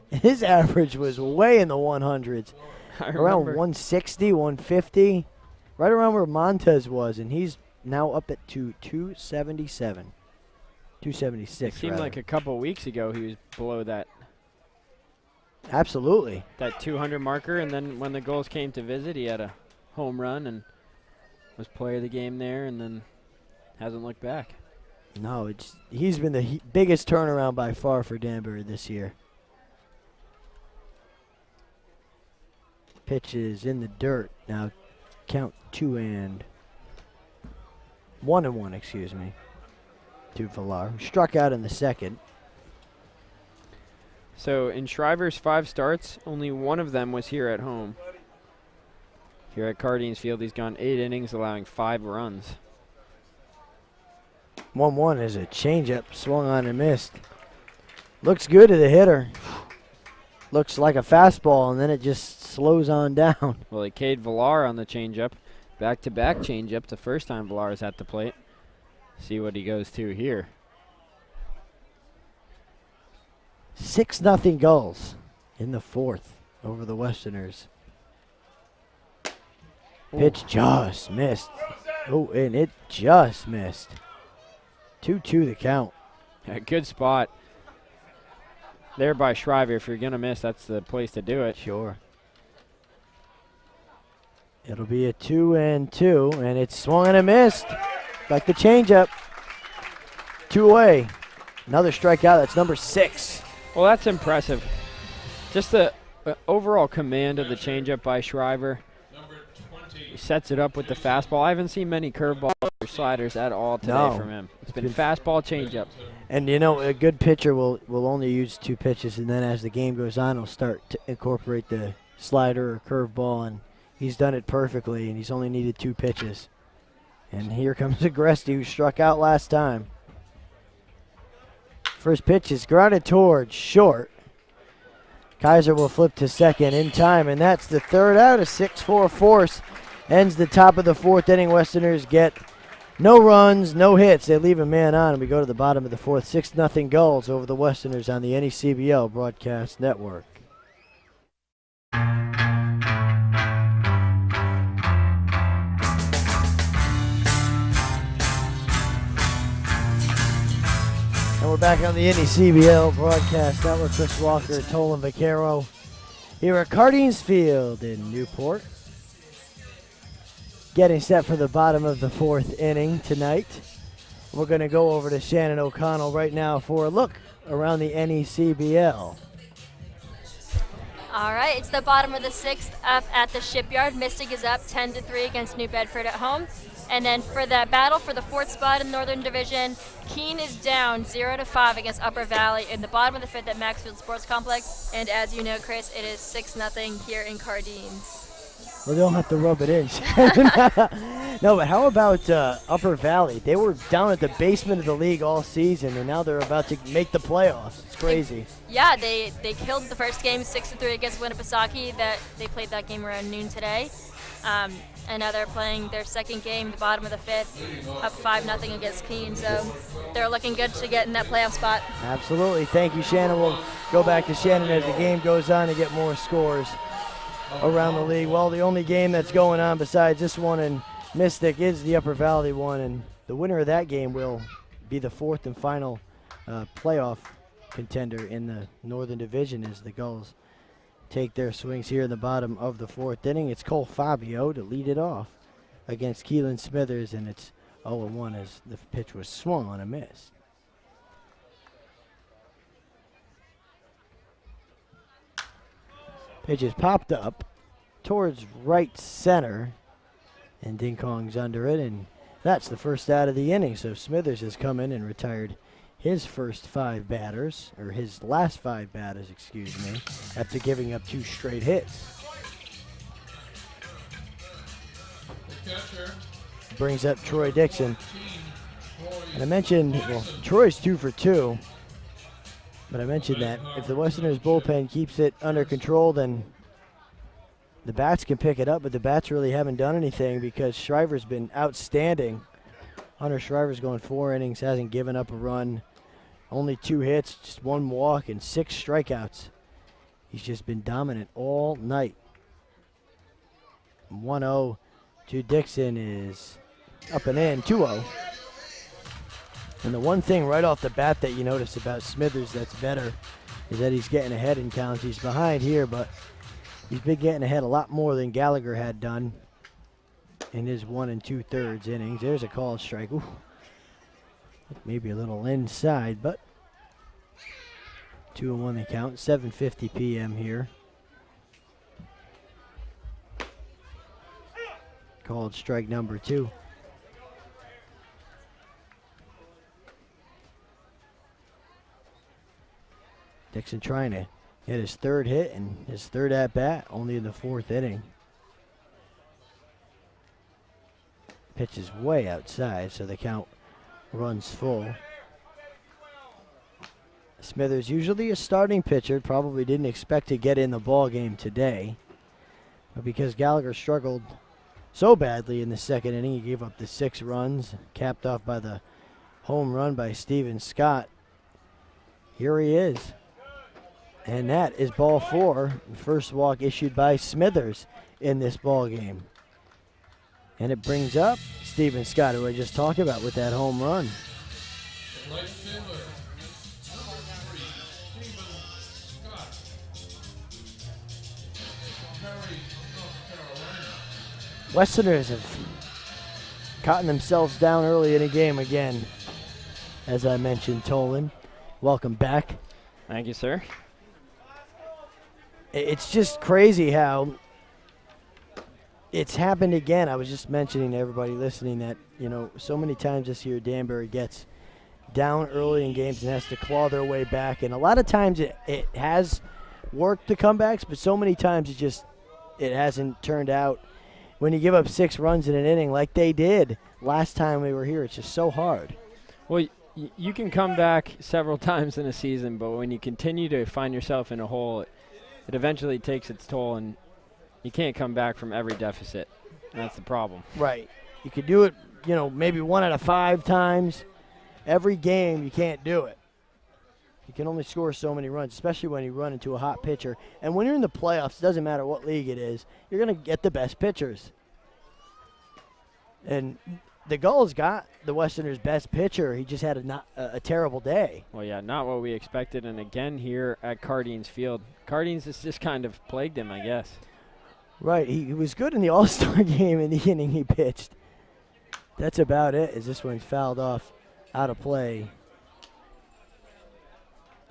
His average was way in the 100s, around 160, 150, right around where Montez was, and he's now up at 277, 276. It seemed like a couple weeks ago he was below that. Absolutely. That 200 marker, and then when the Gulls came to visit, he had a home run and was player of the game there, and then hasn't looked back. No, he's been the biggest turnaround by far for Danbury this year. Pitch is in the dirt. Now count 1-1, excuse me, to Villar, who struck out in the second. So in Shriver's 5 starts, only one of them was here at home. Here at Cardines Field, he's gone 8 innings, allowing 5 runs. 1-1 is a changeup, swung on and missed. Looks good to the hitter. Looks like a fastball, and then it just slows on down. Well, he Cade Villar on the changeup. Back-to-back changeup, the first time Villar is at the plate. See what he goes to here. 6-0 Gulls in the 4th over the Westerners. Pitch just missed. Oh, and it just missed. 2-2 the count. Yeah, good spot there by Shriver. If you're going to miss, that's the place to do it. Sure. It'll be a 2-2, and it's swung and a missed. Like the changeup. 2 away. Another strikeout. That's number 6. Well, that's impressive. Just the overall command of the changeup by Shriver. He sets it up with the fastball. I haven't seen many curveballs or sliders at all today from him. It's been fastball, changeup. And, you know, a good pitcher will only use 2 pitches, and then as the game goes on, he'll start to incorporate the slider or curveball, and he's done it perfectly, and he's only needed 2 pitches. And here comes Agresti, who struck out last time. First pitch is grounded towards short. Kaiser will flip to second in time, and that's the 3rd out. A 6-4 force ends the top of the 4th inning. Westerners get no runs, no hits. They leave a man on, and we go to the bottom of the 4th. 6-0 Gulls over the Westerners on the NECBL Broadcast Network. And we're back on the NECBL Broadcast Network. Chris Walker, Tolan Vaquero here at Cardines Field in Newport. Getting set for the bottom of the 4th inning tonight. We're going to go over to Shannon O'Connell right now for a look around the NECBL. All right, it's the bottom of the 6th up at the Shipyard. Mystic is up 10-3 against New Bedford at home. And then for that battle for the 4th spot in the Northern Division, Keene is down 0-5 against Upper Valley in the bottom of the 5th at Maxfield Sports Complex. And as you know, Chris, it is 6-0 here in Cardines. Well, they don't have to rub it in. No, but how about Upper Valley? They were down at the basement of the league all season, and now they're about to make the playoffs. It's crazy. Yeah, they killed the first game 6-3 against Winnipesaukee. They played that game around noon today. And now they're playing their second game, the bottom of the 5th, up 5-0 against Keene. So they're looking good to get in that playoff spot. Absolutely. Thank you, Shannon. We'll go back to Shannon as the game goes on to get more scores around the league. Well, the only game that's going on besides this one in Mystic is the Upper Valley one, and the winner of that game will be the 4th and final playoff contender in the Northern Division as the Gulls take their swings here in the bottom of the 4th inning. It's Cole Fabio to lead it off against Keelan Smithers, and it's 0-1 as the pitch was swung on a miss. Pitch is popped up towards right center, and Ding Kong's under it, and that's the first out of the inning. So Smithers has come in and retired his first 5 batters, or his last 5 batters, excuse me, after giving up 2 straight hits. Brings up Troy Dixon. And I mentioned, well, Troy's 2 for 2, but I mentioned that if the Westerners bullpen keeps it under control, then the bats can pick it up, but the bats really haven't done anything because Shriver's been outstanding. Hunter Shriver's going 4 innings, hasn't given up a run. Only 2 hits, just 1 walk, and 6 strikeouts. He's just been dominant all night. 1-0 to Dixon is up and in, 2-0. And the one thing right off the bat that you notice about Smithers that's better is that he's getting ahead in counts. He's behind here, but he's been getting ahead a lot more than Gallagher had done in his 1 2/3 innings. There's a called strike. Ooh. Maybe a little inside, but 2-1 the count. 7:50 p.m. here. Called strike number 2. Dixon trying to hit his third hit and his third at-bat, only in the 4th inning. Pitch is way outside, so the count runs full. Smithers, usually a starting pitcher, probably didn't expect to get in the ball game today. But because Gallagher struggled so badly in the 2nd inning, he gave up the 6 runs, capped off by the home run by Stephen Scott. Here he is. And that is ball 4. First walk issued by Smithers in this ball game. And it brings up Stephen Scott, who I just talked about with that home run. Right fielder, number 3, Stephen Scott. Perry, North Carolina. Westerners have gotten themselves down early in the game again. As I mentioned, Tolan, welcome back. Thank you, sir. It's just crazy how it's happened again. I was just mentioning to everybody listening that, so many times this year Danbury gets down early in games and has to claw their way back. And a lot of times it has worked the comebacks, but so many times it hasn't turned out. When you give up 6 runs in an inning like they did last time we were here, it's just so hard. Well, you can come back several times in a season, but when you continue to find yourself in a hole, it eventually takes its toll, and you can't come back from every deficit. That's the problem. Right. You could do it, maybe 1 out of 5 times. Every game, you can't do it. You can only score so many runs, especially when you run into a hot pitcher. And when you're in the playoffs, it doesn't matter what league it is, you're going to get the best pitchers. And the Gulls got the Westerners' best pitcher. He just had a terrible day. Well, yeah, not what we expected. And again here at Cardines Field, Cardines has just kind of plagued him, I guess. Right. He was good in the All-Star game in the inning he pitched. That's about it, as this one's fouled off out of play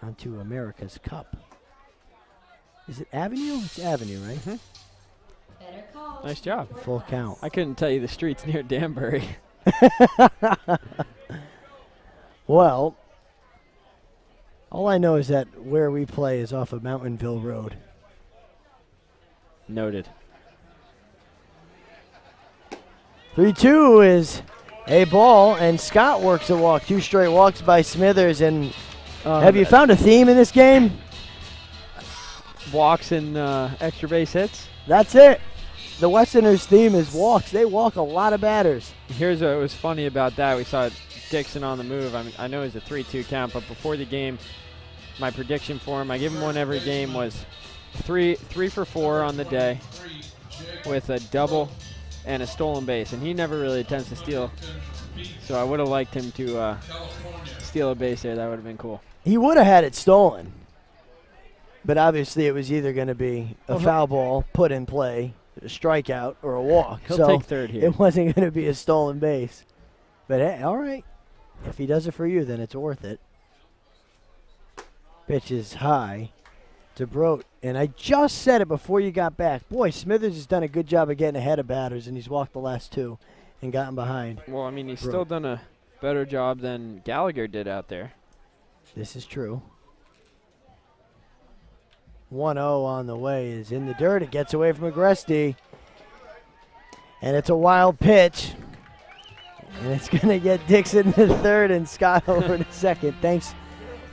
onto America's Cup. Is it Avenue? It's Avenue, right? Better call. Nice job. Full count. I couldn't tell you the streets near Danbury. Well, all I know is that where we play is off of Mountainville Road. Noted. 3-2 is a ball, and Scott works a walk. 2 straight walks by Smithers. And have you found a theme in this game? Walks and extra base hits. That's it. The Westerners' theme is walks. They walk a lot of batters. Here's what was funny about that. We saw Dixon on the move. I know it was a 3-2 count, but before the game, my prediction for him, I give him one every game, was 3 for 4 on the day with a double and a stolen base. And he never really attempts to steal, so I would have liked him to steal a base there. That would have been cool. He would have had it stolen, but obviously it was either going to be a foul ball put in play, a strikeout, or a walk. He'll so take third here. It wasn't going to be a stolen base. But hey, all right. If he does it for you, then it's worth it. Pitch is high to Brote. And I just said it before you got back. Boy, Smithers has done a good job of getting ahead of batters, and he's walked the last 2 and gotten behind. Well, I mean, he's Brote. still done a better job than Gallagher did out there. This is true. 1-0 on the way is in the dirt. It gets away from Agresti. And it's a wild pitch. And it's going to get Dixon to third and Scott over to second. Thanks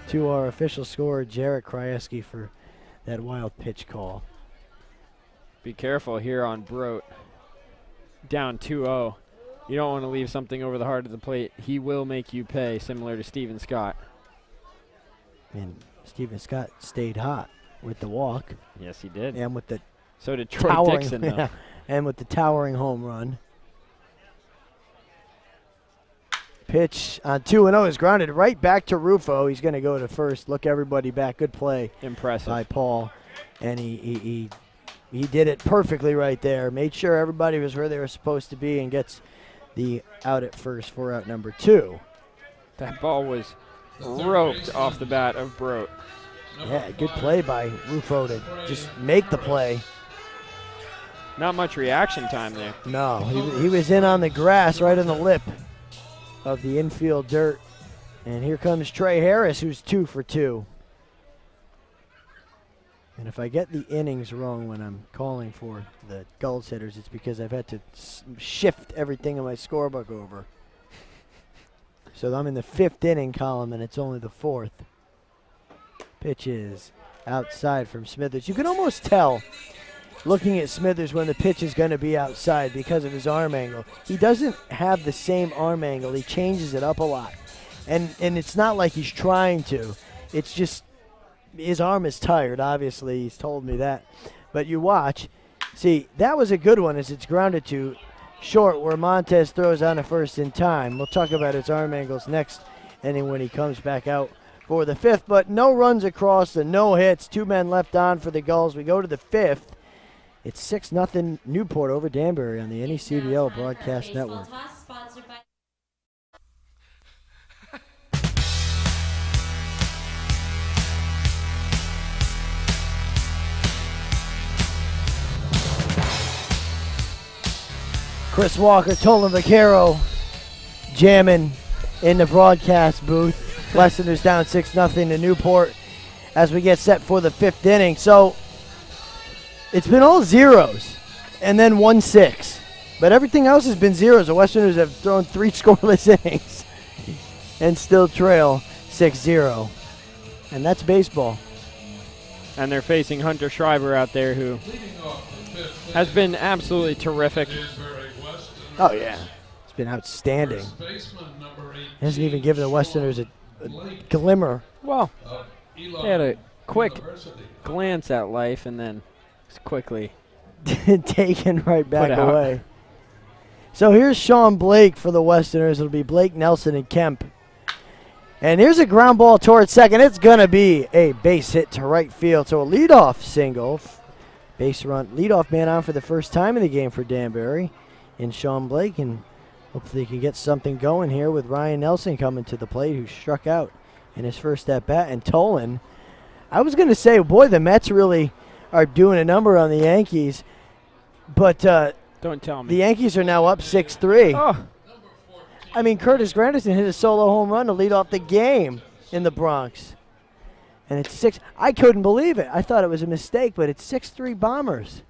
to our official scorer, Jarek Krajewski, for that wild pitch call. Be careful here on Brote. Down 2-0. You don't want to leave something over the heart of the plate. He will make you pay, similar to Stephen Scott. And Stephen Scott stayed hot with the walk. Yes, he did. And with the so did Troy towering, Dixon, though. yeah, and with the towering home run. Pitch on 2-0 is grounded right back to Rufo. He's going to go to first. Look everybody back. Good play. Impressive. By Paul. And he did it perfectly right there. Made sure everybody was where they were supposed to be and gets the out at first for out number 2. That ball was roped off the bat of Brote. Yeah, good play by Rufo to just make the play. Not much reaction time there. No, he was in on the grass right on the lip of the infield dirt. And here comes Trey Harris, who's 2 for 2. And if I get the innings wrong when I'm calling for the Gulls hitters, it's because I've had to shift everything in my scorebook over. So I'm in the 5th inning column, and it's only the 4th. Pitch is outside from Smithers. You can almost tell, looking at Smithers, when the pitch is going to be outside because of his arm angle. He doesn't have the same arm angle. He changes it up a lot. And it's not like he's trying to. It's just his arm is tired, obviously. He's told me that. But you watch. See, that was a good one as it's grounded to short where Montez throws on a first in time. We'll talk about his arm angles next inning when he comes back out for the 5th. But no runs across and no hits. 2 men left on for the Gulls. We go to the 5th. It's 6-0 Newport over Danbury on the NECBL Broadcast Network. Chris Walker, Tolan Vaquero jamming in the broadcast booth. Westerners down 6-0 to Newport as we get set for the 5th inning. So it's been all zeros and then 1-6. But everything else has been zeros. The Westerners have thrown 3 scoreless innings and still trail 6-0. And that's baseball. And they're facing Hunter Schreiber out there, who has been absolutely terrific. Oh, yeah. It's been outstanding. Hasn't even given the Westerners a glimmer. Well, they had a quick glance at life and then it's quickly taken right back away. So here's Sean Blake for the Westerners. It'll be Blake, Nelson, and Kemp. And here's a ground ball towards second. It's going to be a base hit to right field. So a leadoff single. Base run. Leadoff man on for the first time in the game for Danbury in Sean Blake. And hopefully he can get something going here with Ryan Nelson coming to the plate, who struck out in his first at-bat. And Tolan, I was going to say, boy, the Mets really are doing a number on the Yankees. But don't tell me. The Yankees are now up 6-3. Oh. I mean, Curtis Granderson hit a solo home run to lead off the game in the Bronx. And it's 6. I couldn't believe it. I thought it was a mistake, but it's 6-3 Bombers.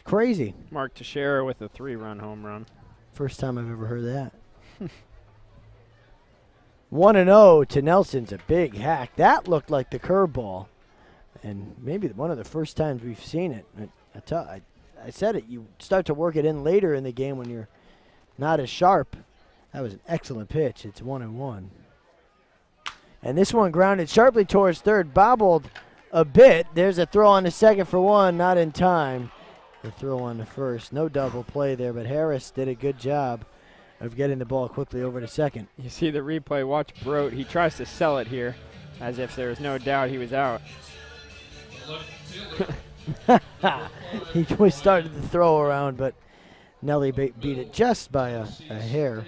Crazy. Mark Teixeira with a 3-run home run. First time I've ever heard that. 1-0 to Nelson's a big hack. That looked like the curveball. And maybe one of the first times we've seen it. I said it. You start to work it in later in the game when you're not as sharp. That was an excellent pitch. It's 1-1. And this one grounded sharply towards third. Bobbled a bit. There's a throw on the second for one. Not in time. The throw on the first. No double play there, but Harris did a good job of getting the ball quickly over to second. You see the replay. Watch Brote. He tries to sell it here as if there was no doubt he was out. He started the throw around, but Nelly beat it just by a hair.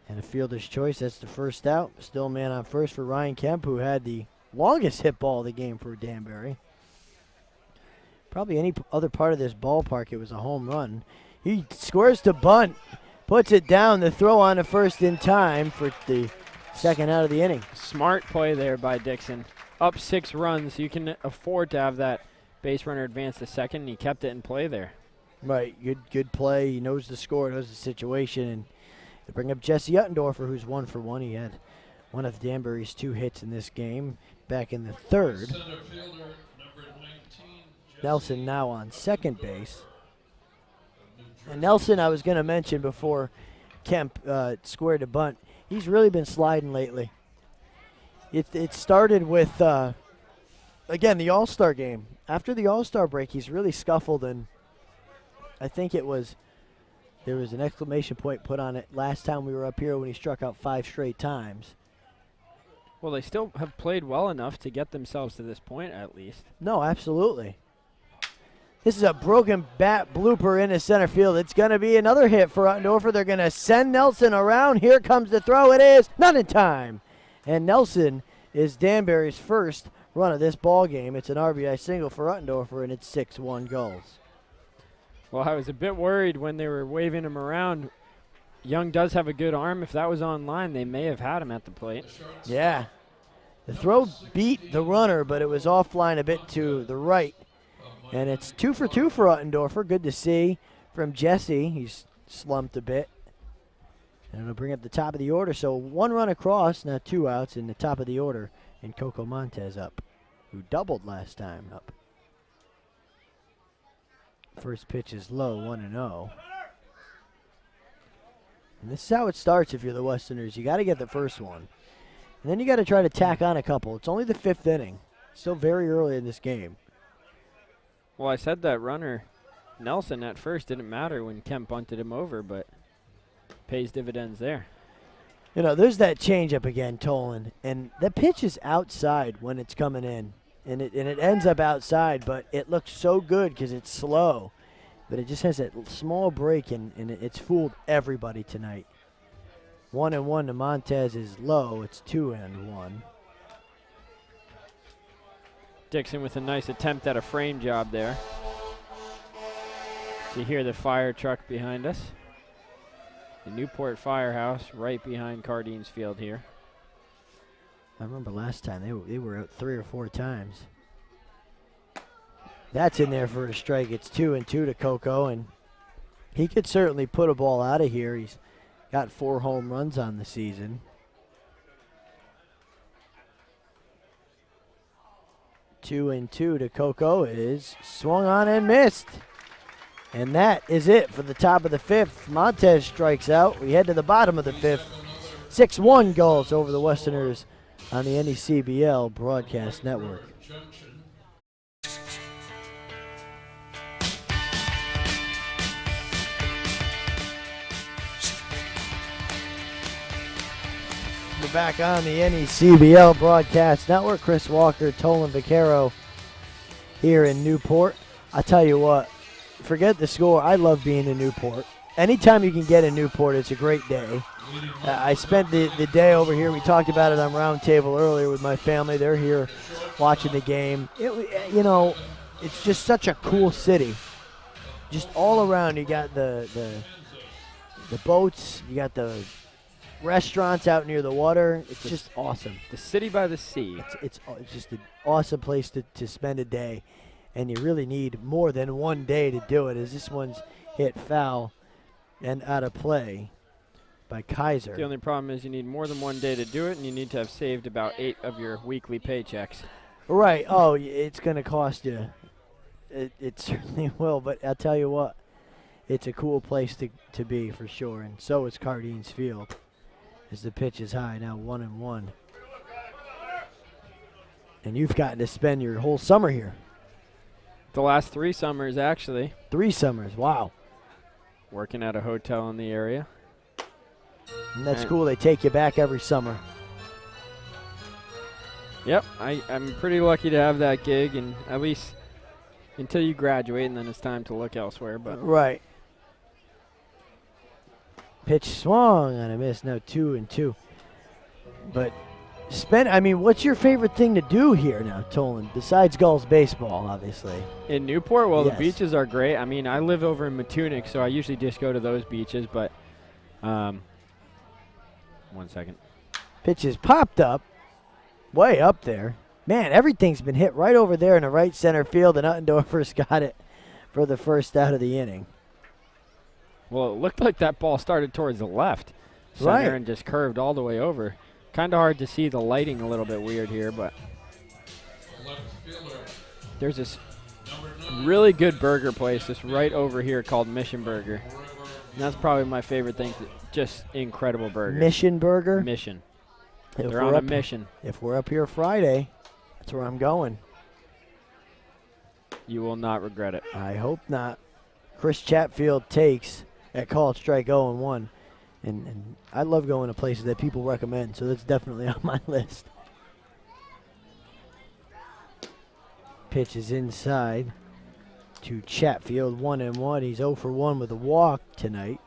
And a fielder's choice. That's the first out. Still man on first for Ryan Kemp, who had the longest hit ball of the game for Danbury. Probably any other part of this ballpark, it was a home run. He squares to bunt, puts it down. The throw on the first in time for the second out of the inning. Smart play there by Dixon. Up 6 runs. You can afford to have that base runner advance to second, and he kept it in play there. Right, good play. He knows the score, knows the situation, and they bring up Jesse Uttendorfer, who's 1 for 1. He had one of Danbury's 2 hits in this game back in the third. Nelson now on second base. And Nelson, I was going to mention before Kemp squared a bunt, he's really been sliding lately. It started with, again, the All-Star game. After the All-Star break, he's really scuffled, and I think there was an exclamation point put on it last time we were up here when he struck out 5 straight times. Well, they still have played well enough to get themselves to this point, at least. No, absolutely. This is a broken bat blooper into center field. It's going to be another hit for Uttendorfer. They're going to send Nelson around. Here comes the throw. It is not in time. And Nelson is Danbury's first run of this ball game. It's an RBI single for Uttendorfer, and it's 6-1 Gulls. Well, I was a bit worried when they were waving him around. Young does have a good arm. If that was on line, they may have had him at the plate. Yeah. The throw beat the runner, but it was offline a bit to the right. And it's 2 for 2 for Uttendorfer. Good to see from Jesse. He's slumped a bit. And it'll bring up the top of the order. So 1 run across, now 2 outs in the top of the order. And Coco Montez up, who doubled last time up. First pitch is low, 1-0. And this is how it starts if you're the Westerners. You got to get the first one. And then you got to try to tack on a couple. It's only the 5th inning. Still very early in this game. Well, I said that runner, Nelson, at first didn't matter when Kemp bunted him over, but pays dividends there. You know, there's that changeup again, Tolan, and the pitch is outside when it's coming in, and it ends up outside, but it looks so good because it's slow, but it just has that small break, and it's fooled everybody tonight. 1-1 to Montez is low. It's 2-1. Dixon with a nice attempt at a frame job there. So you hear the fire truck behind us. The Newport Firehouse right behind Cardines Field here. I remember last time they were out 3 or 4 times. That's in there for a strike. It's 2-2 to Coco, and he could certainly put a ball out of here. He's got 4 home runs on the season. 2-2 to Coco is swung on and missed. And that is it for the top of the 5th. Montez strikes out. We head to the bottom of the 5th. 6-1 Gulls over the Westerners on the NECBL Broadcast Network. We're back on the NECBL Broadcast Network. Chris Walker, Tolan Vaquero here in Newport. I tell you what, forget the score. I love being in Newport. Anytime you can get in Newport, it's a great day. I spent the day over here. We talked about it on Roundtable earlier with my family. They're here watching the game. You know, it's just such a cool city. Just all around, you got the boats, you got the restaurants out near the water. It's just awesome. The city by the sea. It's just an awesome place to spend a day, and you really need more than one day to do it, as this one's hit foul and out of play by Kaiser. The only problem is you need more than one day to do it, and you need to have saved about 8 of your weekly paychecks. Right. Oh, it's going to cost you. It certainly will, but I'll tell you what, it's a cool place to be for sure, and so is Cardines Field. As the pitch is high, now 1-1. And you've gotten to spend your whole summer here. The last 3 summers, actually. 3 summers, wow. Working at a hotel in the area. And that's cool, they take you back every summer. Yep, I'm pretty lucky to have that gig, and at least until you graduate, and then it's time to look elsewhere. But right. Pitch swung and a miss. Now 2-2. But what's your favorite thing to do here now, Tolan, besides Gulls baseball, obviously? In Newport, well, yes. The beaches are great. I mean, I live over in Matunic, so I usually just go to those beaches. But 1 second. Pitch is popped up, way up there. Man, everything's been hit right over there in the right center field, and Uttendorfer's got it for the first out of the inning. Well, it looked like that ball started towards the left center right. and just curved all the way over. Kind of hard to see, the lighting a little bit weird here, but there's this really good burger place just right over here called Mission Burger. And that's probably my favorite thing, just incredible burger. Mission Burger? Mission. They're on a mission. If we're up here Friday, that's where I'm going. You will not regret it. I hope not. Chris Chatfield takes at call strike 0-1. And I love going to places that people recommend, so that's definitely on my list. Pitch is inside to Chatfield, 1-1. He's 0 for 1 with a walk tonight.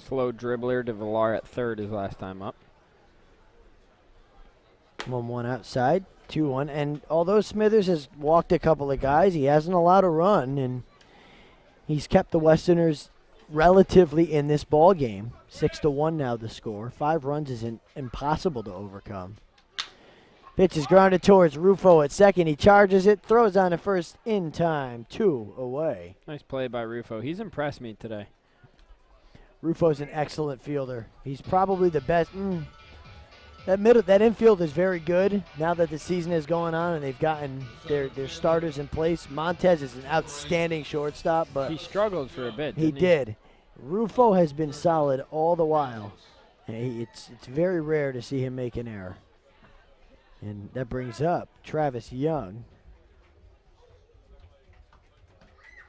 Slow dribbler to Villar at third his last time up. 1-1 outside, 2-1. And although Smithers has walked a couple of guys, he hasn't allowed a run, and he's kept the Westerners relatively in this ball game. 6-1 now the score. 5 runs is impossible to overcome. Pitch is grounded towards Rufo at second. He charges it, throws on to first in time. 2 away. Nice play by Rufo. He's impressed me today. Rufo's an excellent fielder. He's probably the best. That infield is very good now that the season is going on and they've gotten their starters in place. Montez is an outstanding shortstop, but he struggled for a bit. He did. Rufo has been solid all the while. It's very rare to see him make an error. And that brings up Travis Young.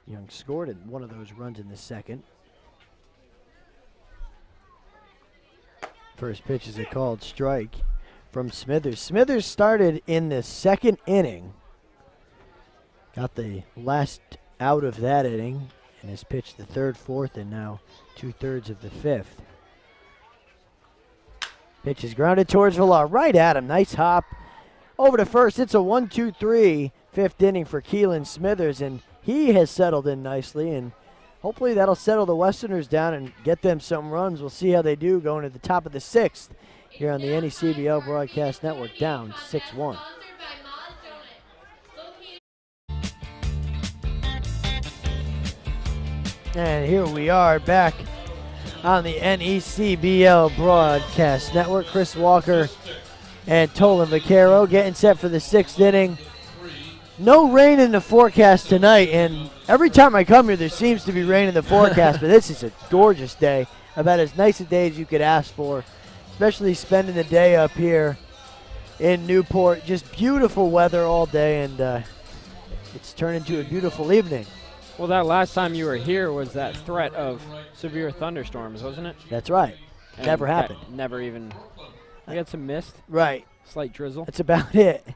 Young scored one of those runs in the second. First pitch is a called strike from Smithers. Smithers started in the second inning. Got the last out of that inning and has pitched the third, fourth, and now 2/3 of the fifth. Pitch is grounded towards Villar. Right at him. Nice hop. Over to first. It's a 1-2-3 fifth inning for Keelan Smithers, and he has settled in nicely, and hopefully that'll settle the Westerners down and get them some runs. We'll see how they do going to the top of the sixth here on the NECBL Broadcast Network, down 6-1. And here we are back on the NECBL Broadcast Network. Chris Walker and Tolan Vaquero getting set for the sixth inning. No rain in the forecast tonight, and every time I come here there seems to be rain in the forecast, but this is a gorgeous day, about as nice a day as you could ask for, especially spending the day up here in Newport. Just beautiful weather all day, and it's turned into a beautiful evening. Well, that last time you were here was that threat of severe thunderstorms, wasn't it? That's right. And never happened. Never even. We had some mist. Right. Slight drizzle. That's about it.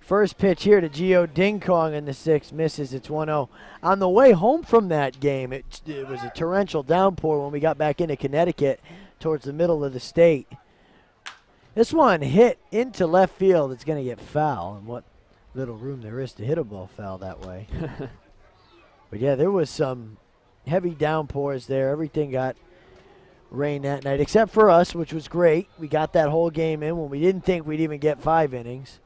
First pitch here to Gio Ding Kong in the sixth. Misses. It's 1-0. On the way home from that game, it was a torrential downpour when we got back into Connecticut towards the middle of the state. This one hit into left field. It's going to get foul, and what little room there is to hit a ball foul that way. But, yeah, there was some heavy downpours there. Everything got rain that night, except for us, which was great. We got that whole game in when we didn't think we'd even get 5 innings.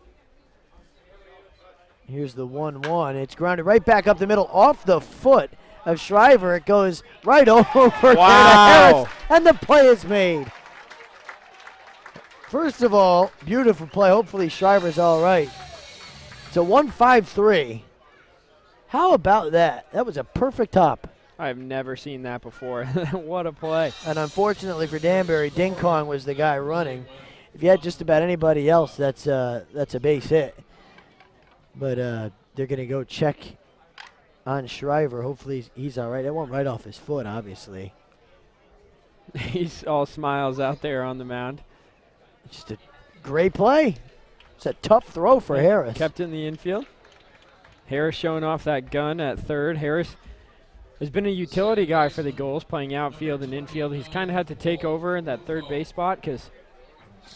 Here's the 1-1. It's grounded right back up the middle off the foot of Shriver. It goes right over to Harris, and the play is made. First of all, beautiful play. Hopefully Shriver's all right. It's a 1-5-3. How about that? That was a perfect hop. I've never seen that before. What a play. And unfortunately for Danbury, Ding Kong was the guy running. If you had just about anybody else, that's a base hit. But they're going to go check on Shriver. Hopefully he's all right. That went right off his foot, obviously. He's all smiles out there on the mound. Just a great play. It's a tough throw for Harris. Kept in the infield. Harris showing off that gun at third. Harris has been a utility guy for the Gulls, playing outfield and infield. He's kind of had to take over in that third base spot because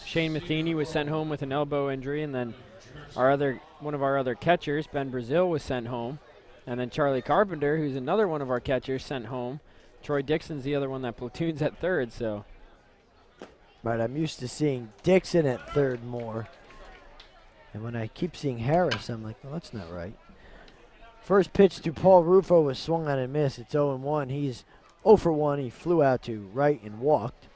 Shane Matheny was sent home with an elbow injury, and then one of our other catchers, Ben Brazil, was sent home. And then Charlie Carpenter, who's another one of our catchers, sent home. Troy Dixon's the other one that platoons at third, so. Right, I'm used to seeing Dixon at third more. And when I keep seeing Harris, I'm like, well, that's not right. First pitch to Paul Rufo was swung on and missed. It's 0-1. He's 0 for 1. He flew out to right and walked.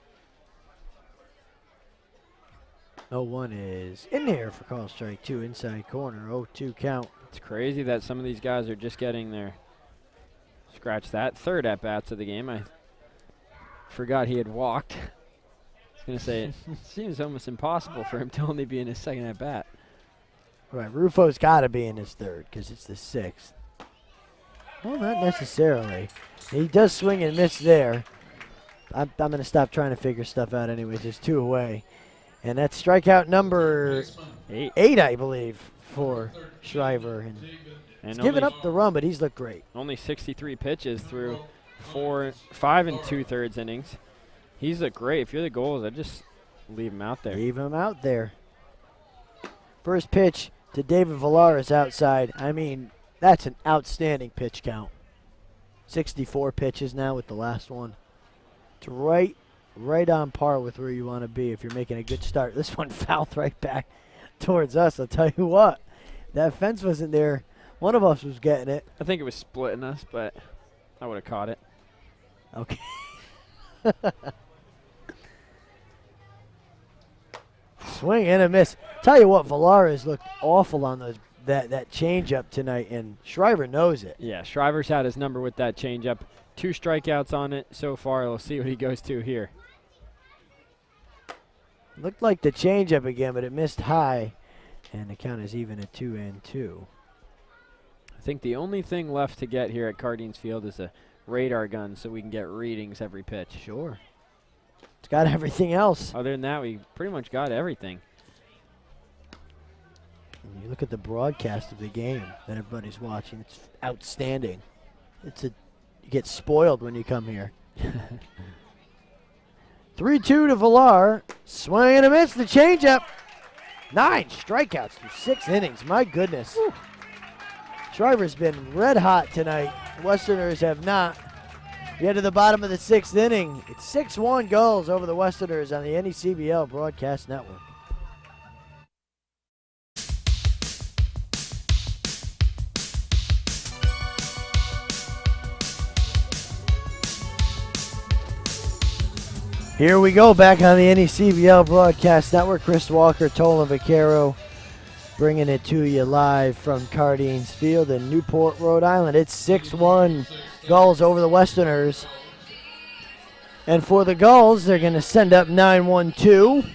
0-1 is in there for call strike 2, inside corner, 0-2 count. It's crazy that some of these guys are just getting their scratch that third at-bats of the game. I forgot he had walked. I was going to say, it seems almost impossible for him to only be in his second at-bat. Right, Rufo's got to be in his third because it's the sixth. Well, not necessarily. He does swing and miss there. I'm going to stop trying to figure stuff out anyways. There's 2 away. And that's strikeout number 8, I believe, for Shriver. And he's given up the run, but he's looked great. Only 63 pitches through 5 2/3 innings. He's looked great. If you're the Gulls, I'd just leave him out there. Leave him out there. First pitch to David Villar is outside. I mean, that's an outstanding pitch count. 64 pitches now with the last one. It's right on par with where you want to be if you're making a good start. This one fouled right back towards us. I'll tell you what, that fence wasn't there. One of us was getting it. I think it was splitting us, but I would have caught it. Okay. Swing and a miss. Tell you what, Valares looked awful on those that changeup tonight, and Shriver knows it. Yeah, Shriver's had his number with that changeup. 2 strikeouts on it so far. We'll see what he goes to here. Looked like the changeup again, but it missed high, and the count is even at 2-2. I think the only thing left to get here at Cardines Field is a radar gun so we can get readings every pitch. Sure. It's got everything else. Other than that, we pretty much got everything. And you look at the broadcast of the game that everybody's watching. It's outstanding. You get spoiled when you come here. 3-2 to Villar. Swing and a miss. The changeup. 9 strikeouts through 6 innings. My goodness. Whew. Shriver's been red hot tonight. Westerners have not. We get to the bottom of the 6th inning. It's 6-1 Gulls over the Westerners on the NECBL Broadcast Network. Here we go, back on the NECBL Broadcast Network. Chris Walker, Tolan Vaquero, bringing it to you live from Cardines Field in Newport, Rhode Island. It's 6-1 Gulls over the Westerners. And for the Gulls, they're going to send up 9-1-2.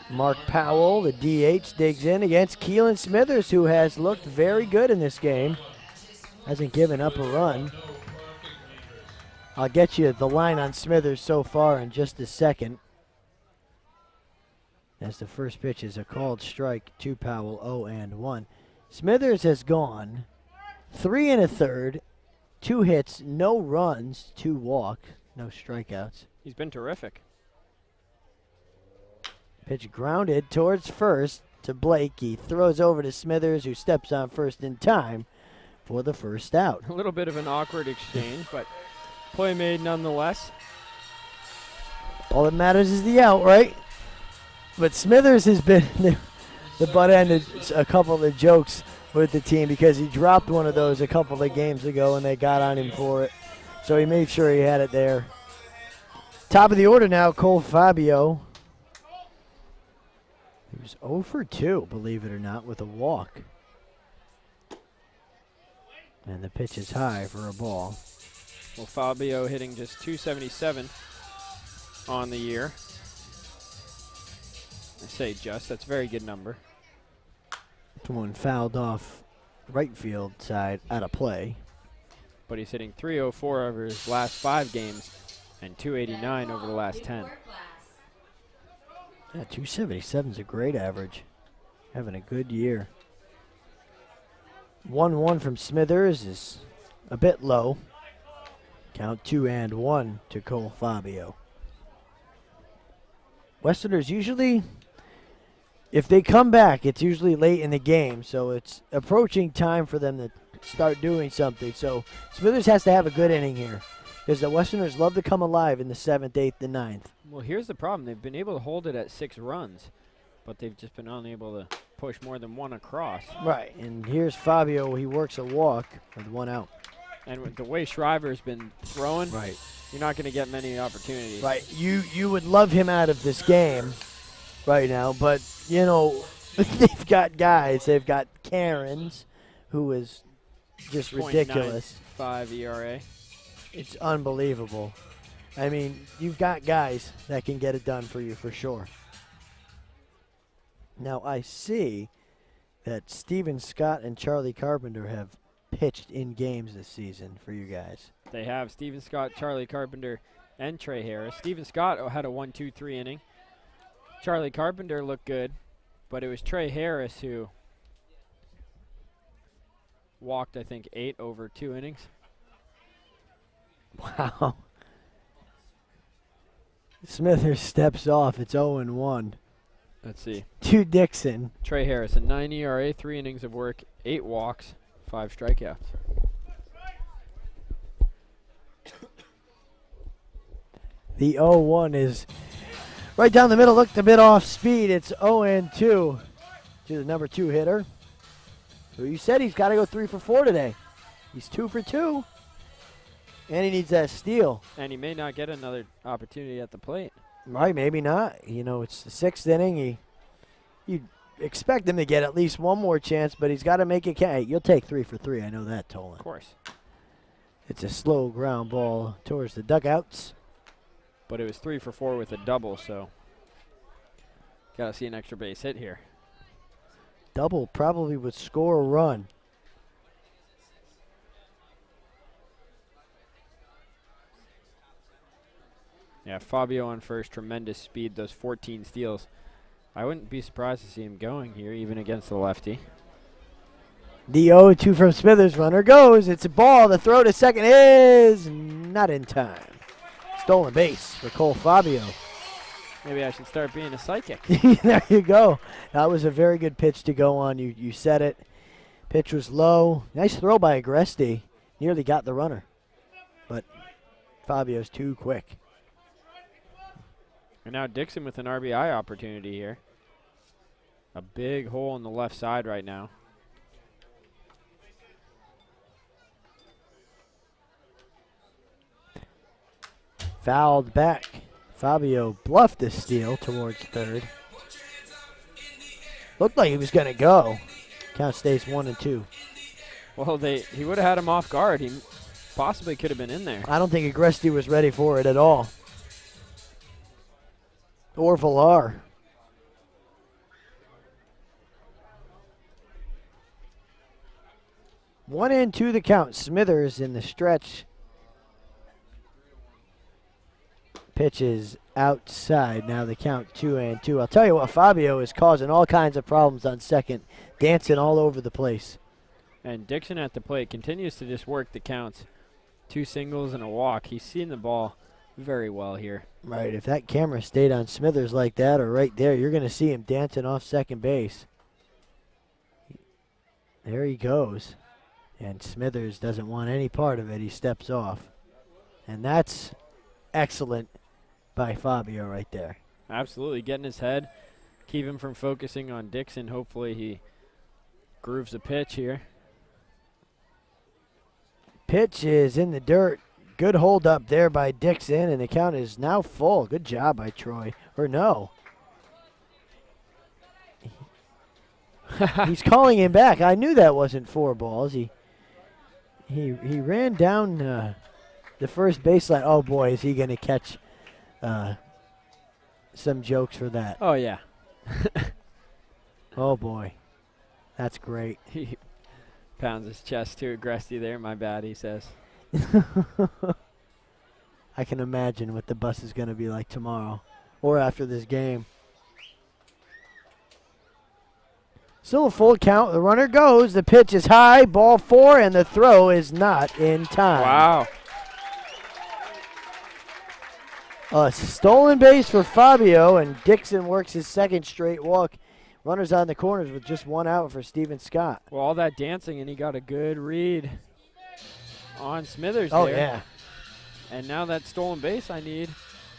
Mark Powell, the DH, digs in against Keelan Smithers, who has looked very good in this game. Hasn't given up a run. I'll get you the line on Smithers so far in just a second. As the first pitch is a called strike to Powell, 0-1. Smithers has gone 3 1/3, 2 hits, no runs, 2 walks, no strikeouts. He's been terrific. Pitch grounded towards first to Blake. He throws over to Smithers, who steps on first in time for the first out. A little bit of an awkward exchange, but play made nonetheless. All that matters is the out, right? But Smithers has been the butt end of a couple of the jokes with the team because he dropped one of those a couple of games ago and they got on him for it. So he made sure he had it there. Top of the order now, Cole Fabio. He was 0 for 2, believe it or not, with a walk. And the pitch is high for a ball. Well, Fabio hitting just .277 on the year. I say just, that's a very good number. One fouled off right field side out of play. But he's hitting .304 over his last 5 games and .289 over the last 10. Yeah, 277 is a great average. Having a good year. 1-1 from Smithers is a bit low. Count 2-1 to Cole Fabio. Westerners usually, if they come back, it's usually late in the game, so it's approaching time for them to start doing something. So Smithers has to have a good inning here because the Westerners love to come alive in the 7th, 8th, and 9th. Well, here's the problem. They've been able to hold it at 6 runs, but they've just been unable to push more than 1 across. Right, and here's Fabio. He works a walk with 1 out. And with the way Shriver's been throwing, right, you're not going to get many opportunities. Right, you would love him out of this game right now, but, you know, they've got guys. They've got Cairns, who is just ridiculous. 0.95 ERA. It's unbelievable. I mean, you've got guys that can get it done for you for sure. Now, I see that Steven Scott and Charlie Carpenter have pitched in games this season for you guys. They have Steven Scott, Charlie Carpenter, and Trey Harris. Steven Scott had a 1-2-3 inning. Charlie Carpenter looked good, but it was Trey Harris who walked, I think, 8 over 2 innings. Wow. Smithers steps off. It's 0-1. Let's see. To Dixon. Trey Harris, a 9 ERA, 3 innings of work, 8 walks, 5 strikeouts. The 0-1 is right down the middle. Looked a bit off speed. It's 0-2 to the number 2 hitter. So you said he's got to go 3 for 4 today. He's 2 for 2. And he needs that steal. And he may not get another opportunity at the plate. Right, maybe not. You know, it's the 6th inning. You expect him to get at least one more chance, but he's got to make it count. Hey, you'll take 3 for 3. I know that, Tolan. Of course. It's a slow ground ball towards the dugouts. But it was 3 for 4 with a double, so got to see an extra base hit here. Double probably would score a run. Yeah, Fabio on first, tremendous speed, those 14 steals. I wouldn't be surprised to see him going here, even against the lefty. The 0-2 from Smithers. Runner goes. It's a ball. The throw to second is not in time. Stolen base for Cole Fabio. Maybe I should start being a psychic. There you go. That was a very good pitch to go on. You said it. Pitch was low. Nice throw by Agresti. Nearly got the runner. But Fabio's too quick. And now Dixon with an RBI opportunity here. A big hole in the left side right now. Fouled back. Fabio bluffed the steal towards third. Looked like he was going to go. Count stays 1-2. Well, he would have had him off guard. He possibly could have been in there. I don't think Agresti was ready for it at all. Or Villar. One and two the count. Smithers in the stretch. Pitch is outside. Now the count 2-2. I'll tell you what, Fabio is causing all kinds of problems on second, dancing all over the place. And Dixon at the plate continues to just work the counts. 2 singles and a walk. He's seen the ball very well here. Right, if that camera stayed on Smithers like that or right there, you're going to see him dancing off second base. There he goes. And Smithers doesn't want any part of it. He steps off. And that's excellent by Fabio right there. Absolutely, getting his head, keep him from focusing on Dixon. Hopefully he grooves a pitch here. Pitch is in the dirt. Good hold up there by Dixon, and the count is now full. Good job by Troy. Or no. He's calling him back. I knew that wasn't 4 balls. He ran down the first baseline. Oh boy, is he going to catch some jokes for that. Oh yeah. Oh boy. That's great. He pounds his chest too aggressive there. My bad, he says. I can imagine what the bus is going to be like tomorrow or after this game. Still a full count. The runner goes. The pitch is high. Ball 4, and the throw is not in time. Wow. A stolen base for Fabio, and Dixon works his second straight walk. Runners on the corners with just 1 out for Steven Scott. Well, all that dancing, and he got a good read on Smithers Oh, there. yeah. And now that stolen base I need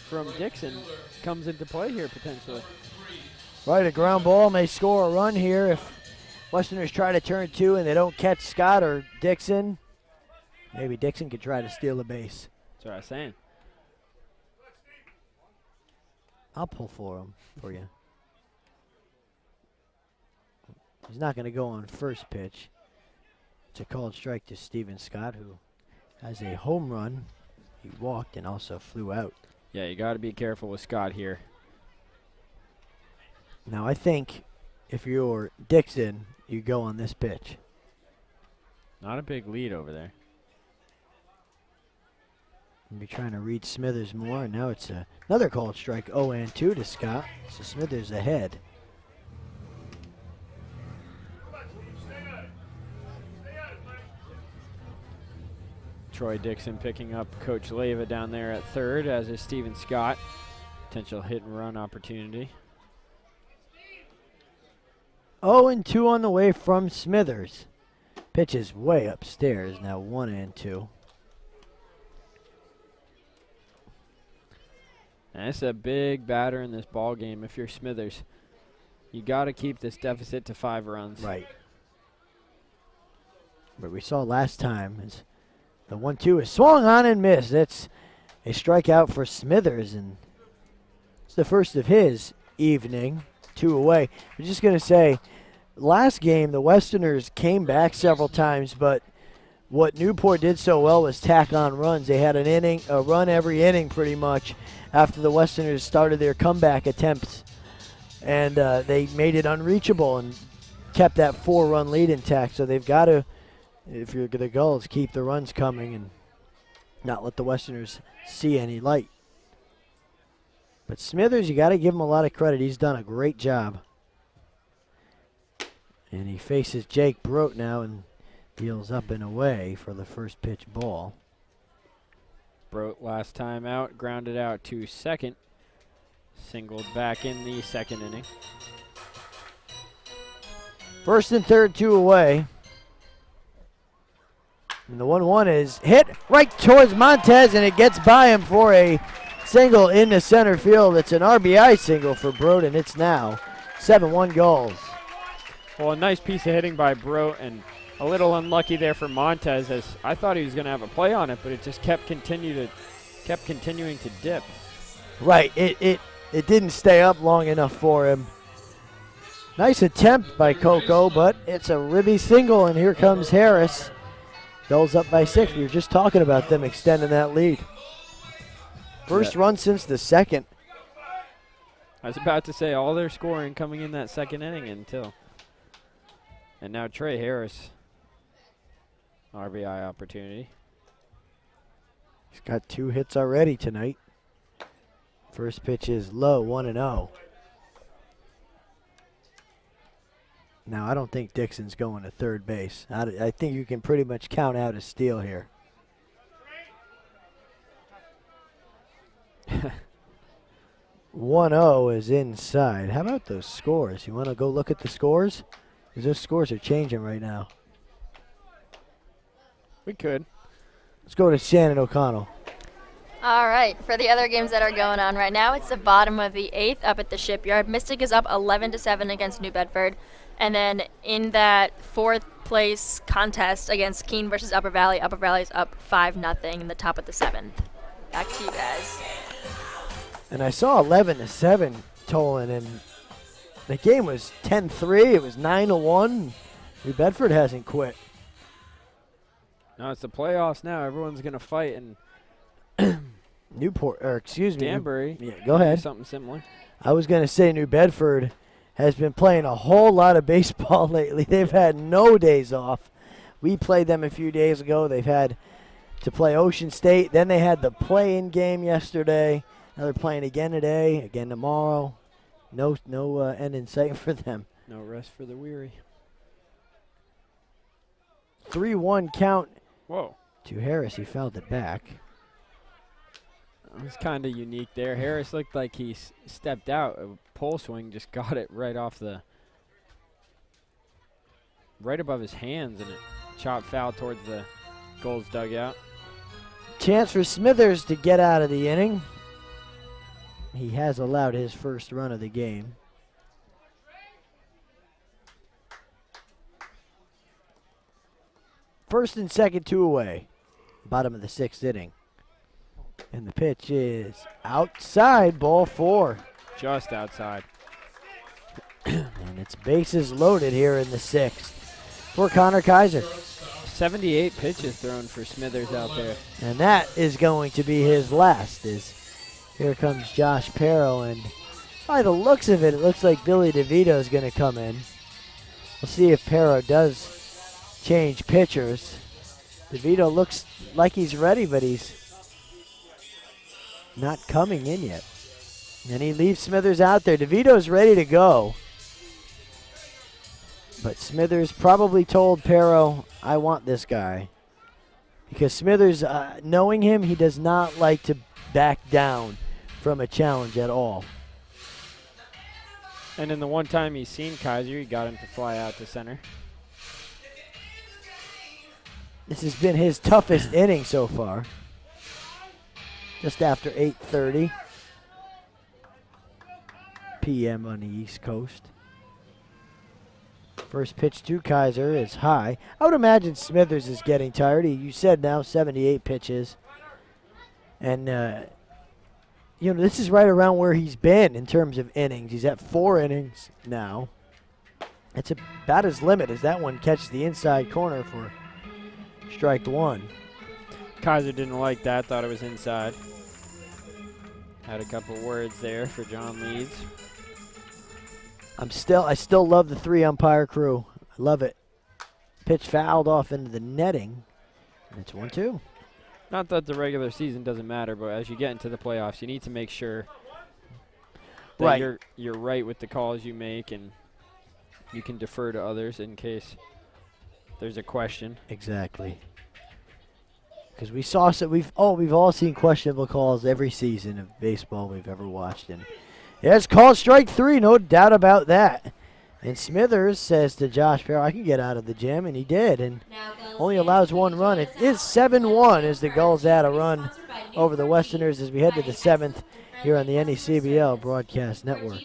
from Dixon comes into play here potentially. Right, a ground ball may score a run here if Westerners try to turn 2 and they don't catch Scott or Dixon. Maybe Dixon could try to steal a base. That's what I was saying. I'll pull for you. He's not going to go on first pitch. It's a called strike to Steven Scott, who has a home run. He walked and also flew out. Yeah, you got to be careful with Scott here. Now, I think if you're Dixon, you go on this pitch. Not a big lead over there. Be trying to read Smithers more. Now it's another called strike, 0-2 to Scott. So Smithers ahead. Troy Dixon picking up Coach Leyva down there at third, as is Steven Scott. Potential hit and run opportunity. 0-2 on the way from Smithers. Pitch is way upstairs, now 1-2. And it's a big batter in this ball game if you're Smithers. You got to keep this deficit to 5 runs. Right. But we saw last time is the 1-2 is swung on and missed. It's a strikeout for Smithers, and it's the first of his evening. 2 away. I'm just going to say, last game the Westerners came back several times, but what Newport did so well was tack on runs. They had a run every inning pretty much after the Westerners started their comeback attempts, and they made it unreachable and kept that 4-run lead intact. So they've got to, if you're the Gulls, keep the runs coming and not let the Westerners see any light. But Smithers, you got to give him a lot of credit. He's done a great job. And he faces Jake Brote now and deals up and away for the first pitch ball. Brote last time out, grounded out to second. Singled back in the second inning. First and third, 2 away. And the 1-1 is hit right towards Montez, and it gets by him for a single into center field. It's an RBI single for Brote, and it's now 7-1 Gulls. Well, a nice piece of hitting by Brote, and a little unlucky there for Montez, as I thought he was going to have a play on it, but it just kept continuing to dip. Right, it didn't stay up long enough for him. Nice attempt by Coco, but it's a ribby single, and here comes Harris. Gulls up by 6. We were just talking about them extending that lead. First run since the second. I was about to say all their scoring coming in that second inning until. And now Trey Harris, RBI opportunity. He's got 2 hits already tonight. First pitch is low, 1-0. Now, I don't think Dixon's going to third base. I think you can pretty much count out a steal here. "1-0 is inside." How about those scores? You want to go look at the scores? Because those scores are changing right now. We could. Let's go to Shannon O'Connell. All right, for the other games that are going on right now, it's the bottom of the 8th up at the Shipyard. Mystic is up 11-7 against New Bedford. And then in that 4th place contest against Keene versus Upper Valley's up 5-0 in the top of the 7th. Back to you guys. And I saw 11-7 Tolan, and the game was 10-3. It was 9-1. New Bedford hasn't quit. No, it's the playoffs now. Everyone's going to fight, and Danbury. Yeah, go ahead. Something similar. I was going to say New Bedford has been playing a whole lot of baseball lately. They've had no days off. We played them a few days ago. They've had to play Ocean State. Then they had the play-in game yesterday. Now they're playing again today, again tomorrow. No end in sight for them. No rest for the weary. 3-1 count. Whoa. To Harris. He fouled it back. It was kind of unique there. Harris looked like he stepped out. A pole swing just got it right above his hands, and it chopped foul towards the Gulls dugout. Chance for Smithers to get out of the inning. He has allowed his first run of the game. First and second, 2 away. Bottom of the 6th inning. And the pitch is outside, ball 4. Just outside. And it's bases loaded here in the 6th for Connor Kaiser. 78 pitches thrown for Smithers out there. And that is going to be his last. Here comes Josh Perro, and by the looks of it, it looks like Billy DeVito is going to come in. We'll see if Perro does change pitchers. DeVito looks like he's ready, but he's not coming in yet. And he leaves Smithers out there. DeVito's ready to go. But Smithers probably told Perro, I want this guy. Because Smithers, knowing him, he does not like to back down from a challenge at all. And in the one time he's seen Kaiser, he got him to fly out to center. This has been his toughest inning so far. Just after 8:30 p.m. on the East Coast. First pitch to Kaiser is high. I would imagine Smithers is getting tired. You said now 78 pitches. And, this is right around where he's been in terms of innings. He's at 4 innings now. It's about his limit as that one catches the inside corner for strike 1. Kaiser didn't like that, thought it was inside. Had a couple words there for John Leeds. I still love the 3 umpire crew. I love it. Pitch fouled off into the netting. And it's 1-2. Not that the regular season doesn't matter, but as you get into the playoffs, you need to make sure that you're right with the calls you make, and you can defer to others in case there's a question. Exactly. Because we saw we've all seen questionable calls every season of baseball we've ever watched, and it's called strike 3, no doubt about that. And Smithers says to Josh Farrell, I can get out of the gym, and he did, and only allows 1 run. It is 7-1 as the Gulls add a run over the Westerners as we head to the 7th here on the NECBL Broadcast Network.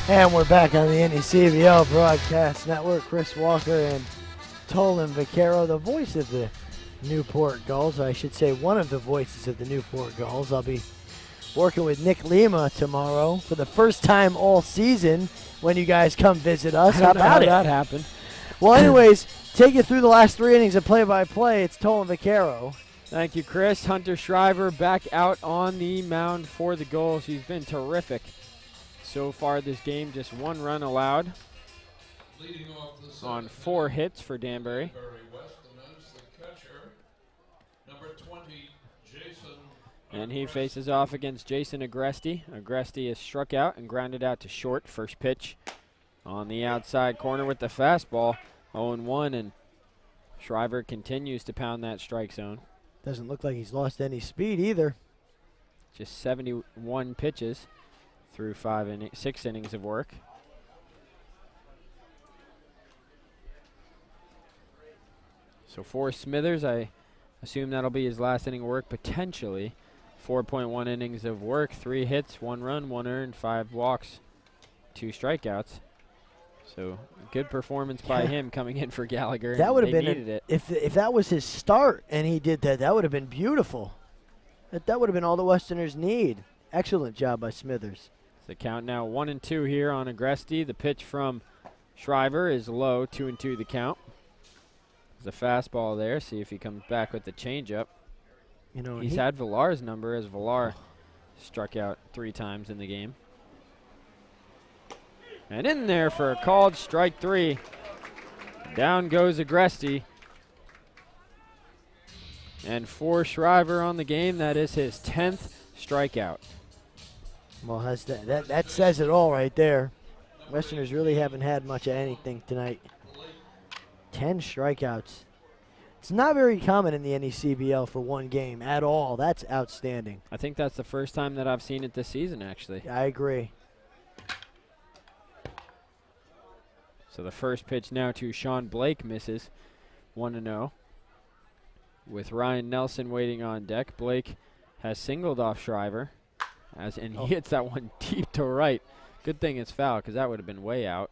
And we're back on the NECBL Broadcast Network. Chris Walker and Tolan Vaquero, the voice of the Newport Gulls. I should say one of the voices of the Newport Gulls. I'll be working with Nick Lima tomorrow for the first time all season when you guys come visit us. How about it? That happened. Well, anyways, take you through the last 3 innings of play-by-play. It's Tolan Vaquero. Thank you, Chris. Hunter Shriver back out on the mound for the Gulls. He's been terrific. So far this game, just 1 run allowed on 4 hits for Danbury. And he faces off against Jason Agresti. Agresti is struck out and grounded out to short. First pitch on the outside corner with the fastball. 0-1, and Shriver continues to pound that strike zone. Doesn't look like he's lost any speed either. Just 71 pitches through 6 innings of work. So for Smithers, I assume that'll be his last inning of work, potentially. 4.1 innings of work, 3 hits, 1 run, 1 earned, 5 walks, 2 strikeouts. So good performance by him coming in for Gallagher. That would have been needed it. If that was his start and he did that, that would have been beautiful. That would have been all the Westerners need. Excellent job by Smithers. The count now 1-2 here on Agresti. The pitch from Shriver is low, 2-2 the count. There's a fastball there. See if he comes back with the changeup. He's had Villar's number as Villar struck out 3 times in the game. And in there for a called strike 3. Down goes Agresti. And for Shriver on the game, that is his 10th strikeout. Well, that says it all right there. Westerners really haven't had much of anything tonight. 10 strikeouts. It's not very common in the NECBL for 1 game at all. That's outstanding. I think that's the first time that I've seen it this season, actually. I agree. So the first pitch now to Sean Blake misses. 1-0. With Ryan Nelson waiting on deck, Blake has singled off Shriver. And he hits that one deep to right. Good thing it's foul, because that would have been way out.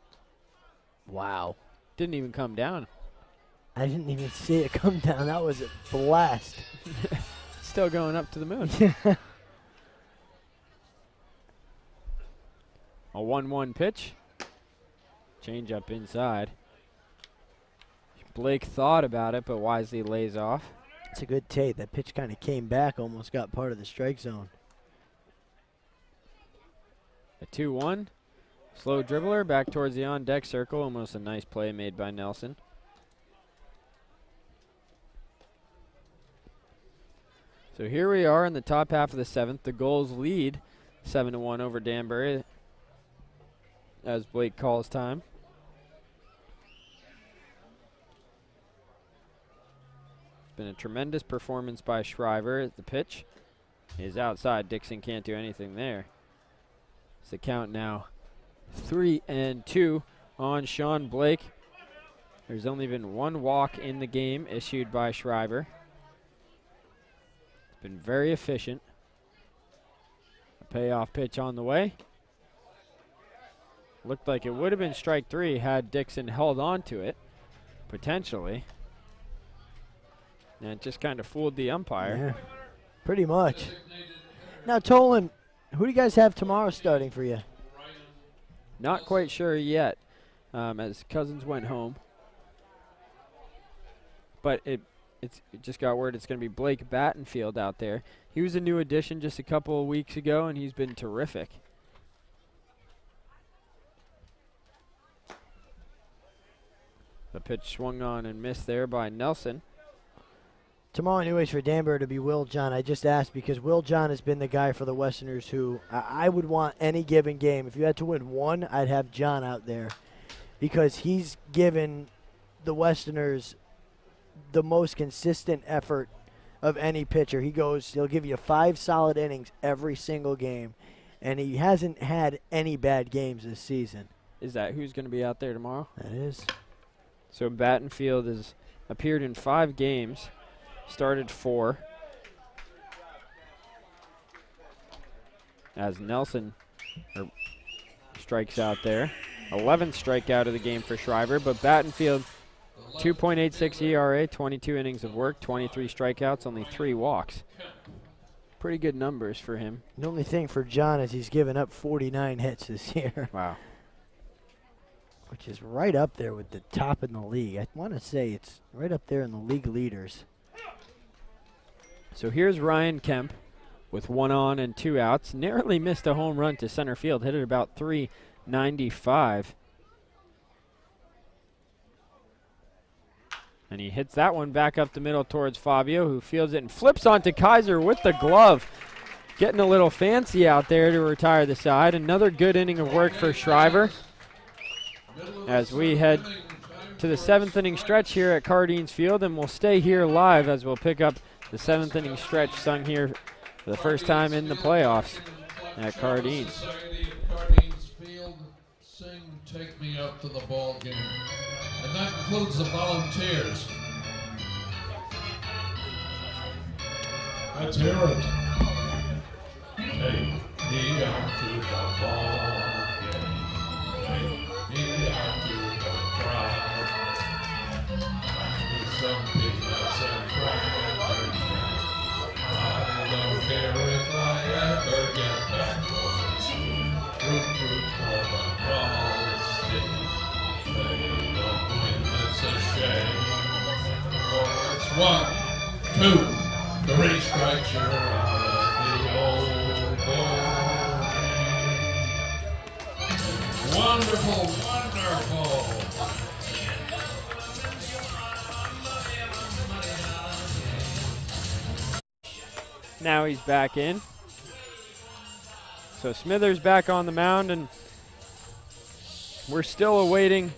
Wow. Didn't even come down. I didn't even see it come down. That was a blast. Still going up to the moon. A 1-1 pitch. Change up inside. Blake thought about it, but wisely lays off. It's a good take. That pitch kind of came back, almost got part of the strike zone. A 2-1. Slow dribbler back towards the on-deck circle. Almost a nice play made by Nelson. So here we are in the top half of the 7th. The Gulls lead 7-1 over Danbury as Blake calls time. It's been a tremendous performance by Shriver at the pitch. He's outside. Dixon can't do anything there. It's the count now 3-2 on Sean Blake. There's only been one walk in the game issued by Shriver. It's been very efficient. A payoff pitch on the way. Looked like it would have been strike 3 had Dixon held on to it, potentially. And it just kind of fooled the umpire. Yeah, pretty much. Now, Tolan, who do you guys have tomorrow starting for you? Not quite sure yet, as Cousins went home. But it just got word it's going to be Blake Battenfield out there. He was a new addition just a couple of weeks ago, and he's been terrific. The pitch swung on and missed there by Nelson. Tomorrow, anyways, for Danbury to be Will John. I just asked because Will John has been the guy for the Westerners who I would want any given game. If you had to win one, I'd have John out there because he's given the Westerners the most consistent effort of any pitcher. He'll give you 5 solid innings every single game, and he hasn't had any bad games this season. Is that who's going to be out there tomorrow? That is. So Battenfield has appeared in 5 games. Started 4. As Nelson strikes out there. 11th strikeout of the game for Shriver, but Battenfield, 2.86 ERA, 22 innings of work, 23 strikeouts, only 3 walks. Pretty good numbers for him. The only thing for John is he's given up 49 hits this year. Wow. Which is right up there with the top in the league. I want to say it's right up there in the league leaders. So here's Ryan Kemp with 1 on and 2 outs. Narrowly missed a home run to center field. Hit it about 395. And he hits that one back up the middle towards Fabio, who fields it and flips onto Kaiser with the glove. Getting a little fancy out there to retire the side. Another good inning of work for Shriver. As we head to the 7th inning stretch here at Cardines Field, and we'll stay here live as we'll pick up the 7th inning stretch sung here for the first time in the playoffs at Cardines. Cardines Field, sing "Take Me Up to the Ball Game," and that includes the volunteers. Let's hear it. Take me out to the ball game. Take me out to the crowd. With some peanuts and crackers. I don't care if I ever get back. Root for the ball stick. They don't win, it's a shame. For it's 1, 2, 3 strikes, you're out of the old ball game. Wonderful, wonderful. Now he's back in. So Smithers back on the mound, and we're still awaiting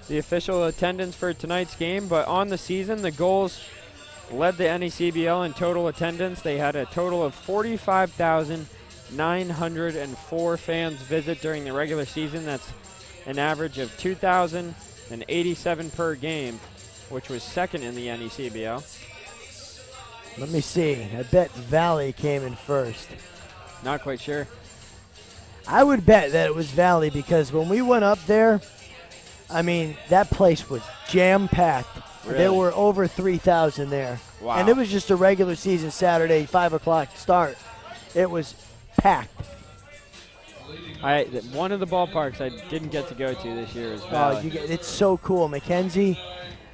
the official attendance for tonight's game. But on the season, the Gulls led the NECBL in total attendance. They had a total of 45,904 fans visit during the regular season. That's an average of 2,087 per game, which was second in the NECBL. Let me see. I bet Valley came in first. Not quite sure. I would bet that it was Valley because when we went up there, I mean, that place was jam-packed. Really? There were over 3,000 there. Wow. And it was just a regular season Saturday, 5 o'clock start. It was packed. One of the ballparks I didn't get to go to this year is Valley. It's so cool. Mackenzie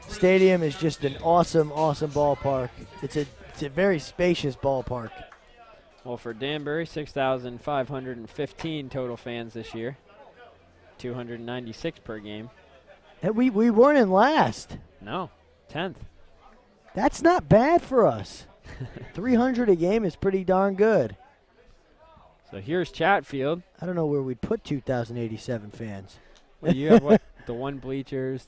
Stadium is just an awesome, awesome ballpark. It's a very spacious ballpark. Well, for Danbury, 6,515 total fans this year. 296 per game. And we weren't in last. No, 10th. That's not bad for us. 300 a game is pretty darn good. So here's Chatfield. I don't know where we'd put 2,087 fans. Well, you have what? The one bleachers,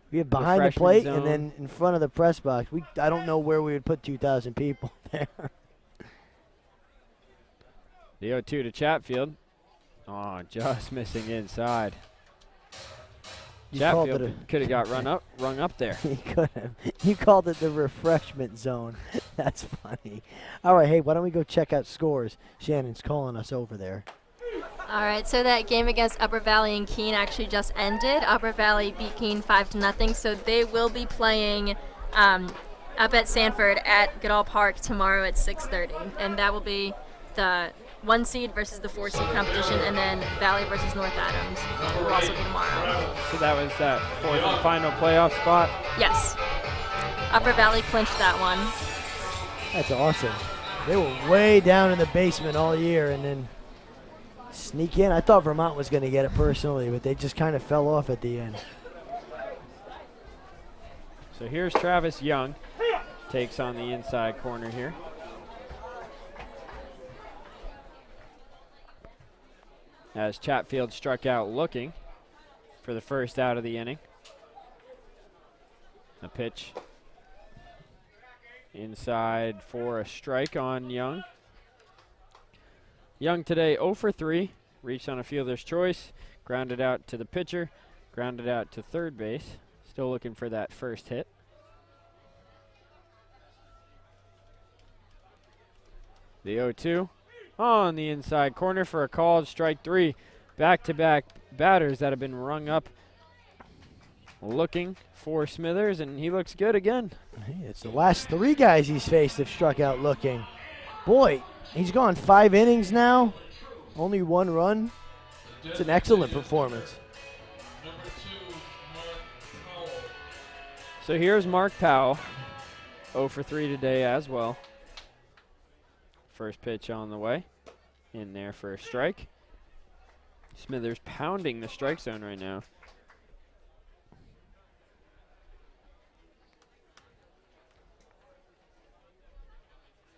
we have behind the plate zone. and then in front of the press box. I don't know where we would put 2,000 people there. The 0-2 to Chatfield. Oh, just missing inside. Chatfield could have got rung up there. He could have. You called it the refreshment zone. That's funny. All right, hey, why don't we go check out scores? Shannon's calling us over there. All right, so that game against Upper Valley and Keene actually just ended. Upper Valley beat Keene 5-0, so they will be playing up at Sanford at Goodall Park tomorrow at 6:30, and that will be the 1 seed versus the 4 seed competition, and then Valley versus North Adams will also be tomorrow. So that was that 4th and final playoff spot? Yes. Upper Valley clinched that one. That's awesome. They were way down in the basement all year and then sneak in. I thought Vermont was going to get it personally, but they just kind of fell off at the end. So here's Travis Young. Takes on the inside corner here. As Chatfield struck out looking for the first out of the inning. A pitch inside for a strike on Young. Young today 0 for 3. Reached on a fielder's choice. Grounded out to the pitcher. Grounded out to third base. Still looking for that first hit. The 0-2 on the inside corner for a called strike 3. Back-to-back batters that have been rung up looking for Smithers, and he looks good again. Hey, it's the last 3 guys he's faced have struck out looking. Boy, he's gone 5 innings now, only 1 run. It's an excellent performance. So here's Mark Powell, 0 for 3 today as well. First pitch on the way, in there for a strike. Smithers pounding the strike zone right now.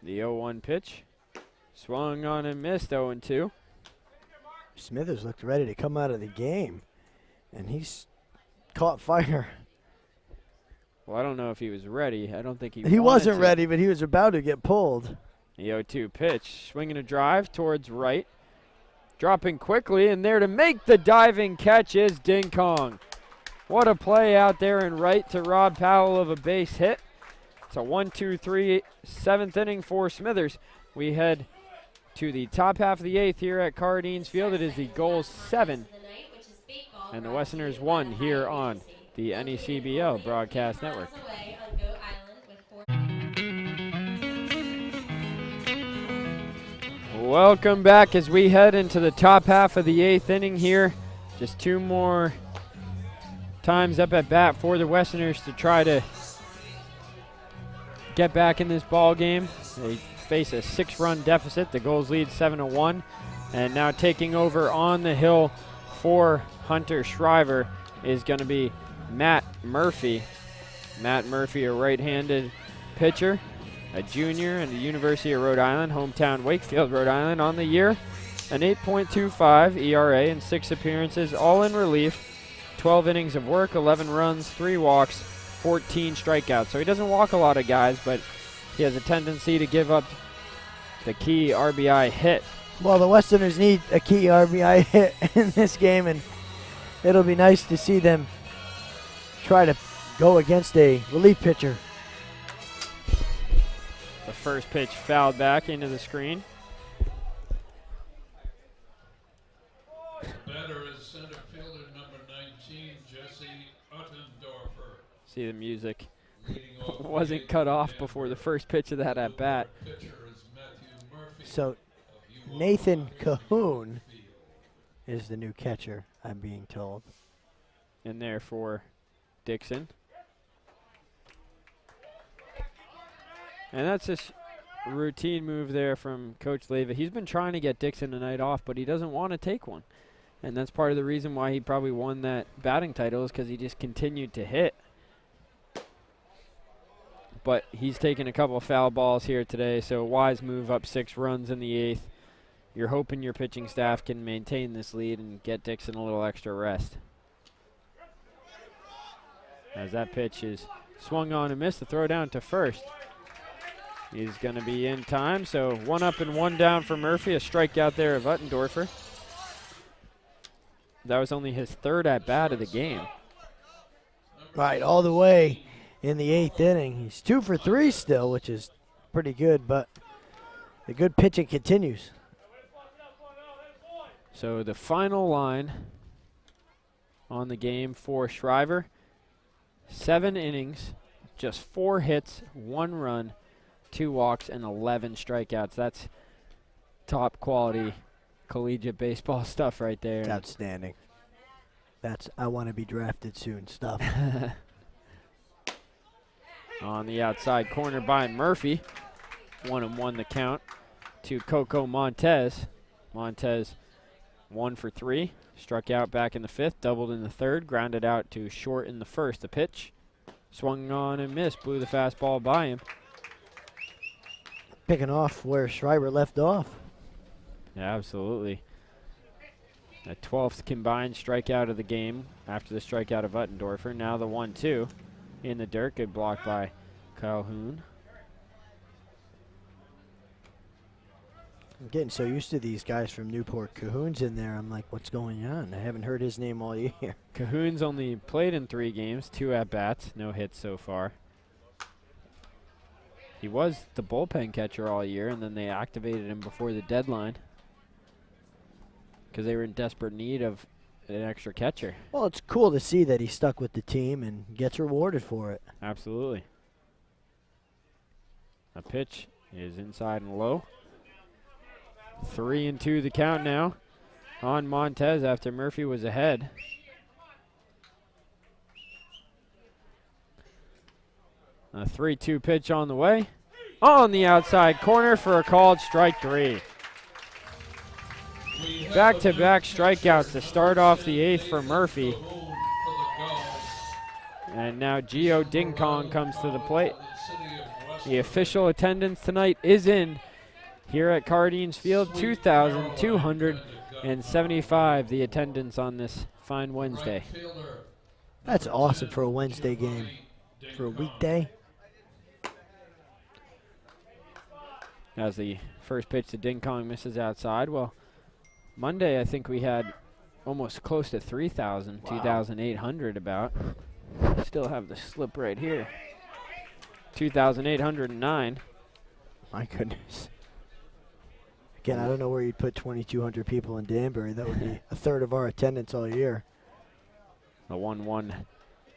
The 0-1 pitch, swung on and missed, 0-2. Smithers looked ready to come out of the game, and he's caught fire. Well, I don't know if he was ready. I don't think He wasn't ready, but he was about to get pulled. The 0-2 pitch, swinging a drive towards right. Dropping quickly, and there to make the diving catch is Ding Kong. What a play out there in right to rob Powell of a base hit. It's a 1-2-3 7th inning for Smithers. We head to the top half of the 8th here at Cardines Field. It is the Gulls 7 and the Westerners 1 here on the NECBL Broadcast Network. Welcome back as we head into the top half of the 8th inning here. Just 2 more times up at bat for the Westerners to try to get back in this ball game. They face a 6-run deficit. The Gulls lead 7-1, and now taking over on the hill for Hunter Shriver is going to be Matt Murphy. Matt Murphy, a right-handed pitcher, a junior in the University of Rhode Island, hometown Wakefield, Rhode Island, on the year. An 8.25 ERA in 6 appearances, all in relief. 12 innings of work, 11 runs, 3 walks, 14 strikeouts. So he doesn't walk a lot of guys, but he has a tendency to give up the key RBI hit. Well, the Westerners need a key RBI hit in this game, and it'll be nice to see them try to go against a relief pitcher. The first pitch fouled back into the screen. Batter is center fielder number 19, Jesse Uttendorfer. See, the music wasn't cut off before the first pitch of that at bat. So Nathan Cahoon is the new catcher, I'm being told. In there for Dixon. And that's just a routine move there from Coach Leyva. He's been trying to get Dixon a night off, but he doesn't want to take one. And that's part of the reason why he probably won that batting title, is because he just continued to hit. But he's taken a couple of foul balls here today, so a wise move, up 6 runs in the 8th. You're hoping your pitching staff can maintain this lead and get Dixon a little extra rest. As that pitch is swung on and missed, the throw down to first. He's going to be in time, so 1 up and 1 down for Murphy. A strikeout there of Uttendorfer. That was only his 3rd at bat of the game. Right, all the way in the 8th inning. He's 2 for 3 still, which is pretty good, but the good pitching continues. So the final line on the game for Shriver, 7 innings, just 4 hits, 1 run, 2 walks, and 11 strikeouts. That's top quality collegiate baseball stuff right there. It's outstanding. That's I want to be drafted soon stuff. On the outside corner by Murphy. 1-1 the count to Coco Montez. Montez 1 for 3. Struck out back in the 5th, doubled in the 3rd, grounded out to short in the 1st. The pitch swung on and missed, blew the fastball by him. Picking off where Schreiber left off. Yeah, absolutely. The 12th combined strikeout of the game after the strikeout of Uttendorfer. Now the 1-2 in the dirt. Good block by Calhoun. I'm getting so used to these guys from Newport. Cahoon's in there. I'm like, what's going on? I haven't heard his name all year. Cahoon's only played in 3 games, 2 at-bats, no hits so far. He was the bullpen catcher all year, and then they activated him before the deadline because they were in desperate need of an extra catcher. Well, it's cool to see that he stuck with the team and gets rewarded for it. Absolutely. A pitch is inside and low. 3-2 the count now on Montez after Murphy was ahead. A 3-2 pitch on the way. On the outside corner for a called strike 3. Back-to-back strikeouts to start off the 8th for Murphy. And now Gio Dingkong comes to the plate. The official attendance tonight is in here at Cardines Field, 2,275 the attendance on this fine Wednesday. That's awesome for a Wednesday game. For a weekday. As the first pitch to Dingkong misses outside. Well, Monday I think we had almost close to 3,000, 2,800 about. Still have the slip right here. 2,809. My goodness. Again, I don't know where you'd put 2,200 people in Danbury. That would be a third of our attendance all year. The 1-1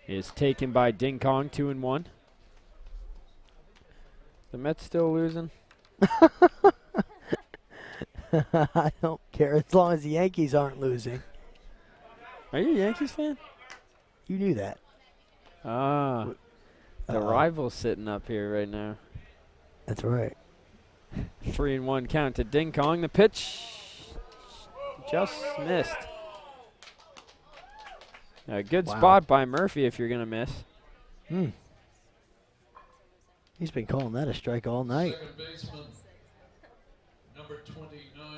is taken by Dingkong, 2-1. The Mets still losing? I don't care as long as the Yankees aren't losing. Are you a Yankees fan? You knew that. Ah, the rival's sitting up here right now. That's right. 3-1 count to Dingkong. The pitch just missed. A good spot by Murphy if you're going to miss. He's been calling that a strike all night.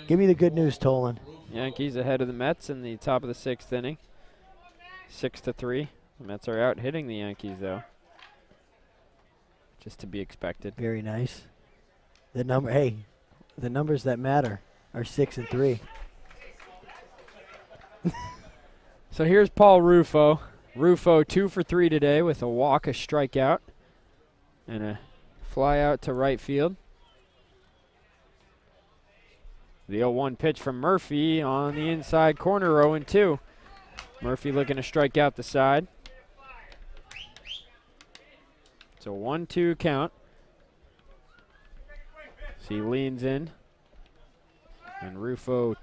Give me the good news, Tolan. Yankees ahead of the Mets in the top of the 6th inning. 6-3. The Mets are out hitting the Yankees, though. Just to be expected. Very nice. The numbers that matter are 6 and 3. So here's Paul Rufo. Rufo 2 for 3 today with a walk, a strikeout, and a fly out to right field. The 0-1 pitch from Murphy on the inside corner, 0-2. Murphy looking to strike out the side. It's a 1-2 count. So he leans in, and Rufo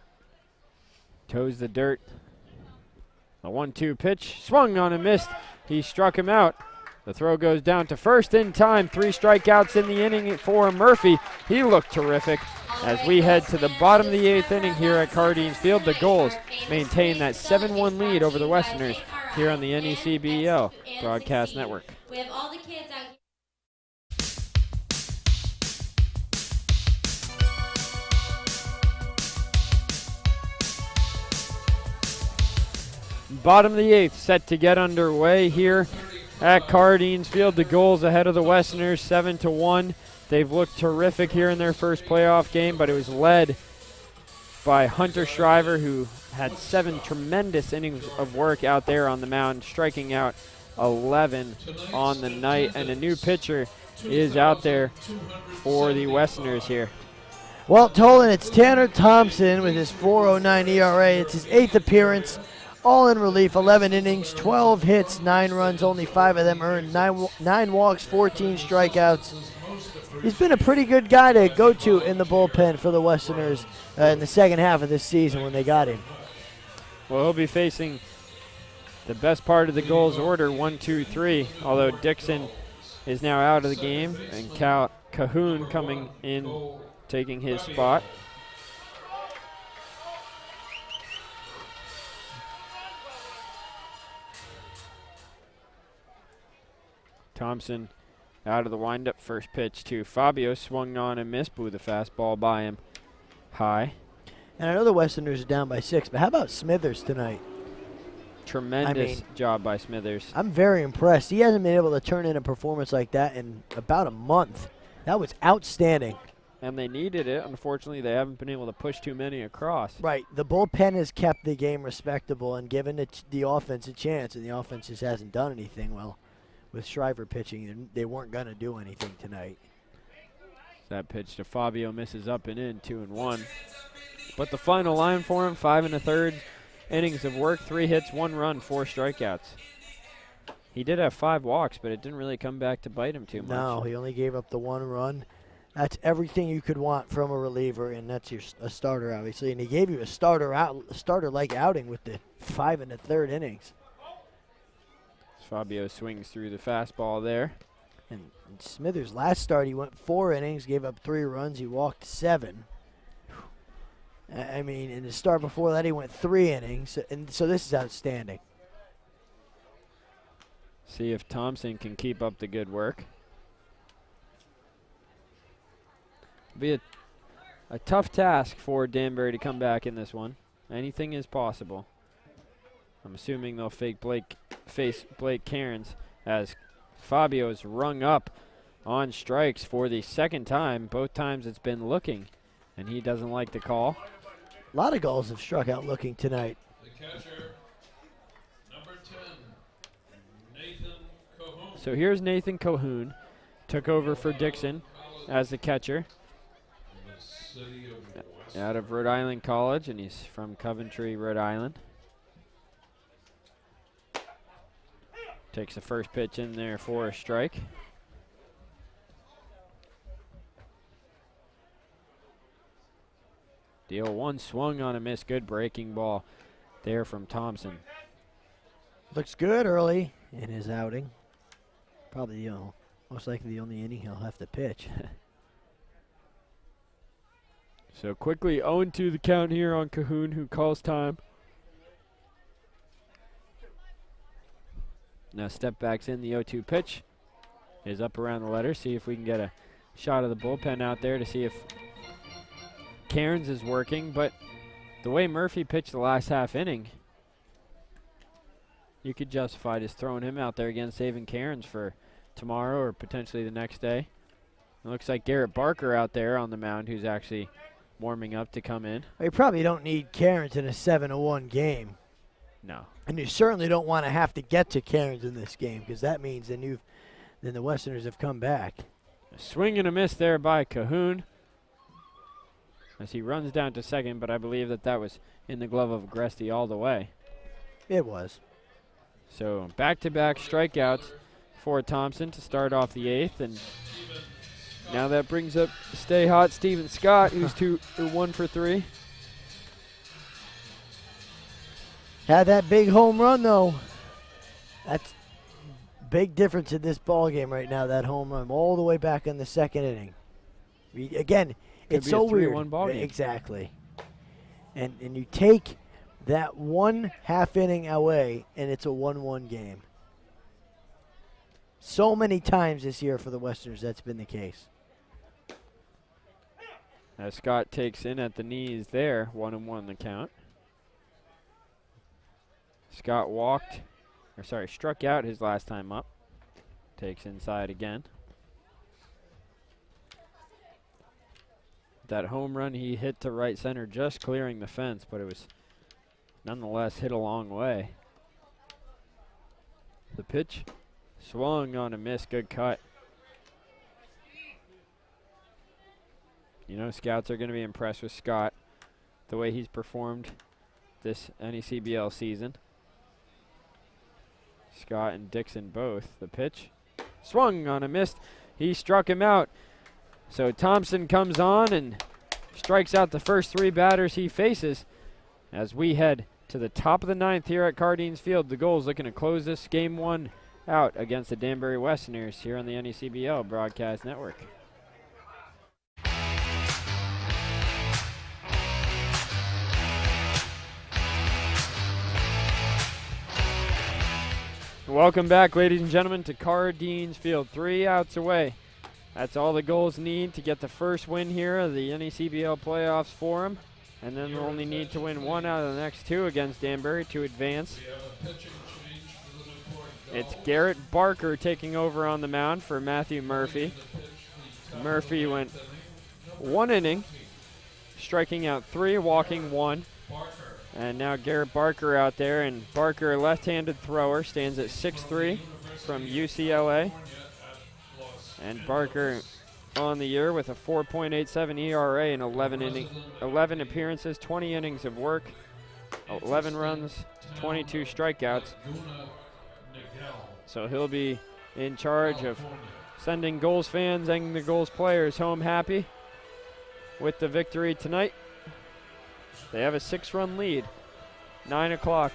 toes the dirt. A 1-2 pitch, swung on and missed. He struck him out. The throw goes down to first in time. 3 strikeouts in the inning for Murphy. He looked terrific. As we head to the bottom of the 8th inning here at Cardines Field, the Gulls maintain that 7-1 lead over the Westerners here on the NECBL Broadcast Network. We have all the kids out here. Bottom of the 8th set to get underway here at Cardines Field. The Gulls ahead of the Westerners 7-1. They've looked terrific here in their first playoff game, but it was led by Hunter Shriver, who had 7 tremendous innings of work out there on the mound, striking out 11 on the night, and a new pitcher is out there for the Westerners here. Well, Tolan, it's Tanner Thompson with his 4.09 ERA. It's his 8th appearance, all in relief, 11 innings, 12 hits, 9 runs, only 5 of them earned, 9 walks, 14 strikeouts. He's been a pretty good guy to go to in the bullpen for the Westerners in the second half of this season when they got him. Well, he'll be facing the best part of the Gulls order, 1, 2, 3, although Dixon is now out of the game, and Cahoon coming in, taking his spot. Thompson out of the windup. First pitch to Fabio, swung on and missed, blew the fastball by him high. And I know the Westerners are down by 6, but how about Smithers tonight? Tremendous job by Smithers. I'm very impressed. He hasn't been able to turn in a performance like that in about a month. That was outstanding. And they needed it. Unfortunately, they haven't been able to push too many across. Right. The bullpen has kept the game respectable and given the offense a chance, and the offense just hasn't done anything. Well, with Shriver pitching, they weren't going to do anything tonight. That pitch to Fabio misses up and in, 2-1. But the final line for him, 5 1/3 innings of work, 3 hits, 1 run, 4 strikeouts. He did have 5 walks, but it didn't really come back to bite him too much. No, he only gave up the 1 run. That's everything you could want from a reliever, and that's a starter, obviously. And he gave you a starter-like outing with the 5 1/3 innings. Fabio swings through the fastball there. And Smithers' last start, he went 4 innings, gave up 3 runs, he walked 7. I mean, in the start before that, he went 3 innings, and so this is outstanding. See if Thompson can keep up the good work. Be a tough task for Danbury to come back in this one. Anything is possible. I'm assuming they'll face Blake Cairns as Fabio is rung up on strikes for the second time. Both times it's been looking, and he doesn't like the call. A lot of Gulls have struck out looking tonight. The catcher, number 10, Nathan Cahoon. So here's Nathan Cahoon. Took over for Dixon as the catcher. Out of Rhode Island College, and he's from Coventry, Rhode Island. Takes the first pitch in there for a strike. Deal 1, swung on a miss. Good breaking ball there from Thompson. Looks good early in his outing. Probably, most likely the only inning he'll have to pitch. So quickly 0-2 the count here on Cahoon, who calls time. Now step backs in, the 0-2 pitch is up around the letter. See if we can get a shot of the bullpen out there to see if Cairns is working. But the way Murphy pitched the last half inning, you could justify just throwing him out there again, saving Cairns for tomorrow or potentially the next day. It looks like Garrett Barker out there on the mound, who's actually warming up to come in. Well, you probably don't need Cairns in a 7-1 game. No. And you certainly don't want to have to get to Cairns in this game, because that means then the Westerners have come back. A swing and a miss there by Cahoon as he runs down to second, but I believe that was in the glove of Agresti all the way. It was. So back-to-back strikeouts for Thompson to start off the 8th, and now that brings up stay hot Steven Scott, who's 1 for 3. Had that big home run, though. That's big difference in this ball game right now, that home run, all the way back in the second inning. Again, it's so weird. 3-1 ball game. Exactly. And you take that 1 half inning away, and it's a 1-1 game. So many times this year for the Westerners, that's been the case. As Scott takes in at the knees there, 1-1 the count. Scott struck out his last time up. Takes inside again. That home run he hit to right center, just clearing the fence, but it was nonetheless hit a long way. The pitch swung on a miss. Good cut. You know, scouts are going to be impressed with Scott, the way he's performed this NECBL season. Scott and Dixon both. The pitch swung on a miss. He struck him out. So Thompson comes on and strikes out the first 3 batters he faces as we head to the top of the 9th here at Cardines Field. The Gulls looking to close this game 1 out against the Danbury Westerners here on the NECBL Broadcast Network. Welcome back, ladies and gentlemen, to Cardines Field. 3 outs away. That's all the Gulls need to get the first win here of the NECBL playoffs for them. And then they'll only need to win 1 out of the next 2 against Danbury to advance. It's Garrett Barker taking over on the mound for Matthew Murphy. Murphy went 1 inning, striking out 3, walking 1. And now Garrett Barker out there, and Barker, a left-handed thrower, stands at 6'3" from UCLA. And Barker on the year with a 4.87 ERA and 11 appearances, 20 innings of work, 11 runs, 22 strikeouts. So he'll be in charge of sending Gulls fans and the Gulls players home happy with the victory tonight. They have a 6-run lead, 9 o'clock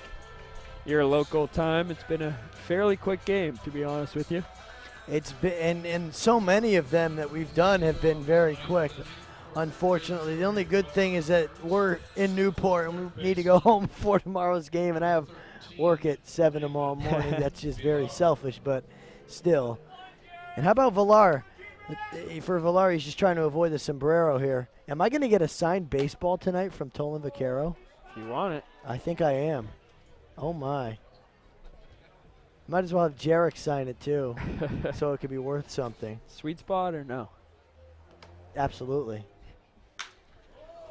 your local time. It's been a fairly quick game, to be honest with you. It's been, and so many of them that we've done have been very quick. Unfortunately, the only good thing is that we're in Newport and we need to go home before tomorrow's game, and I have work at 7 tomorrow morning. That's just very selfish, but still. And how about Villar? For Villar, he's just trying to avoid the sombrero here. Am I going to get a signed baseball tonight from Tolan Vaquero? If you want it. I think I am. Oh, my. Might as well have Jarek sign it, too, so it could be worth something. Sweet spot or no? Absolutely.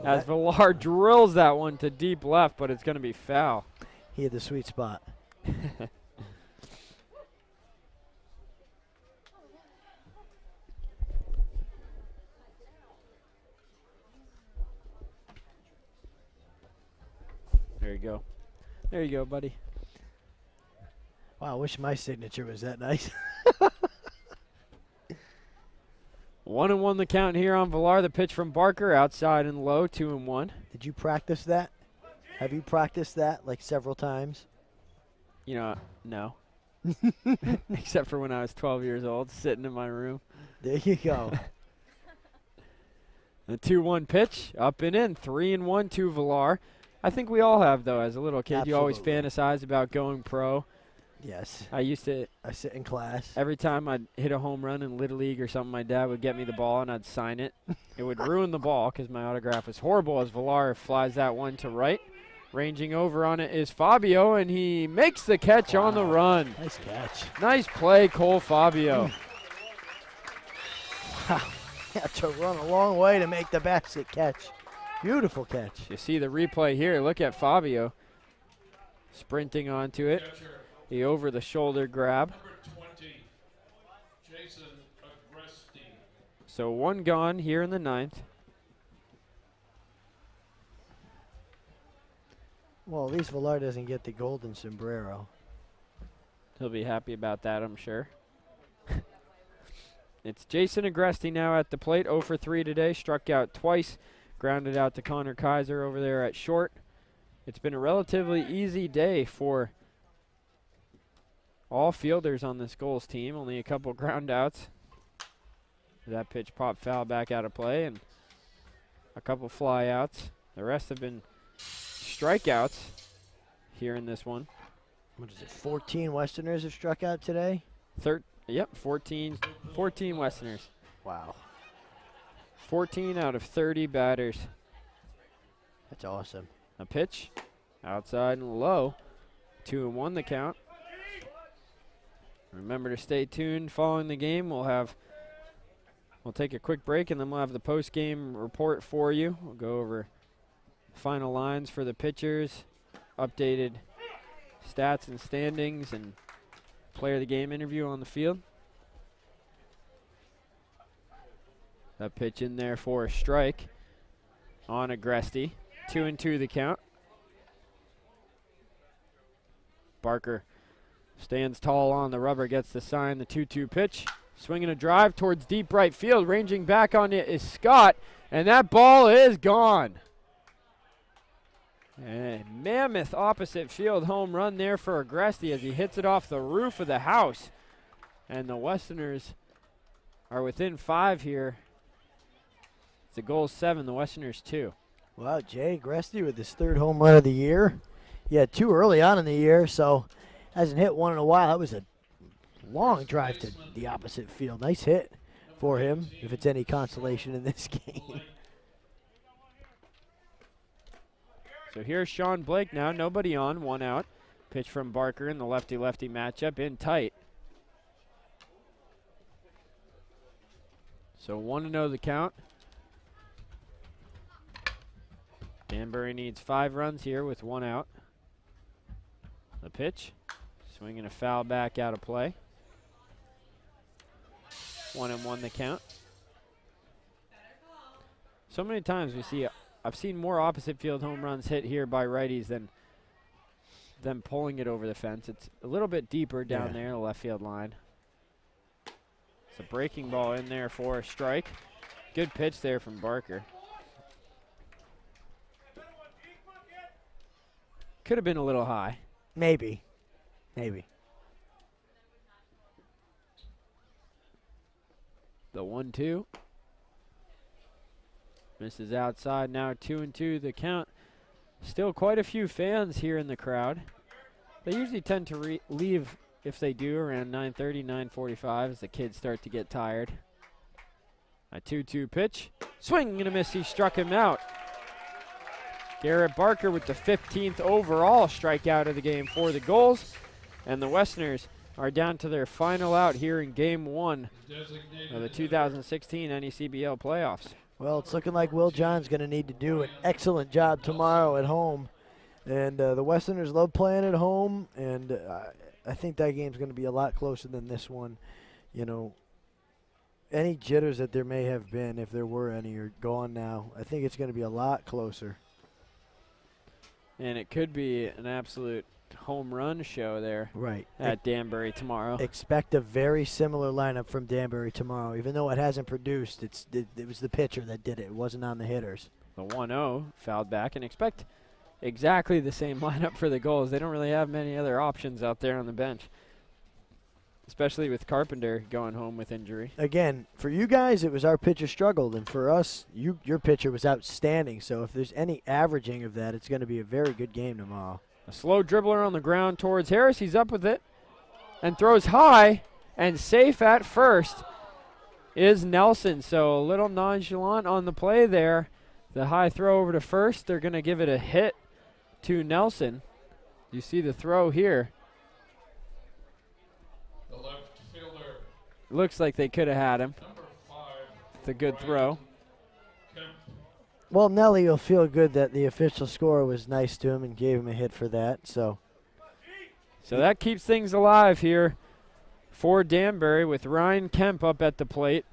As Villar drills that one to deep left, but it's going to be foul. He had the sweet spot. There you go. There you go, buddy. Wow, I wish my signature was that nice. 1-1 the count here on Villar. The pitch from Barker outside and low, 2-1. Did you practice that? Have you practiced that like several times? You know, no. Except for when I was 12 years old, sitting in my room. There you go. The 2-1 pitch, up and in, 3-1 to Villar. I think we all have, though, as a little kid. Absolutely. You always fantasize about going pro. Yes. I sit in class. Every time I'd hit a home run in Little League or something, my dad would get me the ball and I'd sign it. It would ruin the ball because my autograph was horrible as Villar flies that one to right. Ranging over on it is Fabio, and he makes the catch on the run. Nice catch. Nice play, Cole Fabio. Wow. He had to run a long way to make the basket catch. Beautiful catch. You see the replay here. Look at Fabio sprinting onto it. The over-the-shoulder grab. So 1 gone here in the 9th. Well, at least Villar doesn't get the golden sombrero. He'll be happy about that, I'm sure. It's Jason Agresti now at the plate, 0 for 3 today. Struck out twice, grounded out to Connor Kaiser over there at short. It's been a relatively easy day for all fielders on this Gulls team. Only a couple ground outs. That pitch popped foul back out of play, and a couple fly outs. The rest have been strikeouts here in this one. What is it, 14 Westerners have struck out today? 14 Westerners. Wow. 14 out of 30 batters. That's awesome. A pitch, outside and low. 2-1 the count. Remember to stay tuned following the game. We'll take a quick break, and then we'll have the post-game report for you. We'll go over final lines for the pitchers, updated stats and standings, and player of the game interview on the field. That pitch in there for a strike on Agresti. 2-2 the count. Barker stands tall on the rubber, gets the sign, the 2-2 pitch. Swinging a drive towards deep right field. Ranging back on it is Scott, and that ball is gone. A mammoth opposite field home run there for Agresti as he hits it off the roof of the house. And the Westerners are within 5 here. It's the Gulls 7, the Westerners 2. Wow, Jay Agresti with his 3rd home run of the year. He had 2 early on in the year, so hasn't hit one in a while. That was a long drive to the opposite field. Nice hit for him, if it's any consolation in this game. So here's Sean Blake now, nobody on, 1 out. Pitch from Barker in the lefty-lefty matchup, in tight. So 1-0 the count. Danbury needs 5 runs here with 1 out. The pitch, swinging a foul back out of play. 1-1 the count. So many times we see, I've seen more opposite field home runs hit here by righties than them pulling it over the fence. It's a little bit deeper down there, the left field line. It's a breaking ball in there for a strike. Good pitch there from Barker. Could have been a little high. Maybe. Maybe. The 1-2. Misses outside, now 2-2 the count. Still quite a few fans here in the crowd. They usually tend to leave, if they do, around 9:30, 9:45 as the kids start to get tired. A 2-2 pitch. Swing and a miss, he struck him out. Garrett Barker with the 15th overall strikeout of the game for the Gulls. And the Westerners are down to their final out here in Game 1 of the 2016 NECBL playoffs. Well, it's looking like Will John's going to need to do an excellent job tomorrow at home. And the Westerners love playing at home, and I think that game's going to be a lot closer than this one. You know, any jitters that there may have been, if there were any, are gone now. I think it's going to be a lot closer. And it could be an absolute home run show there at Danbury tomorrow. Expect a very similar lineup from Danbury tomorrow. Even though it hasn't produced, it was the pitcher that did it. It wasn't on the hitters. The 1-0 fouled back, and expect exactly the same lineup for the Gulls. They don't really have many other options out there on the bench, especially with Carpenter going home with injury. Again, for you guys, it was our pitcher struggled, and for us, your pitcher was outstanding. So if there's any averaging of that, it's going to be a very good game tomorrow. A slow dribbler on the ground towards Harris. He's up with it and throws high, and safe at first is Nelson. So a little nonchalant on the play there. The high throw over to first. They're going to give it a hit to Nelson. You see the throw here. The left fielder. Looks like they could have had him. It's a good throw. Well, Nelly will feel good that the official scorer was nice to him and gave him a hit for that. So that keeps things alive here for Danbury with Ryan Kemp up at the plate.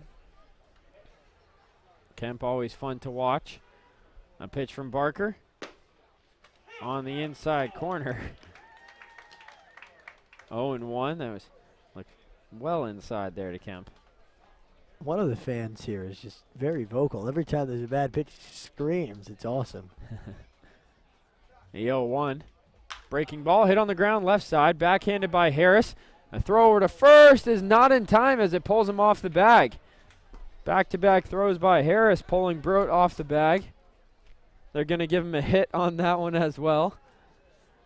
Kemp always fun to watch. A pitch from Barker on the inside corner. 0-1. That was like well inside there to Kemp. One of the fans here is just very vocal. Every time there's a bad pitch, he screams. It's awesome. The 0-1. Breaking ball hit on the ground left side. Backhanded by Harris. A throw over to first is not in time as it pulls him off the bag. Back-to-back throws by Harris, pulling Broat off the bag. They're going to give him a hit on that one as well.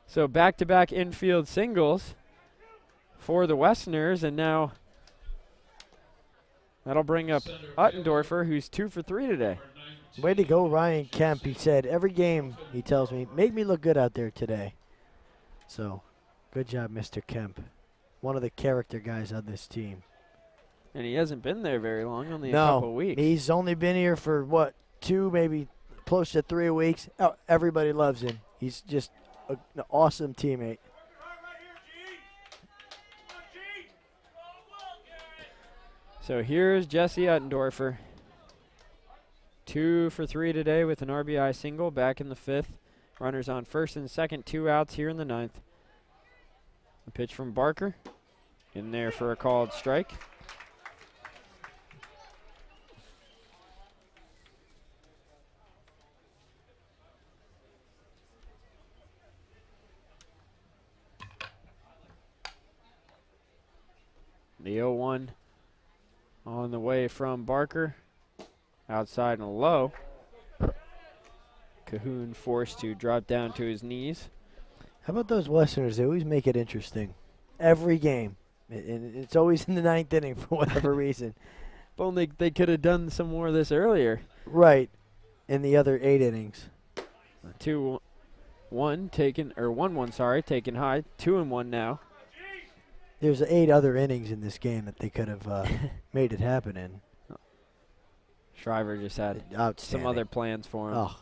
So back-to-back infield singles for the Westerners, and now that'll bring up Uttendorfer, who's 2 for 3 today. Way to go, Ryan Kemp. He said every game, he tells me, make me look good out there today. So, good job, Mr. Kemp. One of the character guys on this team. And he hasn't been there very long, only a couple weeks. He's only been here for, 2, maybe close to 3 weeks. Oh, everybody loves him. He's just an awesome teammate. So here's Jesse Uttendorfer. 2 for 3 today with an RBI single back in the 5th. Runners on first and second, 2 outs here in the 9th. A pitch from Barker. In there for a called strike. The 0-1 on the way from Barker. Outside and low. Cahoon forced to drop down to his knees. How about those Westerners? They always make it interesting. Every game. And it's always in the 9th inning for whatever reason. If only they could have done some more of this earlier. Right. In the other 8 innings. 2-1 taken, or 1-1, sorry, taken high. 2-1 now. There's 8 other innings in this game that they could have made it happen in. Shriver just had some other plans for him. Oh.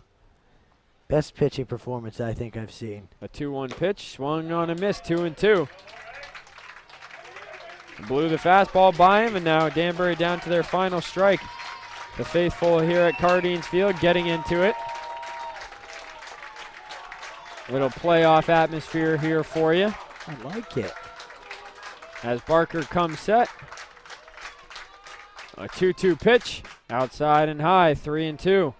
Best pitching performance I think I've seen. A 2-1 pitch, swung on and missed, 2-2. Blew the fastball by him, and now Danbury down to their final strike. The faithful here at Cardines Field getting into it. Little playoff atmosphere here for you. I like it. As Barker comes set. A 2-2 pitch, outside and high, 3-2.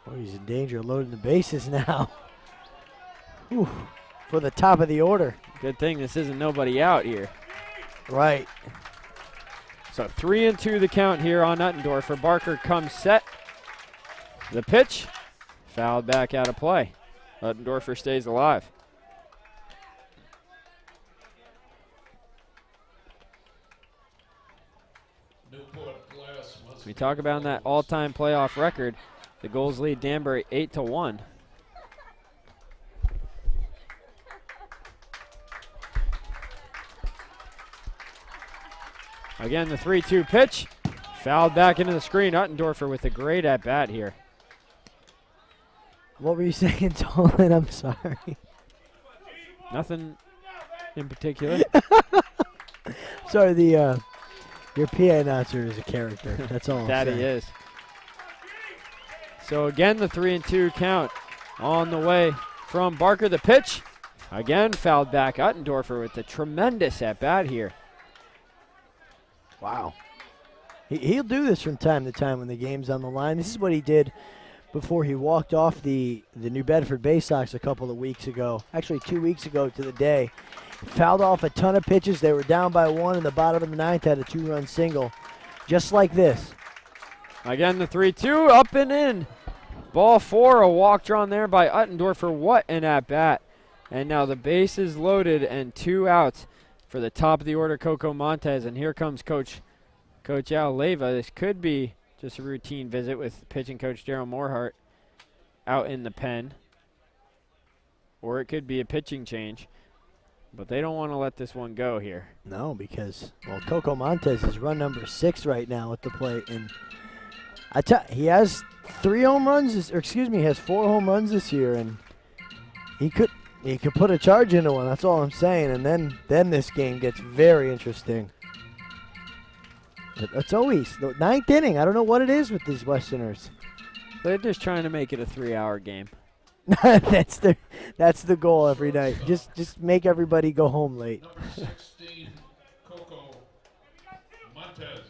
Oh, he's in danger of loading the bases now. Whew. For the top of the order. Good thing this isn't nobody out here. Right. So 3-2 the count here on Uttendorfer. Barker comes set. The pitch, fouled back out of play. Uttendorfer stays alive. We talk about that all-time playoff record. The Gulls lead Danbury 8-1. Again, the 3-2 pitch, fouled back into the screen. Uttendorfer with a great at-bat here. What were you saying, Tolan? I'm sorry. Nothing in particular. Sorry, your PA announcer is a character. That's all. That he is. So again, the 3-2 count on the way from Barker. The pitch, again fouled back. Uttendorfer with a tremendous at-bat here. Wow. He'll do this from time to time when the game's on the line. This is what he did before he walked off the New Bedford Bay Sox a couple of weeks ago. Actually, 2 weeks ago to the day. Fouled off a ton of pitches. They were down by 1 in the bottom of the 9th, had a 2-run single. Just like this. Again, the 3-2 up and in. Ball 4, a walk drawn there by Uttendorfer. What an at-bat. And now the base is loaded and 2 outs for the top of the order, Coco Montez. And here comes Coach Al Leyva. This could be just a routine visit with pitching coach Daryl Morehart out in the pen. Or it could be a pitching change. But they don't want to let this one go here. No, because, well, Coco Montez is run number 6 right now at the plate. And he has 3 home runs, he has 4 home runs this year. And he could put a charge into one, that's all I'm saying. And then this game gets very interesting. It's always the 9th inning. I don't know what it is with these Westerners. They're just trying to make it a 3-hour game. that's the goal every night. Just make everybody go home late. Number 16, Coco Montez.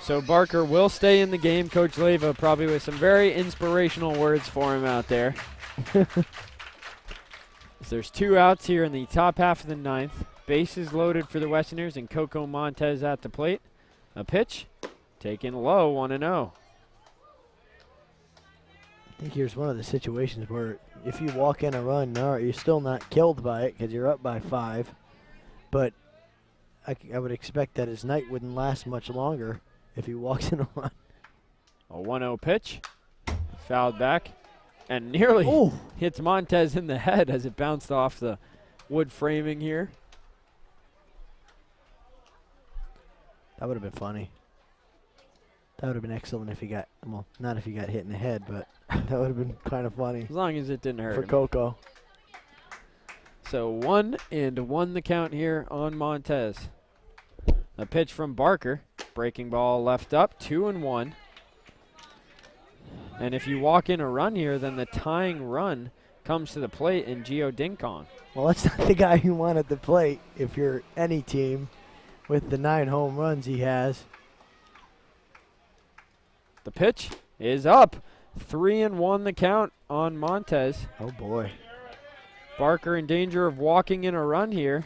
So Barker will stay in the game. Coach Leyva probably with some very inspirational words for him out there. There's 2 outs here in the top half of the 9th. Bases loaded for the Westerners and Coco Montez at the plate. A pitch taken low, 1-0. I think here's one of the situations where if you walk in a run, no, you're still not killed by it because you're up by 5. But I would expect that his night wouldn't last much longer if he walks in a run. A 1-0 pitch, fouled back, and nearly hits Montez in the head as it bounced off the wood framing here. That would have been funny. That would have been excellent if he got, well, not if he got hit in the head, but that would have been kind of funny. As long as it didn't hurt for him. Coco. So 1-1 the count here on Montez. A pitch from Barker. Breaking ball left up, 2-1. And if you walk in a run here, then the tying run comes to the plate in Gio Dinkong. Well, that's not the guy you want at the plate if you're any team with the 9 home runs he has. The pitch is up. 3-1 the count on Montez. Oh, boy. Barker in danger of walking in a run here.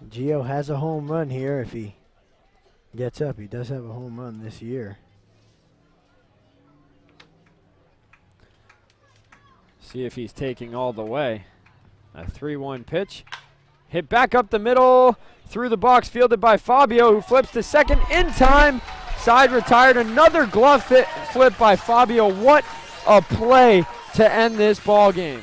Gio has a home run here if he gets up. He does have a home run this year. See if he's taking all the way. A 3-1 pitch. Hit back up the middle. Through the box, fielded by Fabio, who flips to second in time. Side retired. Another glove flip by Fabio. What a play to end this ball game.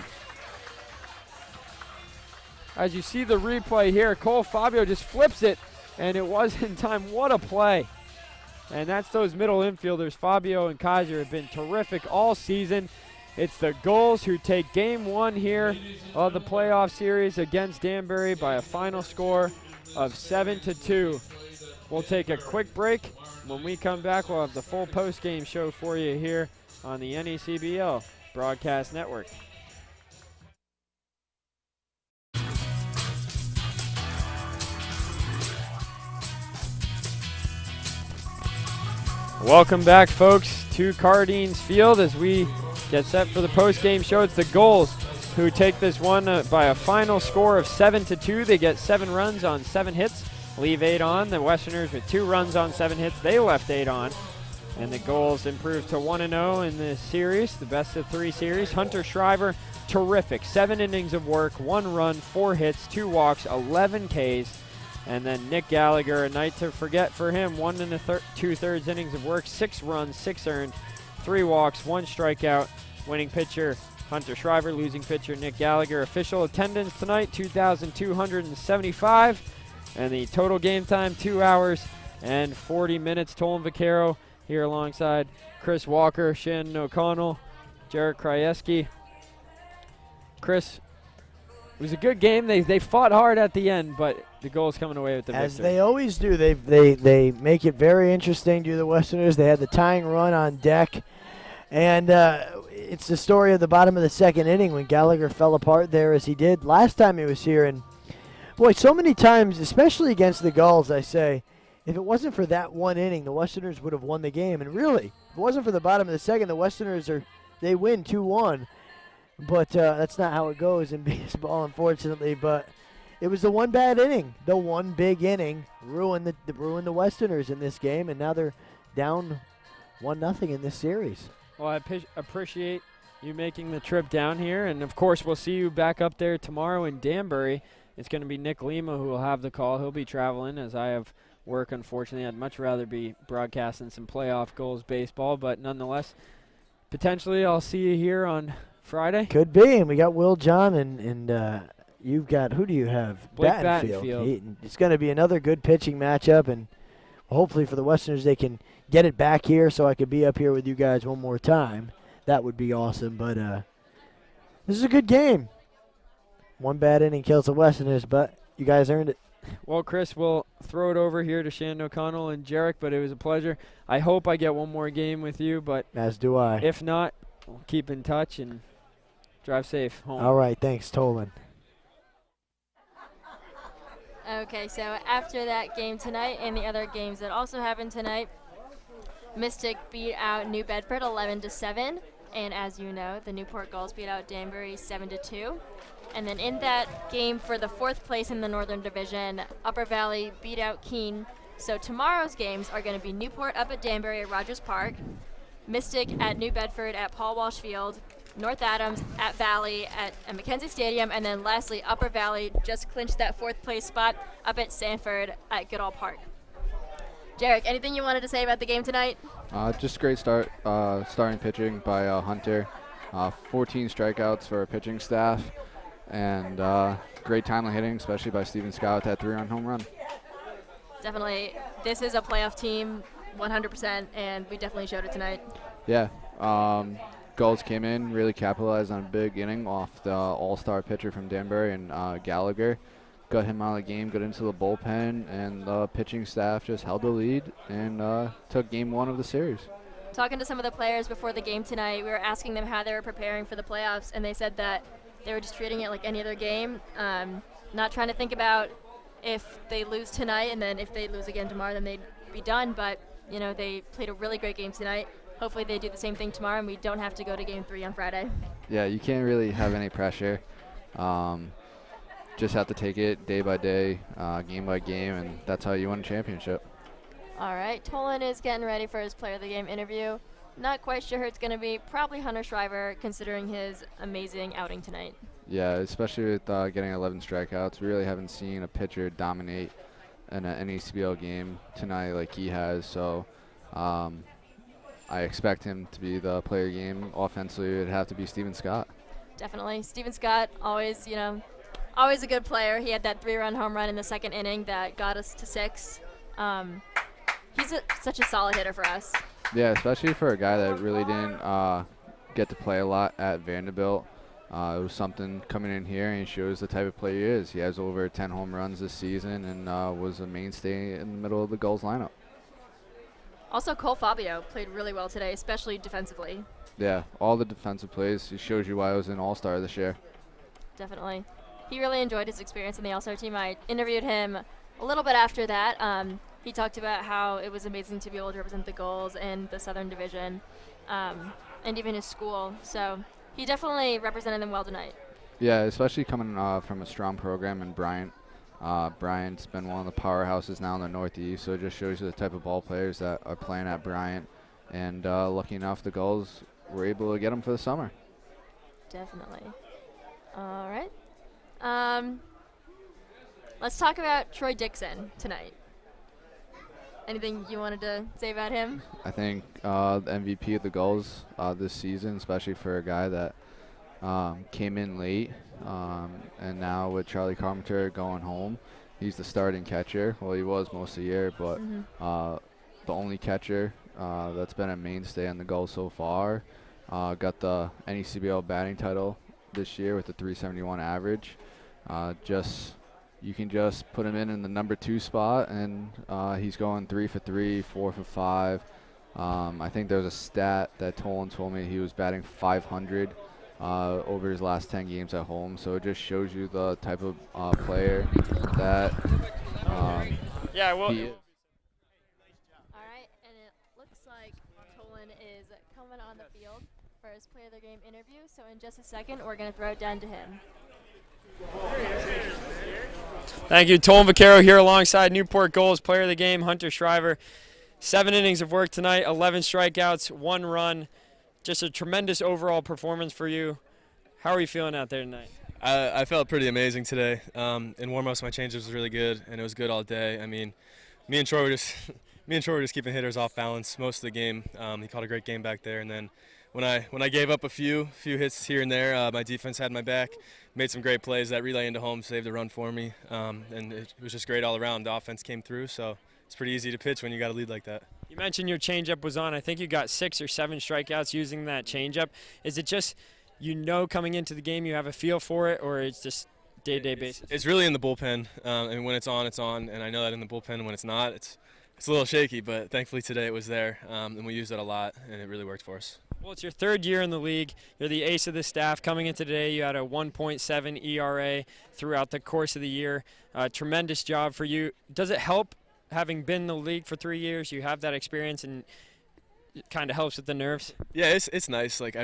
As you see the replay here, Cole Fabio just flips it, and it was in time. What a play. And that's those middle infielders. Fabio and Kaiser have been terrific all season. It's the Gulls who take game 1 here of the playoff series against Danbury by a final score of 7-2. We'll take a quick break. When we come back, we'll have the full post-game show for you here on the NECBL Broadcast Network. Welcome back, folks, to Cardines Field as we get set for the post-game show. It's the Gulls who take this one by a final score of 7-2. They get 7 runs on 7 hits, leave 8 on. The Westerners with 2 runs on 7 hits, they left 8 on. And the Gulls improved to 1-0 in this series, the best of 3 series. Hunter Shriver, terrific. 7 innings of work, 1 run, 4 hits, 2 walks, 11 Ks. And then Nick Gallagher, a night to forget for him. 1 2/3 innings of work, 6 runs, 6 earned, 3 walks, 1 strikeout. Winning pitcher Hunter Shriver, losing pitcher Nick Gallagher. Official attendance tonight, 2,275. And the total game time, 2 hours and 40 minutes. Tolan Vaquero here alongside Chris Walker, Shannon O'Connell, Jarek Krajewski. Chris, it was a good game. They fought hard at the end, but the Gulls coming away with the victory. As they always do, they make it very interesting, do the Westerners. They had the tying run on deck. And it's the story of the bottom of the 2nd inning when Gallagher fell apart there as he did last time he was here. And, boy, so many times, especially against the Gulls, I say, if it wasn't for that 1 inning, the Westerners would have won the game. And really, if it wasn't for the bottom of the 2nd, the Westerners they win 2-1. But that's not how it goes in baseball, unfortunately. But it was the one bad inning. The one big inning ruined the Westerners in this game, and now they're down 1-0 in this series. Well, I appreciate you making the trip down here, and of course we'll see you back up there tomorrow in Danbury. It's going to be Nick Lima who will have the call. He'll be traveling, as I have work, unfortunately. I'd much rather be broadcasting some playoff Gulls baseball, but nonetheless, potentially I'll see you here on Friday. Could be, and we got Will John, and you've got, who do you have? Blake Battenfield. It's going to be another good pitching matchup, and hopefully for the Westerners they can get it back here so I could be up here with you guys one more time. That would be awesome, but this is a good game. One bad inning kills the Westerners, but you guys earned it. Well, Chris, we'll throw it over here to Shannon O'Connell and Jarek, but it was a pleasure. I hope I get one more game with you, but as do I. If not, we'll keep in touch and drive safe home. All right, thanks, Tolan. Okay, so after that game tonight and the other games that also happened tonight, Mystic beat out New Bedford 11-7, and as you know, the Newport Gulls beat out Danbury 7-2. And then in that game for the 4th place in the Northern Division, Upper Valley beat out Keene. So tomorrow's games are going to be Newport up at Danbury at Rogers Park, Mystic at New Bedford at Paul Walsh Field, North Adams at Valley at Mackenzie Stadium, and then lastly, Upper Valley just clinched that 4th place spot up at Sanford at Goodall Park. Jarek, anything you wanted to say about the game tonight? Just a great start, starting pitching by Hunter. 14 strikeouts for our pitching staff, and great timely hitting, especially by Steven Scott with that 3-run home run. Definitely, this is a playoff team, 100%, and we definitely showed it tonight. Yeah, Gulls came in, really capitalized on a big inning off the all-star pitcher from Danbury and Gallagher. Got him out of the game, got into the bullpen, and the pitching staff just held the lead and took game 1 of the series. Talking to some of the players before the game tonight, we were asking them how they were preparing for the playoffs, and they said that they were just treating it like any other game, not trying to think about if they lose tonight and then if they lose again tomorrow, then they'd be done. But, you know, they played a really great game tonight. Hopefully they do the same thing tomorrow and we don't have to go to game 3 on Friday. Yeah, you can't really have any pressure. Just have to take it day by day, game by game, and that's how you win a championship. All right, Tolan is getting ready for his Player of the Game interview. Not quite sure who it's going to be. Probably Hunter Shriver, considering his amazing outing tonight. Yeah, especially with getting 11 strikeouts. We really haven't seen a pitcher dominate in an NACBL game tonight like he has. So I expect him to be the player of the game. Offensively, it would have to be Steven Scott. Definitely. Steven Scott, always, always a good player. He had that 3-run home run in the second inning that got us to 6. He's such a solid hitter for us. Yeah, especially for a guy that really didn't get to play a lot at Vanderbilt. It was something coming in here, and he shows the type of player he is. He has over 10 home runs this season and was a mainstay in the middle of the Gulls lineup. Also, Cole Fabio played really well today, especially defensively. Yeah, all the defensive plays. He shows you why I was an all-star this year. Definitely. He really enjoyed his experience in the all-star team. I interviewed him a little bit after that. He talked about how it was amazing to be able to represent the Gulls and the Southern Division, and even his school. So he definitely represented them well tonight. Yeah, especially coming from a strong program in Bryant. Bryant's been one of the powerhouses now in the Northeast, so it just shows you the type of ball players that are playing at Bryant. And lucky enough, the Gulls were able to get them for the summer. Definitely. All right. Let's talk about Troy Dixon tonight. Anything you wanted to say about him? I think the MVP of the Gulls this season, especially for a guy that came in late, and now with Charlie Carpenter going home, he's the starting catcher. Well, he was most of the year, but the only catcher that's been a mainstay on the Gulls so far. Got the NECBL batting title this year with the 371 average. You can just put him in the number 2 spot, and he's going 3 for 3, 4 for 5. I think there was a stat that Tolan told me he was batting 500 over his last 10 games at home. So it just shows you the type of player that he is. All right, and it looks like Tolan is coming on the field for his Player of the Game interview. So in just a second, we're going to throw it down to him. Thank you. Tolan Vaquero here alongside Newport Gulls Player of the Game, Hunter Shriver. 7 innings of work tonight, 11 strikeouts, 1 run. Just a tremendous overall performance for you. How are you feeling out there tonight? I felt pretty amazing today. In warm-ups, my changeup was really good, and it was good all day. I mean, me and Troy were just keeping hitters off balance most of the game. He caught a great game back there, and then when I gave up a few hits here and there, my defense had my back, made some great plays. That relay into home saved a run for me, and it was just great all around. The offense came through, so it's pretty easy to pitch when you got a lead like that. You mentioned your changeup was on. I think you got 6 or 7 strikeouts using that changeup. Is it just coming into the game you have a feel for it, or it's just day-to-day basis? It's really in the bullpen. And when it's on, and I know that in the bullpen. When it's not, it's a little shaky, but thankfully today it was there, and we used it a lot, and it really worked for us. Well, it's your 3rd year in the league. You're the ace of the staff. Coming in today, you had a 1.7 ERA throughout the course of the year. Tremendous job for you. Does it help having been in the league for 3 years? You have that experience, and it kind of helps with the nerves? Yeah, it's nice. Like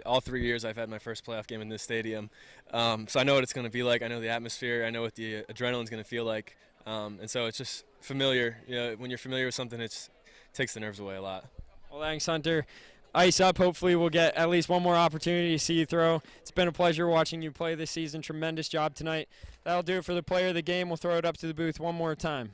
all 3 years I've had my first playoff game in this stadium, so I know what it's going to be like. I know the atmosphere. I know what the adrenaline's going to feel like, and so it's just familiar. When you're familiar with something, it takes the nerves away a lot. Well, thanks, Hunter. Ice up. Hopefully we'll get at least one more opportunity to see you throw. It's been a pleasure watching you play this season. Tremendous job tonight. That'll do it for the Player of the Game. We'll throw it up to the booth one more time.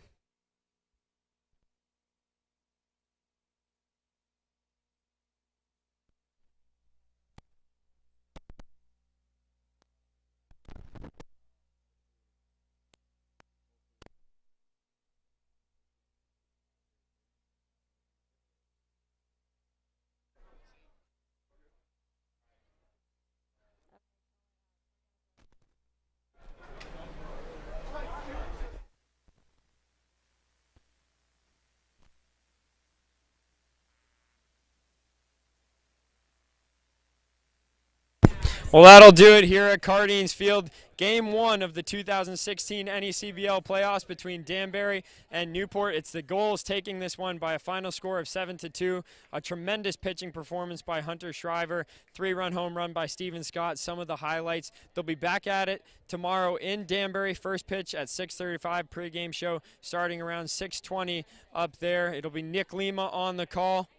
Well, that'll do it here at Cardines Field. Game 1 of the 2016 NECBL playoffs between Danbury and Newport. It's the Gulls taking this one by a final score of 7-2. A tremendous pitching performance by Hunter Shriver. 3-run home run by Steven Scott. Some of the highlights. They'll be back at it tomorrow in Danbury. First pitch at 6:35. Pregame show starting around 6:20 up there. It'll be Nick Lima on the call.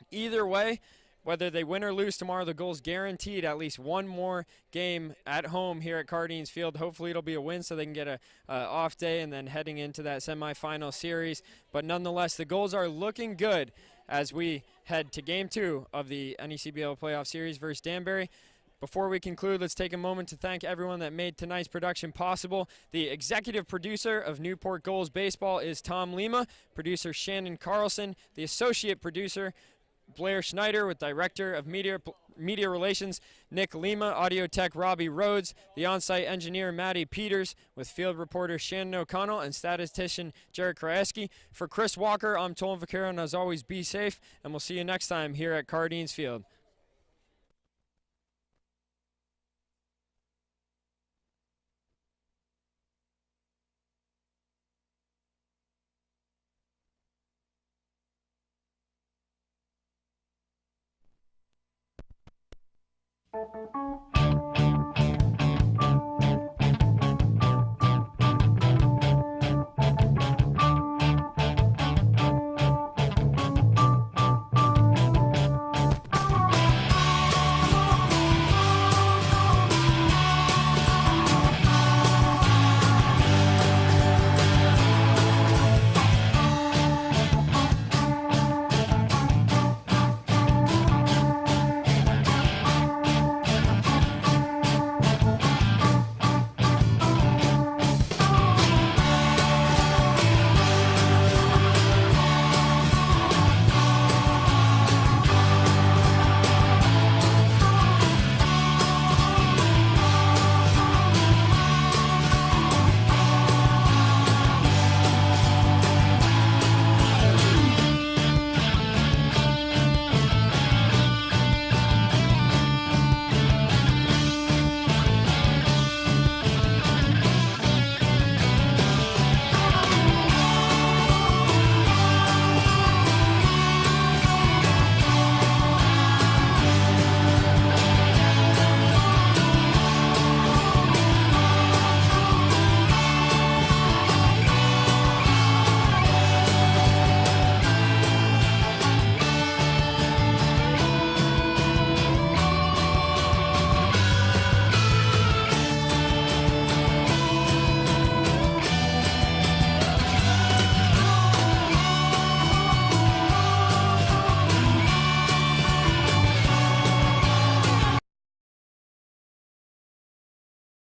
Either way, whether they win or lose tomorrow, the Gulls guaranteed at least one more game at home here at Cardines Field. Hopefully it'll be a win so they can get a off day and then heading into that semifinal series. But nonetheless, the Gulls are looking good as we head to Game 2 of the NECBL playoff series versus Danbury. Before we conclude, let's take a moment to thank everyone that made tonight's production possible. The executive producer of Newport Gulls Baseball is Tom Lima, producer Shannon Carlson, the associate producer Blair Schneider, with Director of Media Relations Nick Lima, Audio Tech Robbie Rhodes, the on-site engineer Maddie Peters, with field reporter Shannon O'Connell and statistician Jared Kraeski. For Chris Walker, I'm Tolan Vaquero, and as always, be safe, and we'll see you next time here at Cardines Field.